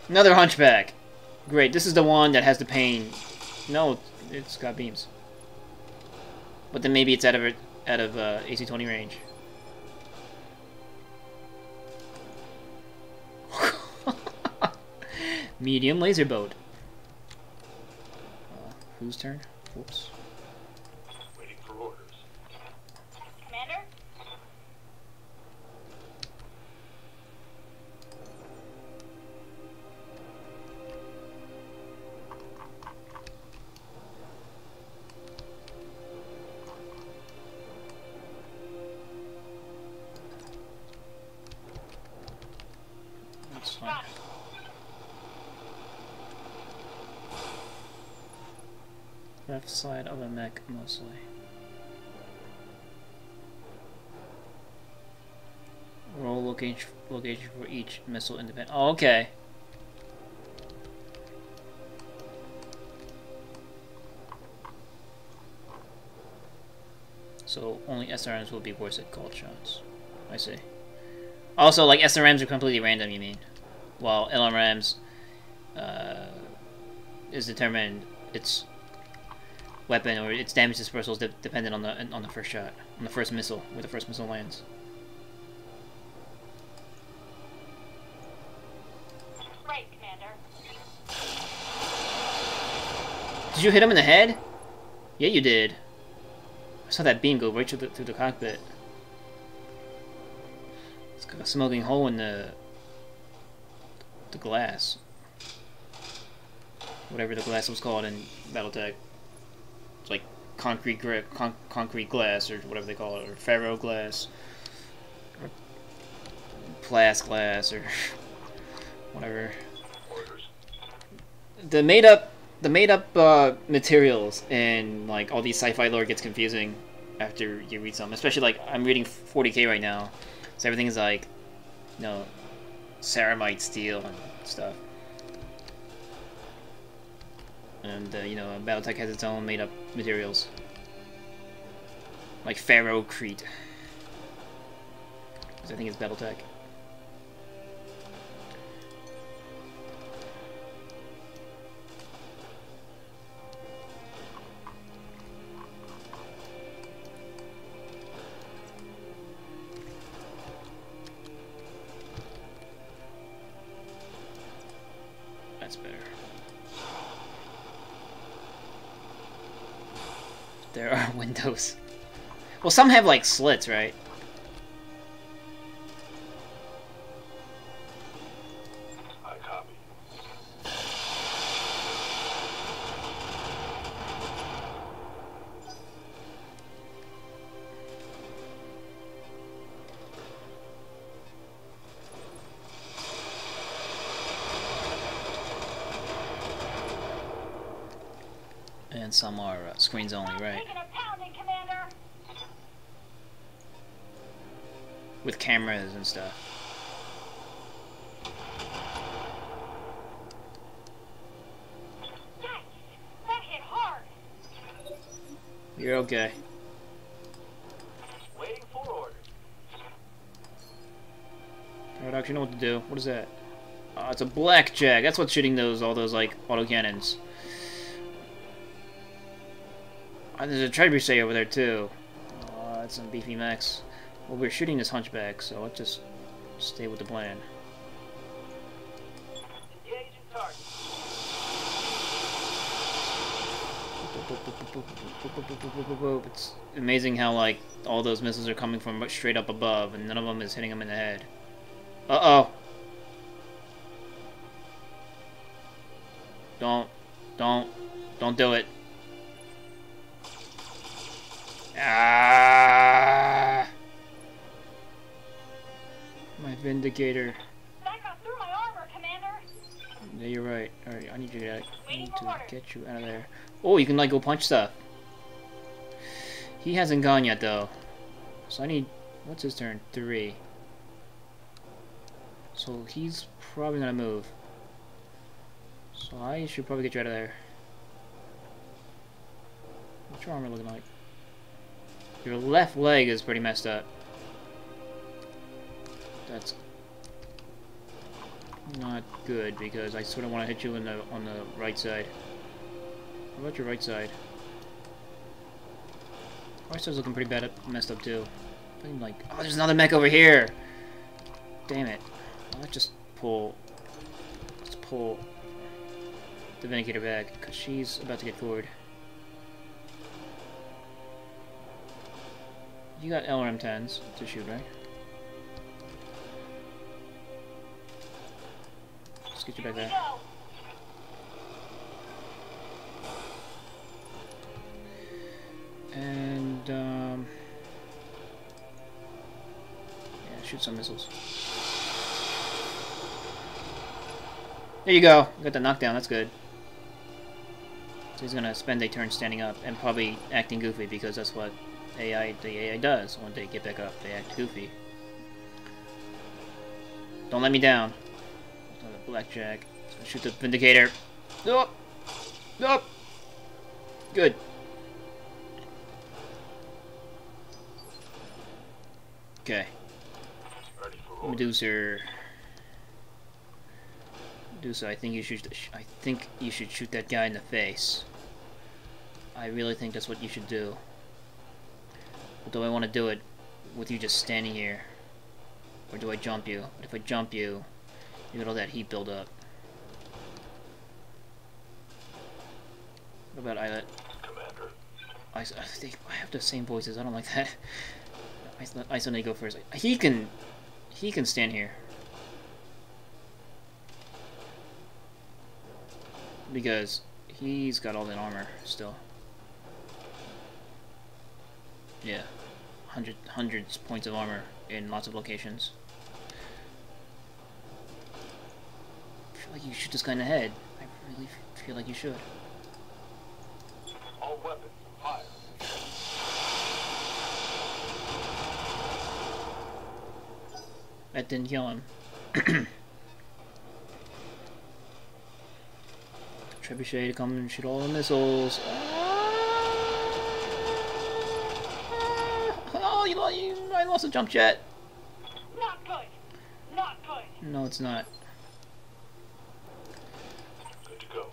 Another hunchback. Great, this is the one that has the pain. No, it's got beams. But then maybe it's out of AC-20 range. Medium laser boat. Whose turn? Whoops. Waiting for orders. Commander? That's fine. Left side of a mech, mostly. Roll location for each missile independent. Oh, okay. So only SRMs will be worse at called shots. I see. Also, like SRMs are completely random. You mean? While LRMs is determined its weapon or its damage dispersal is dependent on the first shot, on the first missile, where the first missile lands. Right, Commander. Did you hit him in the head? Yeah, you did. I saw that beam go right through the cockpit. It's got a smoking hole in the glass. Whatever the glass was called in BattleTech. It's like concrete glass or whatever they call it, or ferro glass, or plas glass, or whatever. The made up materials in like all these sci-fi lore gets confusing after you read some. Especially like I'm reading 40K right now, so everything is like, you know, ceramite steel and stuff. And you know, BattleTech has its own made-up materials, like ferrocrete, because I think it's BattleTech. That's better. There are windows. Well, some have like slits, right? I copy. And some are screens only, right? Taking a pounding, Commander. with cameras and stuff. Yikes! That hit hard. You're okay. Waiting for orders. PolarDash, you know what to do. What is that? It's a blackjack. That's what's shooting all those like autocannons. There's a trebuchet over there too. That's some beefy mechs. Well, we're shooting this hunchback, so let's just stay with the plan. Engaging target. It's amazing how like all those missiles are coming from straight up above, and none of them is hitting him in the head. Uh-oh. Don't do it. Ah! My Vindicator. That got through my armor, Commander. Yeah, you're right. Alright, I need to Waiting for orders. get you out of there. Oh, you can like go punch stuff. He hasn't gone yet though. So I need, what's his turn? 3. So he's probably gonna move. So I should probably get you out of there. What's your armor looking like? Your left leg is pretty messed up. That's not good because I sort of want to hit you on the right side. How about your right side? Right side's looking pretty bad, messed up too. I'm like, oh, there's another mech over here. Damn it! Let's just pull. Let's pull the Vindicator back because she's about to get forward. You got LRM-10s to shoot, right? Let's get you back there. Go. And, yeah, shoot some missiles. There you go! Got the knockdown, that's good. So he's gonna spend a turn standing up and probably acting goofy because that's what the AI does when they get back up. They act goofy. Don't let me down. Blackjack. So shoot the Vindicator. Nope. Nope. Good. Okay. Ready for orders. Medusa, I think you should shoot that guy in the face. I really think that's what you should do. But do I want to do it with you just standing here? Or do I jump you? But if I jump you, you get all that heat build up. What about Islet? Commander. I have the same voices. I don't like that. I still need to go first. He can stand here. Because he's got all that armor still. Yeah. Hundreds points of armor in lots of locations. I feel like you shoot this guy in the head. I really feel like you should. All weapons, fire. That didn't kill him. Trebuchet to come and shoot all the missiles. Oh, I lost a jump jet. Not good. Not good. No, it's not. Good to go.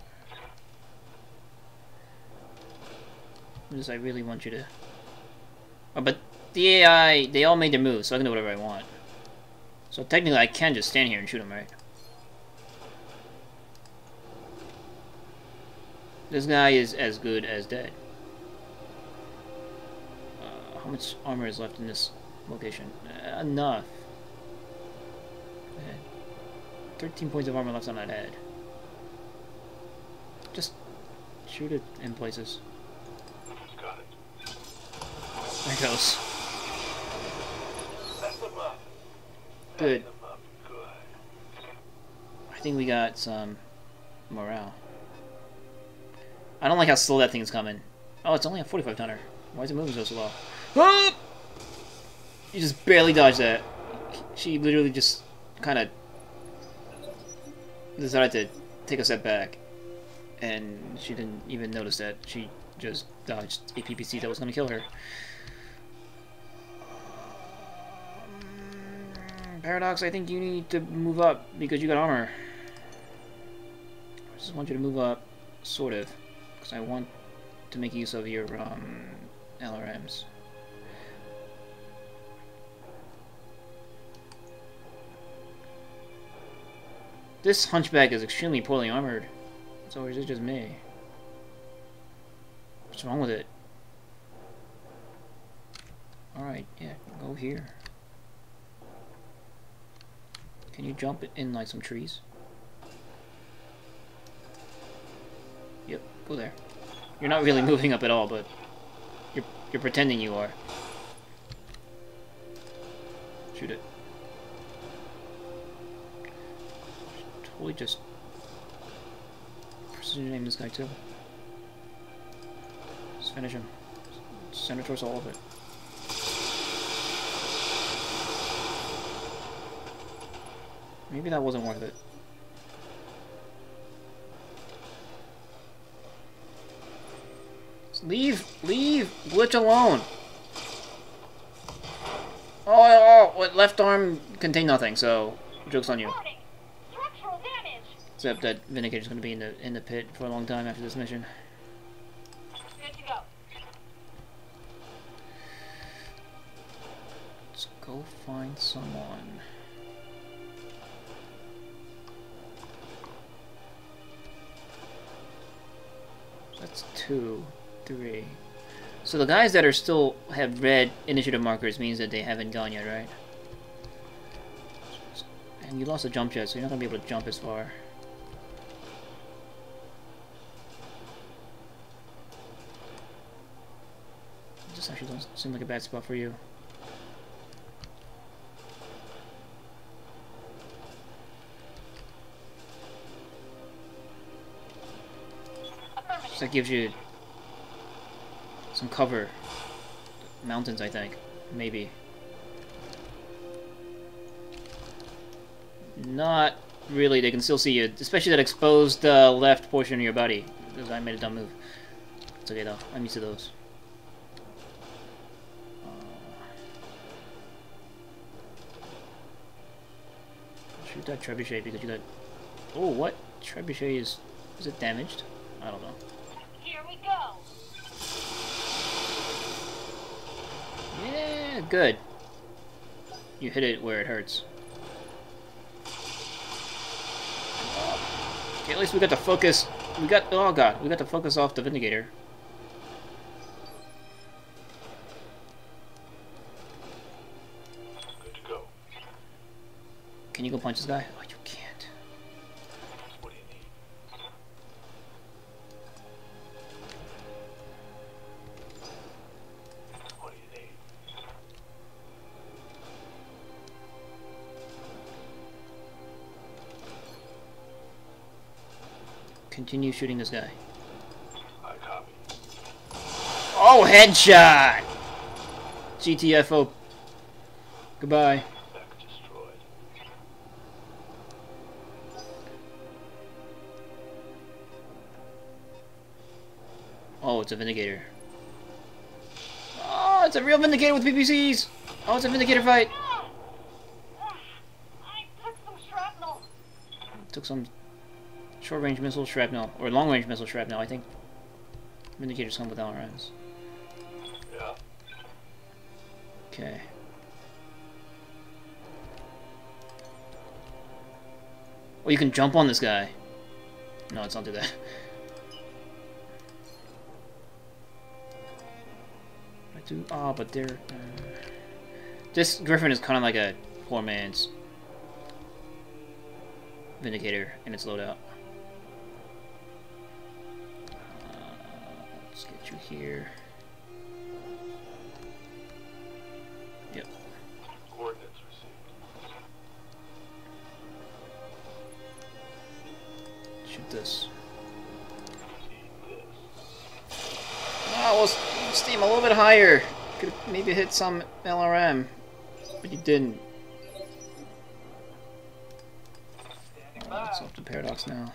Because I really want you to. Oh, but the AI, they all made their moves, so I can do whatever I want. So technically, I can just stand here and shoot him, right? This guy is as good as dead. How much armor is left in this location? Enough. Okay. 13 points of armor left on that head. Just shoot it in places. Got it. There it goes. Set them up. Good. Set them up good. I think we got some morale. I don't like how slow that thing's coming. Oh, it's only a 45 tonner. Why is it moving so slow? Ah! You just barely dodged that. she literally just kind of decided to take a step back, and she didn't even notice that she just dodged a PPC that was going to kill her. Paradox, I think you need to move up because you got armor. I just want you to move up, sort of, because I want to make use of your LRMs. This hunchback is extremely poorly armored. So is it just me? What's wrong with it? Alright, yeah, go here. Can you jump in like some trees? Yep, go there. You're not really moving up at all, but you're pretending you are. Shoot it. Totally just precision aim this guy too. Just finish him. Center towards all of it. Maybe that wasn't worth it. Leave! Leave! Glitch alone! Oh, left arm contained nothing, so joke's on you. Warning! Structural damage! Except that Vindicator's gonna be in the pit for a long time after this mission. Good to go. Let's go find someone. That's 2, 3. So the guys that are still have red initiative markers means that they haven't gone yet, right? And you lost a jump jet, so you're not gonna be able to jump as far. This actually doesn't seem like a bad spot for you. So that gives you some cover. Mountains, I think. Maybe. Not really. They can still see you. Especially that exposed left portion of your body. Because I made a dumb move. It's okay though. I'm used to those. Shoot that trebuchet because you got... Oh, what? Trebuchet is it damaged? I don't know. Here we go. Yeah, good. You hit it where it hurts. Okay, at least we got the focus. Oh god, we got the focus off the Vindicator. Good to go. Can you go punch this guy? Oh, you can't. What do you need? What do you need? Continue shooting this guy. I copy. Oh, headshot! GTFO. Goodbye. Mech destroyed. Oh, it's a Vindicator. Oh, it's a real Vindicator with PPCs! Oh, it's a Vindicator fight! I took some shrapnel. Took some short-range missile shrapnel, or long-range missile shrapnel, I think. Vindicators come with LRMs. Yeah. Okay. Oh, you can jump on this guy. No, let's not do that. I do. Oh, but they're. This Griffin is kind of like a poor man's Vindicator in its loadout. Let's get you here. Yep. Coordinates received. Shoot this. Need this. Oh, we'll steam a little bit higher. Could maybe hit some LRM, but you didn't. Solve the paradox now.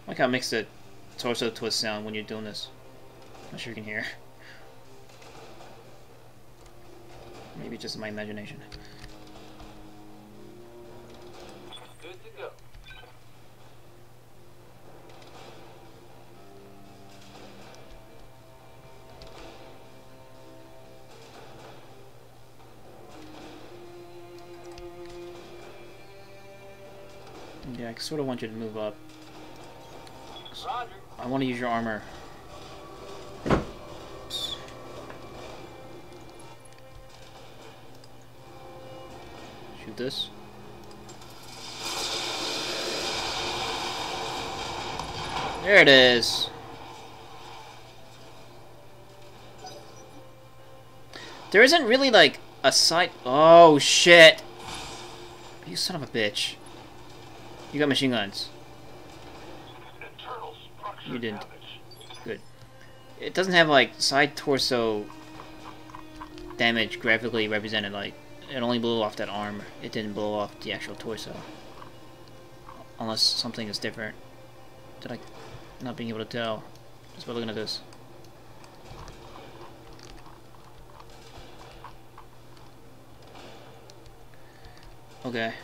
I like how it makes the torso twist sound when you're doing this. I'm not sure you can hear. Maybe it's just my imagination. Good to go. Yeah, I sort of want you to move up. Roger. I want to use your armor. Shoot this. There it is. There isn't really like a side. Oh shit! You son of a bitch. You got machine guns. Internal structure You didn't. damage. Good. It doesn't have like side torso damage graphically represented. Like it only blew off that arm. It didn't blow off the actual torso. Unless something is different that I not being able to tell just by looking at this. Okay.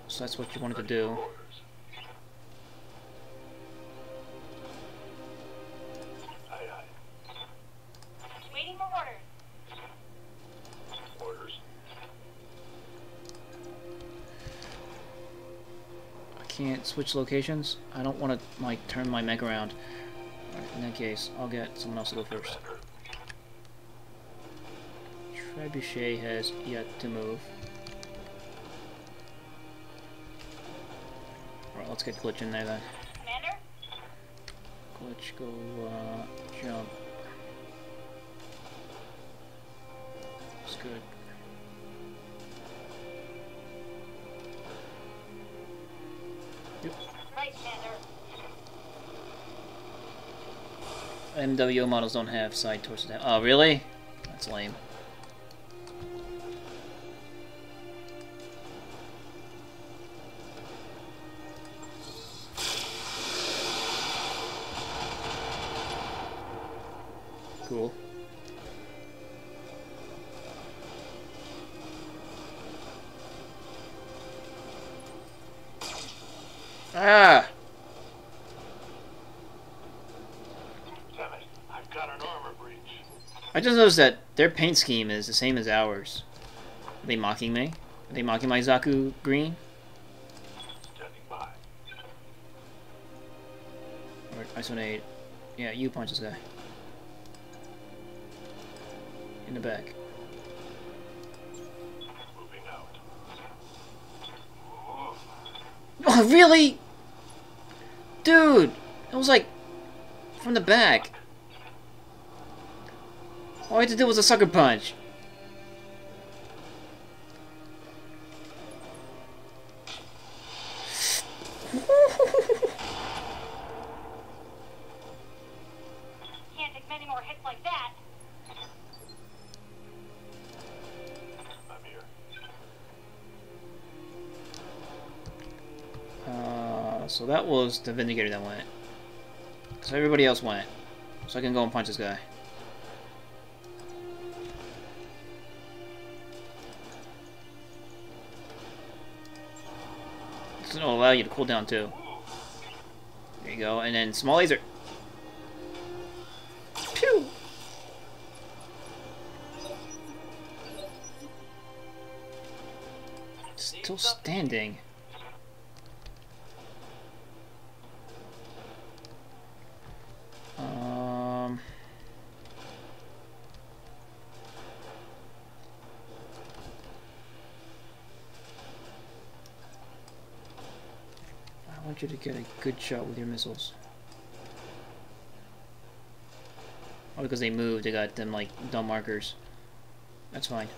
So that's what you wanted to do. Orders. Aye, aye. Waiting for orders. Orders. I can't switch locations. I don't want to like turn my mech around. Alright, in that case, I'll get someone else to go first. Commander. Trebuchet has yet to move. Alright, let's get Glitch in there then. Commander? Glitch, go, jump. That's good. Yep. Right, Commander. MWO models don't have side torso damage. Oh, really? That's lame. Cool. Ah! Damn it. I've got an armor breach. I just noticed that their paint scheme is the same as ours. Are they mocking me? Are they mocking my Zaku green? Standing by. Or isonate? Yeah, you punch this guy. In the back. Moving out. Oh, really? Dude! It was like from the back. All I had to do was a sucker punch. Can't take many more hits like that. I'm here. So that was the Vindicator that went. So everybody else went. So I can go and punch this guy. This will allow you to cool down too. There you go, and then small laser. Pew! Still standing. I want you to get a good shot with your missiles. Oh, because they moved, they got them like dumb markers. That's fine.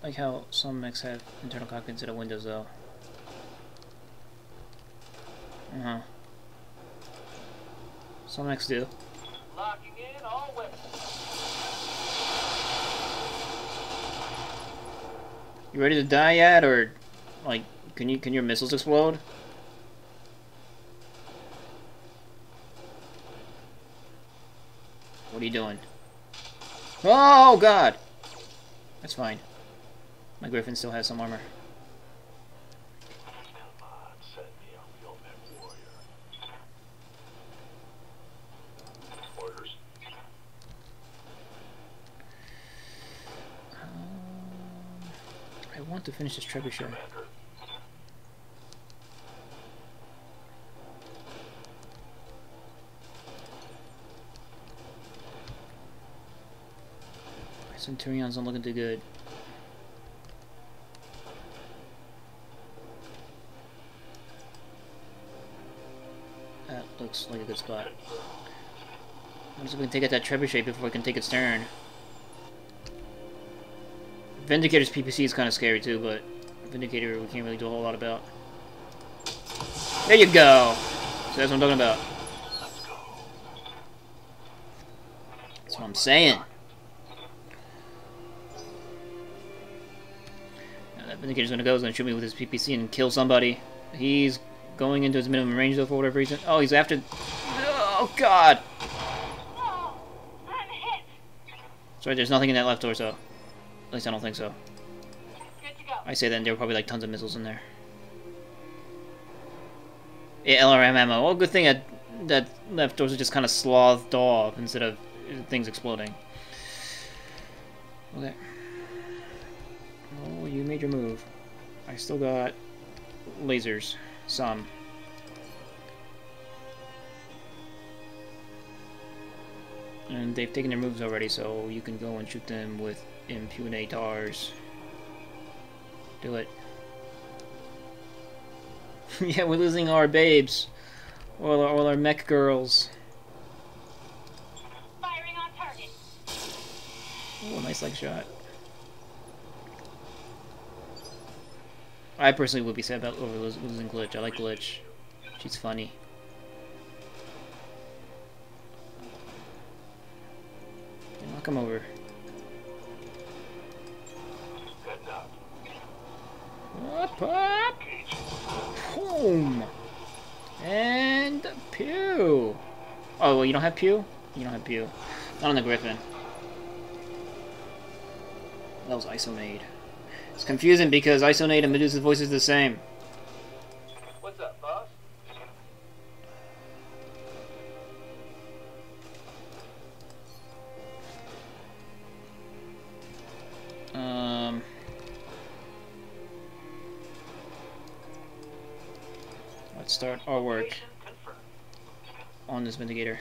like how some mechs have internal cockpit instead of windows, though. Some mechs do. Locking in all weapons. You ready to die yet, or like can your missiles explode? What are you doing? Oh God! That's fine. My Griffin still has some armor. Come on, send me a real mech warrior. Orders. I want to finish this trebuchet. Commander. My Centurion's not looking too good. That looks like a good spot. I'm just going to take out that trebuchet before I can take its turn. Vindicator's PPC is kind of scary too, but Vindicator we can't really do a whole lot about. There you go! So that's what I'm talking about. Let's go. That's what I'm saying. Now that Vindicator's gonna go, he's gonna shoot me with his PPC and kill somebody. He's going into his minimum range though for whatever reason. Oh, he's after... Oh God! Oh, I'm hit. Sorry, there's nothing in that left torso. At least I don't think so. Good to go. I say then there were probably like tons of missiles in there. Yeah, LRM ammo. Well, good thing that left torso just kind of slothed off instead of things exploding. Okay. Oh, you made your move. I still got lasers. Some. And they've taken their moves already, so you can go and shoot them with impunators. Do it. Yeah, we're losing our babes. All our mech girls. Firing on target. Oh, nice leg shot. I personally would be sad about losing Glitch. I like Glitch. She's funny. Okay, knock him over. Head up. Up, up! Boom! And pew! Oh, well, you don't have pew? You don't have pew. Not on the Griffin. That was Isonade. It's confusing because Isonade and Medusa's voice is the same. What's up, boss? Let's start our work Location confirmed. on this Vindicator.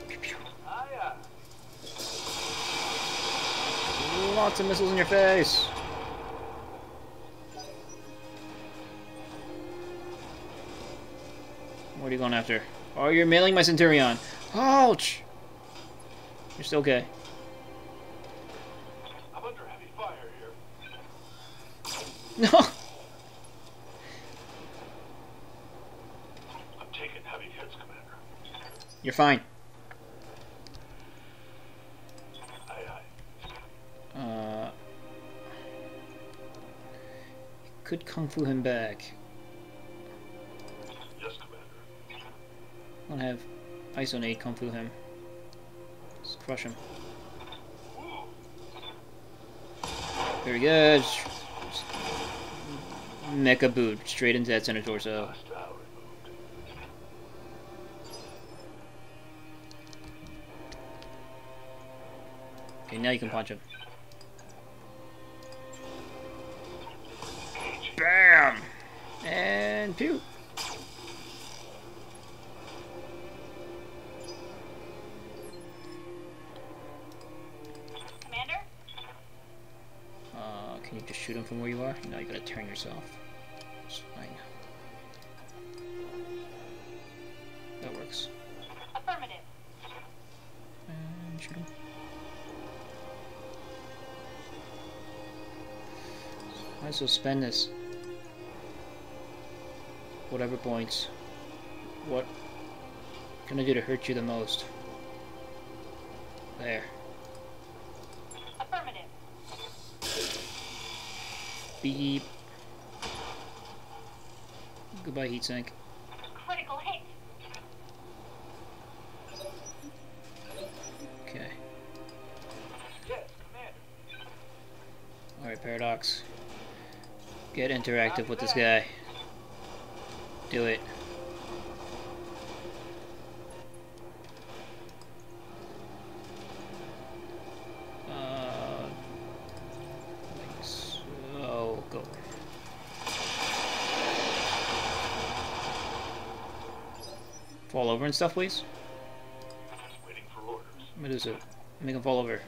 Pew, pew. Aye, aye. Lots of missiles in your face. What are you going after? Oh, you're mailing my Centurion. Ouch! You're still okay. I'm under heavy fire here. No! I'm taking heavy hits, Commander. You're fine. Aye, aye. Could Kung Fu him back. Yes, Commander. I'm gonna have Isonade Kung Fu him. Just crush him. Very good. Mecha boot straight into that center torso. Hostile removed. Okay, now you can punch him. Bam! And pew! Commander? Can you just shoot him from where you are? No, you gotta turn yourself. It's fine. That works. Affirmative. Shoot him. Might as well spend this. Whatever points. What can I do to hurt you the most? There. Affirmative. Beep. Goodbye, heatsink. Critical hit. Okay. Yes, Commander. Alright, Paradox. Get interactive with this guy. Do it. Like so. Go. Fall over and stuff, please. Waiting for orders. Medusa, make him fall over.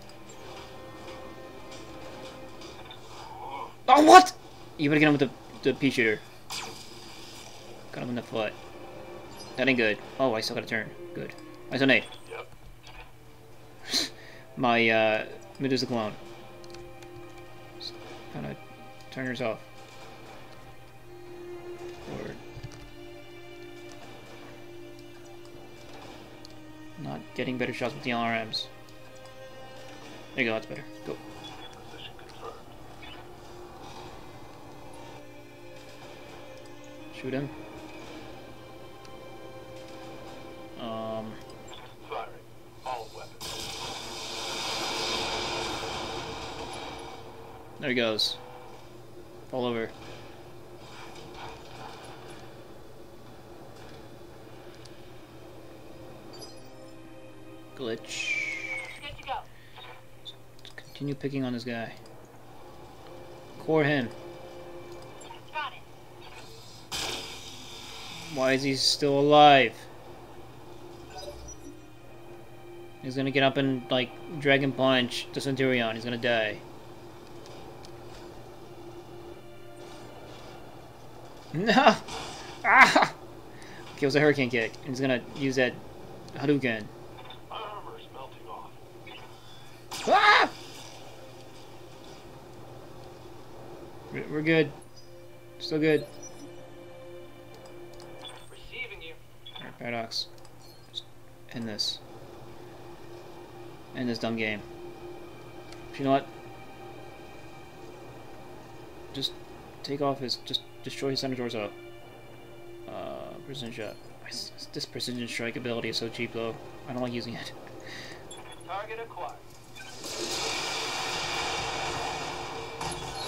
Oh, what? You better get him with the pea shooter. Got him in the foot. That ain't good. Oh, I still got a turn. Good. I still nade. Yep. My Medusa clone. Kind of turn yours off. Or not getting better shots with the LRMs. There you go. That's better. Go. Position confirmed. Shoot him. Firing. All weapons. There he goes. Fall over. Glitch. Good to go. Continue picking on this guy. Core him. Got it. Why is he still alive? He's gonna get up and, like, Dragon Punch the Centurion. He's gonna die. No! Ah! Okay, it was a Hurricane Kick. And he's gonna use that Hadouken. My armor's melting off. Ah! We're good. Still good. Receiving you. Alright, Paradox. Just end this. End this dumb game. You know what? Just take off his... Just destroy his center torso. Precision shot. This precision strike ability is so cheap, though. I don't like using it. Target acquired.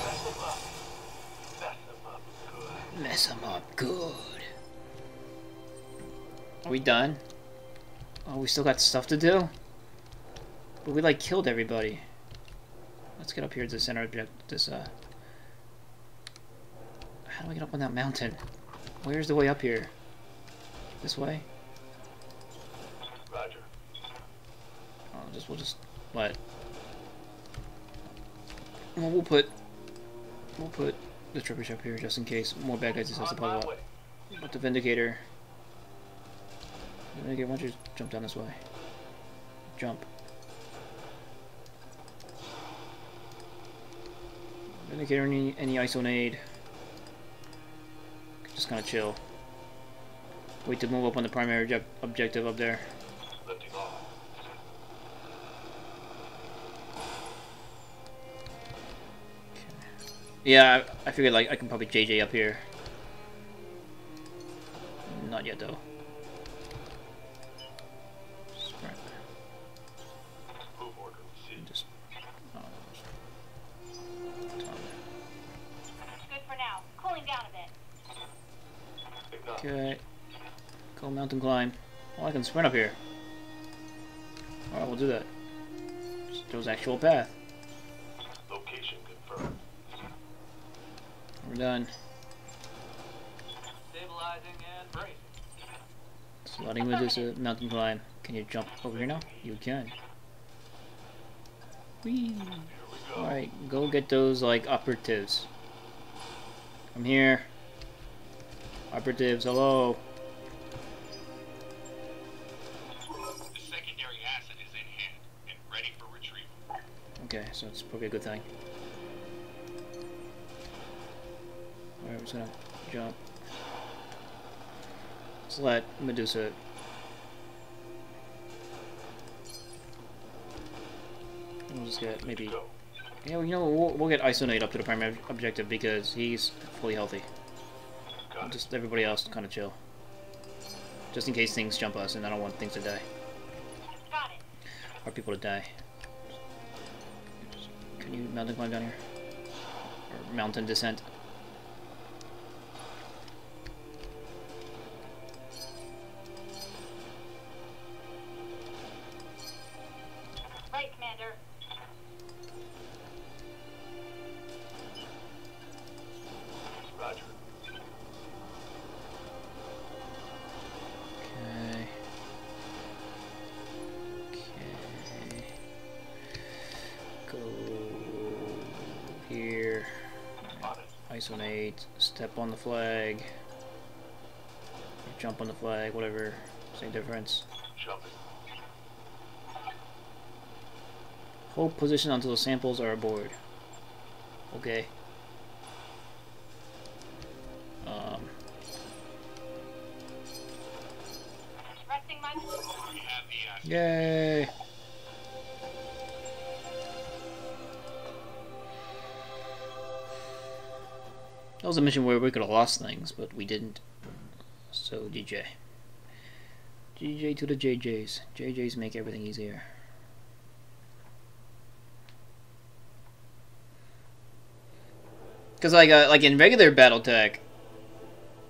Mess them up. Good. Mess him up good. Are we done? Oh, we still got stuff to do? But we, like, killed everybody. Let's get up here to the center object. This, How do I get up on that mountain? Where's the way up here? This way? Roger. Oh, we'll just what? Well, we'll put the Tripper up here just in case more bad guys decide to pop up. But the Vindicator. Vindicator, why don't you jump down this way? Jump. Vindicator, any ISO nade. Just kind of chill. Wait to move up on the primary objective up there. Lifting off. Yeah, I figured like I can probably JJ up here. Not yet though. Sprint. Move order received. Just. Oh, Good for now. Cooling down a bit. Ignite. okay. Go mountain climb. Oh, I can sprint up here. Alright, we'll do that. Just goes actual path. Location confirmed. We're done. Stabilizing and bracing. Sliding with this mountain climb. Can you jump over here now? You can. Whee! Here we go. Alright, go get those, like, operatives. I'm here. Operatives, hello. The secondary asset is in hand, and Okay, so it's probably a good thing. Alright, we're just gonna jump. Let's let Medusa. We'll just get maybe. Yeah, well, you know, we'll get Isonate up to the primary objective because he's fully healthy. Just everybody else kind of chill. Just in case things jump us, and I don't want things to die. Got it. Or people to die. Can you mountain climb down here? Or mountain descent? Right, Commander. Roger. Okay. Okay. Go here. On it. Isonate. Step on the flag. Jump on the flag. Whatever. Same difference. Jumping. Hold position until the samples are aboard. Okay. Resting my... Yay! That was a mission where we could have lost things, but we didn't. So, GJ. GJ to the JJs. JJs make everything easier. Because like in regular BattleTech,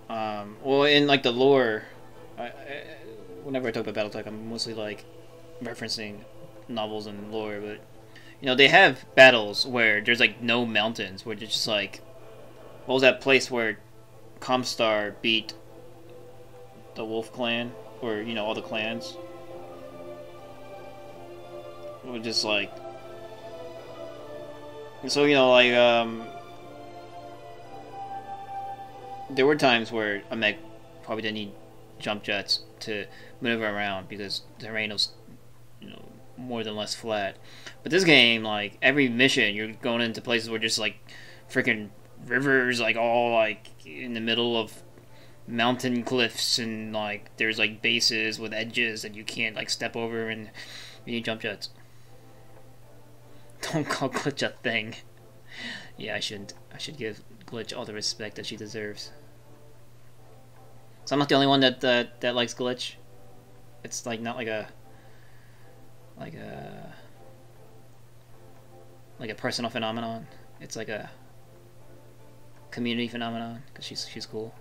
well, in like the lore, whenever I talk about BattleTech, I'm mostly like referencing novels and lore. But you know, they have battles where there's like no mountains, where it's just like, what was that place where Comstar beat the Wolf Clan, or you know, all the clans? It was just like, so you know, like there were times where a mech probably didn't need jump jets to maneuver around because the terrain was, you know, more than less flat. But this game, like every mission, you're going into places where just like freaking rivers, like all like in the middle of mountain cliffs, and like there's like bases with edges that you can't like step over, and you need jump jets. Don't call Glitch a thing. Yeah, I shouldn't. I should give Glitch all the respect that she deserves. So I'm not the only one that likes Glitch. It's like not like a personal phenomenon. It's like a community phenomenon because she's cool.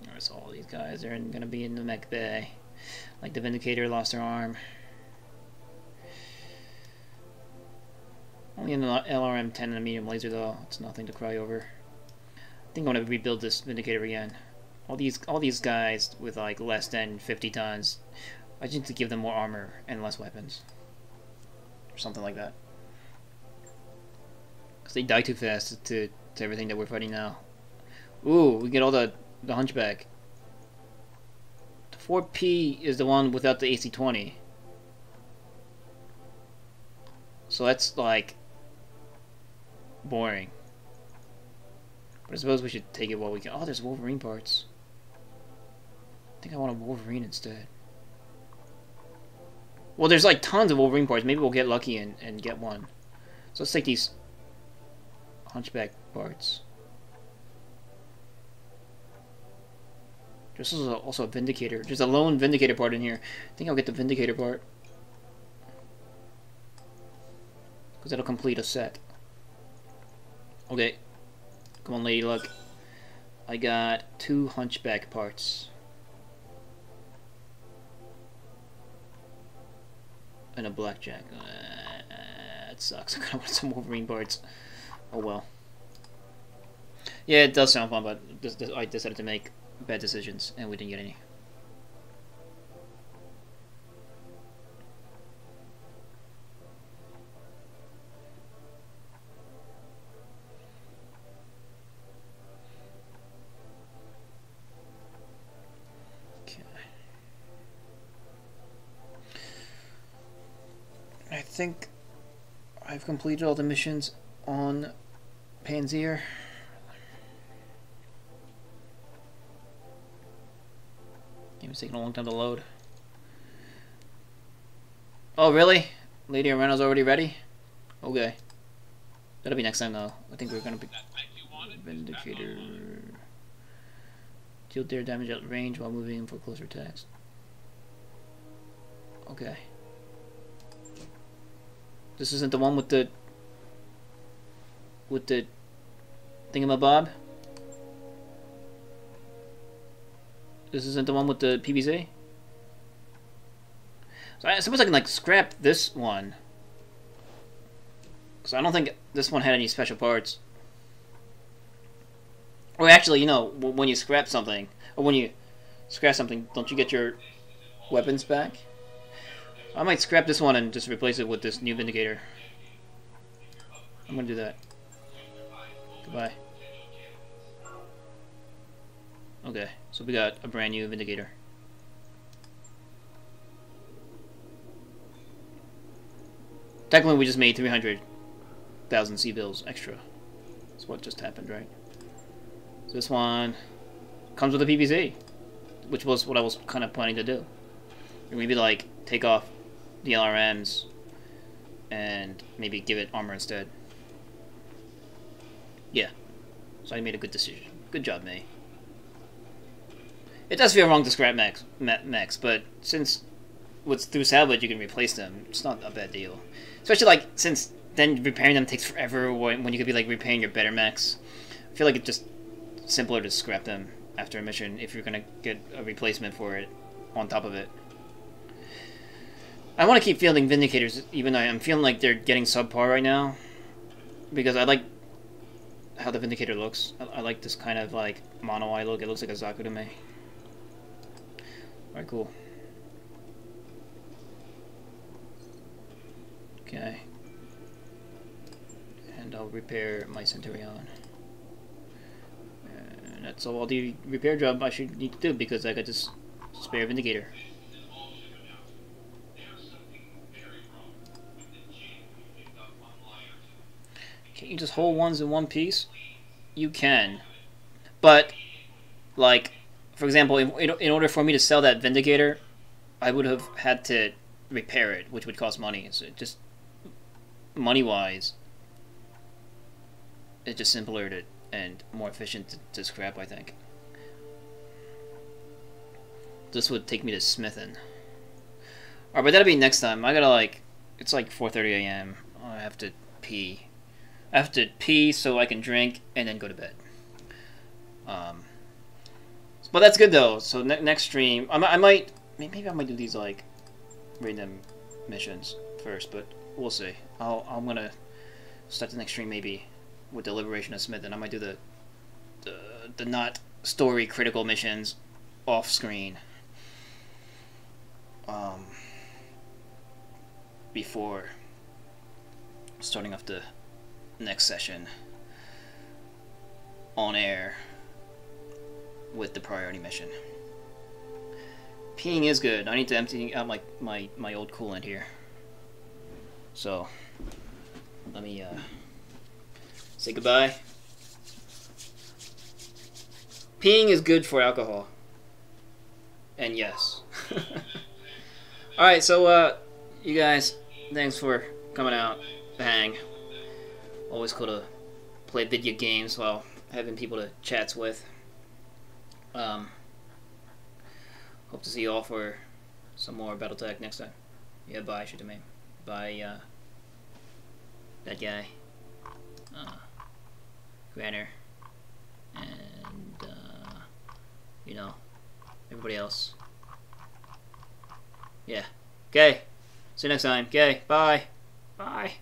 There's all these guys. They're gonna be in the mech bay. Like the Vindicator lost her arm. Only an LRM-10 and a medium laser though. It's nothing to cry over. I think I'm gonna rebuild this Vindicator again. All these guys with like less than 50 tons. I just need to give them more armor and less weapons, or something like that. Cause they die too fast to everything that we're fighting now. Ooh, we get all the Hunchback. The 4P is the one without the AC-20. So that's like boring. But I suppose we should take it while we can. Oh, there's Wolverine parts. I think I want a Wolverine instead. Well, there's like tons of Wolverine parts. Maybe we'll get lucky and get one. So let's take these Hunchback parts. This is also a Vindicator. There's a lone Vindicator part in here. I think I'll get the Vindicator part. Because that'll complete a set. Okay. Come on, Lady Luck. I got 2 Hunchback parts. And a Blackjack. That sucks. I kinda want some Wolverine parts. Oh well. Yeah, it does sound fun, but I decided to make bad decisions, and we didn't get any. Okay. I think I've completed all the missions on Panzer. Game's taking a long time to load. Oh, really? Lady Arena's already ready? Okay. That'll be next time, though. I think we're gonna be... Vindicator... Deal their damage at range while moving for closer attacks. Okay. This isn't the one with the... thingamabob? This isn't the one with the PVC? So I suppose I can, like, scrap this one. So I don't think this one had any special parts. Or actually, you know, when you scrap something, or when you scrap something, don't you get your weapons back? I might scrap this one and just replace it with this new Vindicator. I'm gonna do that. Goodbye. Okay, so we got a brand new Vindicator. Technically, we just made 300,000 C-bills extra. That's what just happened, right? So this one comes with a PVC, which was what I was kind of planning to do. Or maybe, like, take off the LRMs and maybe give it armor instead. Yeah. So I made a good decision. Good job, May. It does feel wrong to scrap mechs, but since what's through salvage you can replace them, it's not a bad deal. Especially, like, since then repairing them takes forever when you could be, like, repairing your better mechs. I feel like it's just simpler to scrap them after a mission if you're gonna get a replacement for it on top of it. I want to keep fielding Vindicators, even though I'm feeling like they're getting subpar right now, because I like how the Vindicator looks. I like this kind of, like, mono eye look. It looks like a Zaku to me. Alright, cool. Okay. And I'll repair my Centurion. And that's all the repair job I should need to do, because I got this spare Vindicator. Can't you just hold ones in one piece? You can. But, like, for example, in order for me to sell that Vindicator, I would have had to repair it, which would cost money. So just money-wise, it's just simpler and more efficient to scrap, I think. This would take me to smithing. Alright, but that'll be next time. I gotta, like, it's like 4:30 a.m. I have to pee. I have to pee so I can drink and then go to bed. But that's good though. So next stream, I might maybe I might do these like random missions first, but we'll see. I'm gonna start the next stream maybe with the Liberation of Smith, and I might do the not story critical missions off screen. Before starting off the next session on air with the priority mission. Peeing is good. I need to empty out my old coolant here. So let me say goodbye. Peeing is good for alcohol. And yes. Alright, so you guys, thanks for coming out to hang. Always cool to play video games while having people to chats with. Hope to see you all for some more BattleTech next time. Yeah, bye, Shitame. Bye, that guy. Granner. And, you know, everybody else. Yeah. Okay. See you next time. Okay. Bye. Bye.